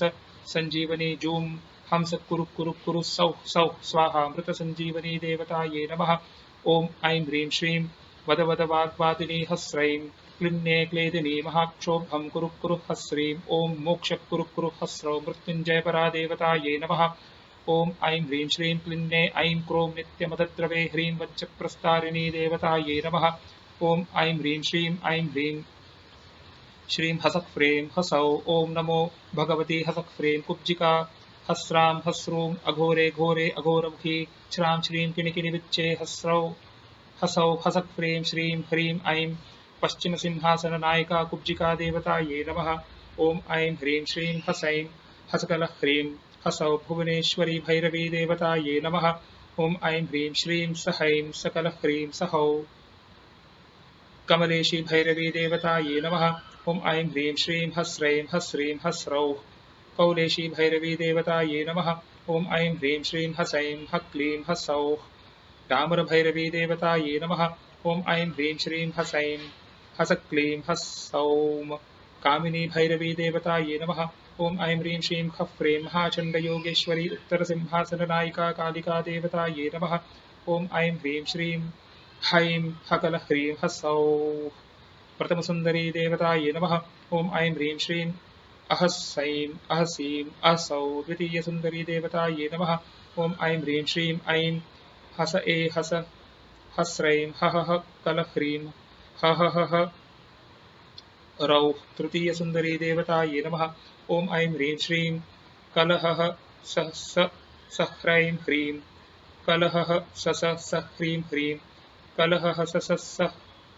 संजीवनी जूं हंस कुरु कुरु कुरु सौः सौः स्वाहा मृत संजीवनी देवतायै नमः। ओम ऐं ह्रीं श्रीं वद वद वाग्वादिनी हस्रैं क्लिन्ने क्लेदिनी महाक्षोभं कुरु कुरु हस्रीं ओम मोक्ष कुरु कुरु हस्रौ मृत्युञ्जयपरा देवतायै नमः। ओम ऐं ह्रीं श्रीं क्लिन्ने ऐं क्रों नित्यमदद्रवे ह्रीं वज्रप्रस्तारिणी देवतायै नमः। ओम ऐं ह्रीं श्रीं श्रीं हसः ह्रीं हसौ ओम नमो भगवती हसः ह्रीं कुब्जिका हस्रां हस्रूं अघोरे घोरे अघोरमुखी श्रां श्रीं किणिकिणिविच्चे हस्रौ हसौ हसः ह्रीं श्रीं ह्रीं ऐं पश्चिम सिंहासन नायिका कुब्जिका देवतायै नमः। ओम ऐं ह्रीं श्रीं हसैं हसकल ह्रीं हसौ भुवनेश्वरी भैरवी देवतायै नमः। ओम ऐं ह्रीं श्रीं सहैं सकल ह्रीं सहौ कमलेशी भैरवी देवतायै नमः। ओम ऐं ह्रीं श्रीं हस्रैं हस्रीं हस्रौः कौलेशी भैरवी देवतायै नमः। ओम ऐं ह्रीं श्रीं हसैं हक्लीं हसौः डामर भैरवी देवतायै नमः। ओम ऐं ह्रीं श्रीं हसैं हसक्लीं हसौं कामिनी भैरवी देवतायै नमः। ओम ऐं ह्रीं श्रीं खफ्रीं महाचण्ड योगेश्वरी उत्तर सिंहासन नायिका कालिका देवतायै नमः। ओम ऐं ह्रीं श्रीं हैं हकल ह्रीं हसौः प्रथम सुंदरी देवतायै नमः। ओम ऐं ह्रीं श्रीं अहसैं अहसीं अहसौ द्वितीय सुंदरी देवतायै नमः। ओम ऐं ह्रीं श्रीं ऐं हस ए हस हस्रैं हह कल ह्रीं हह रौः तृतीय सुंदरी देवतायै नमः। ओम ऐं ह्रीं श्रीं कलहः सह्रैं ह्रीं कलहः स ह्रीं ह्रीं कलहः स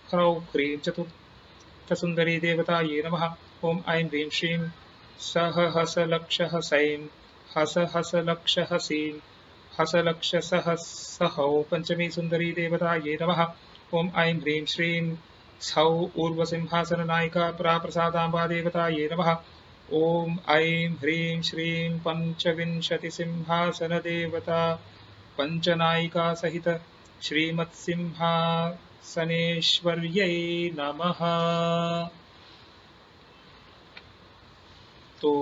ह्रौं ह्रीं चतुर्थ सुंदरी देवतायै नमः। ओम ऐं ह्रीं श्रीं सह हस लक्ष हसैं हस हस लक्ष हसीं हसलक्ष सह सहौ पंचमी सुंदरी देवतायै नमः। ओम ऐं ह्रीं श्रीं सौ ऊर्वसिंहासन नायिका पराप्रसादाम्बा देवतायै नमः। ओम ऐं ह्रीं श्रीं पंचविंशति सिंहासन देवता पंचनायिका सहित श्रीमत्सिंहासनेश्वर्यै नमः। तो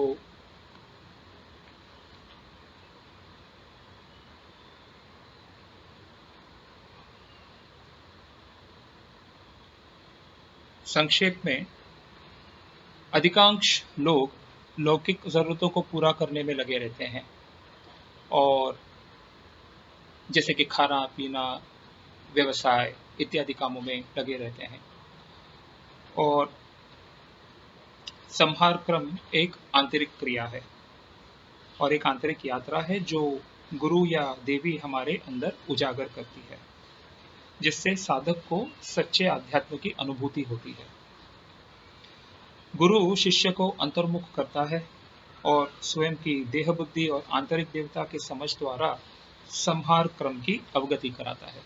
संक्षेप में अधिकांश लोग लौकिक जरूरतों को पूरा करने में लगे रहते हैं, और जैसे कि खाना पीना, व्यवसाय इत्यादि कामों में लगे रहते हैं। और संहार क्रम एक आंतरिक क्रिया है और एक आंतरिक यात्रा है जो गुरु या देवी हमारे अंदर उजागर करती है, जिससे साधक को सच्चे अध्यात्म की अनुभूति होती है। गुरु शिष्य को अंतर्मुख करता है और स्वयं की देह बुद्धि और आंतरिक देवता की समझ द्वारा संहार क्रम की अवगति कराता है।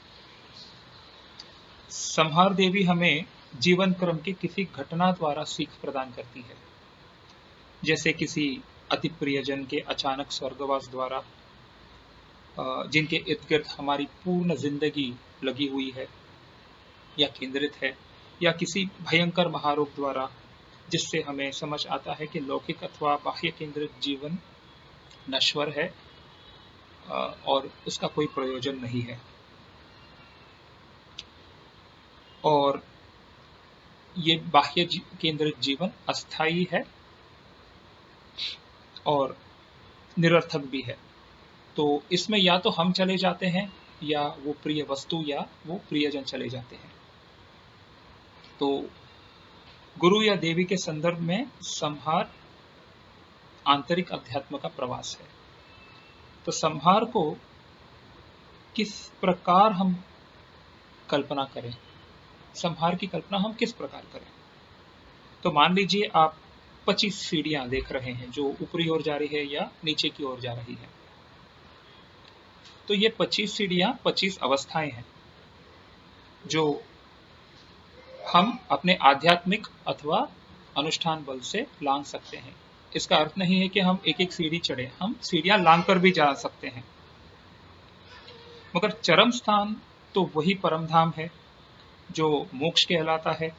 संहार देवी हमें जीवन क्रम की किसी घटना द्वारा सीख प्रदान करती है, जैसे किसी अति प्रियजन के अचानक स्वर्गवास द्वारा, जिनके इर्द गिर्द हमारी पूर्ण जिंदगी लगी हुई है या केंद्रित है, या किसी भयंकर महारोग द्वारा, जिससे हमें समझ आता है कि लौकिक अथवा बाह्य केंद्रित जीवन नश्वर है और उसका कोई प्रयोजन नहीं है। और ये बाह्य केंद्रित जीवन अस्थायी है और निरर्थक भी है। तो इसमें या तो हम चले जाते हैं या वो प्रिय वस्तु या वो प्रियजन चले जाते हैं। तो गुरु या देवी के संदर्भ में संहार आंतरिक अध्यात्म का प्रवास है। तो संहार को किस प्रकार हम कल्पना करें, संहार की कल्पना हम किस प्रकार करें? तो मान लीजिए आप 25 सीढ़ियां देख रहे हैं जो ऊपरी ओर जा रही है या नीचे की ओर जा रही है। तो ये 25 सीढ़ियां 25 अवस्थाएं हैं जो हम अपने आध्यात्मिक अथवा अनुष्ठान बल से लांघ सकते हैं। इसका अर्थ नहीं है कि हम एक एक सीढ़ी चढ़े, हम सीढ़ियां लांघ कर भी जा सकते हैं, मगर चरम स्थान तो वही परम धाम है जो मोक्ष कहलाता है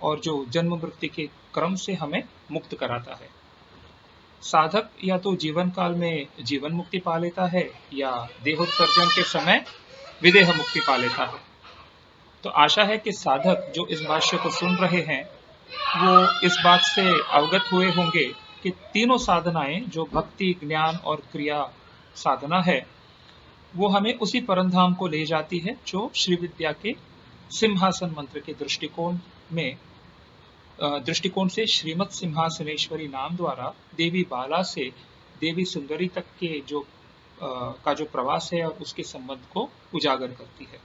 और जो जन्म मृत्यु के क्रम से हमें मुक्त कराता है। साधक या तो जीवन काल में जीवन मुक्ति पा लेता है या देहोत्सर्जन के समय विदेह मुक्ति पा लेता है। तो आशा है कि साधक जो इस भाष्य को सुन रहे हैं वो इस बात से अवगत हुए होंगे कि तीनों साधनाएं जो भक्ति, ज्ञान और क्रिया साधना है वो हमें उसी परमधाम को ले जाती है जो श्री विद्या के सिंहासन मंत्र के दृष्टिकोण से श्रीमद सिंहासनेश्वरी नाम द्वारा देवी बाला से देवी सुंदरी तक के जो प्रवास है और उसके संबंध को उजागर करती है।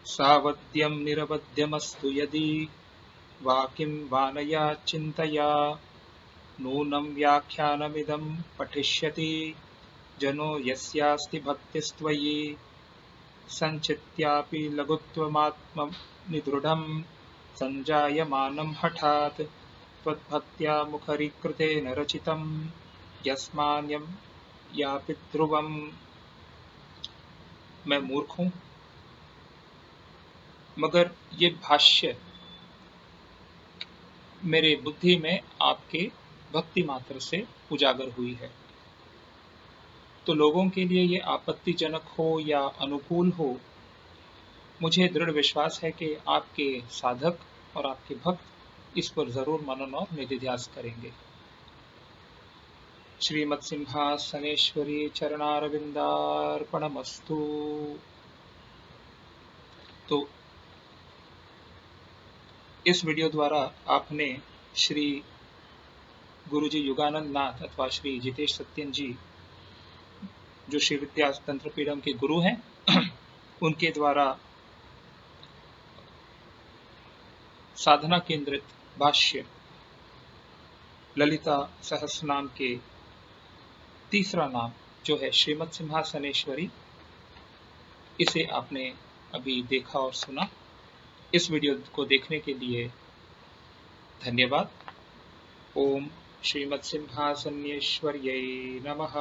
सावध्यम निरवध्यमस्तु यदि वाकिम वानया चिंतया नूनम व्याख्यानमिदं पठिष्यति जनो यस्यास्ति भक्तिस्त्वयि संचित्यापि लघुत्वमात्म निदृढं संजायमानं हठात् त्वद्भक्त्या मुखरीकृतेन रचितं यस्मान्यं यापि ध्रुवम्। मैं मूर्ख हूं, मगर ये भाष्य मेरे बुद्धि में आपके भक्ति मात्र से उजागर हुई है। तो लोगों के लिए ये आपत्तिजनक हो या अनुकूल हो, मुझे दृढ़ विश्वास है कि आपके साधक और आपके भक्त इस पर जरूर मनन और निधिध्यास करेंगे। श्रीमद सिंहासनेश्वरी चरणारविंदार्पणमस्तु। तो इस वीडियो द्वारा आपने श्री गुरुजी युगानंद नाथ अथवा श्री जितेश सत्यन जी जो श्री विद्या तंत्र पीडम के गुरु हैं उनके द्वारा साधना केंद्रित भाष्य ललिता सहस्रनाम के तीसरा नाम जो है श्रीमद सिंहासनेश्वरी, इसे आपने अभी देखा और सुना। इस वीडियो को देखने के लिए धन्यवाद। ओम श्रीमद सिंहासनेश्वर्यै नमः।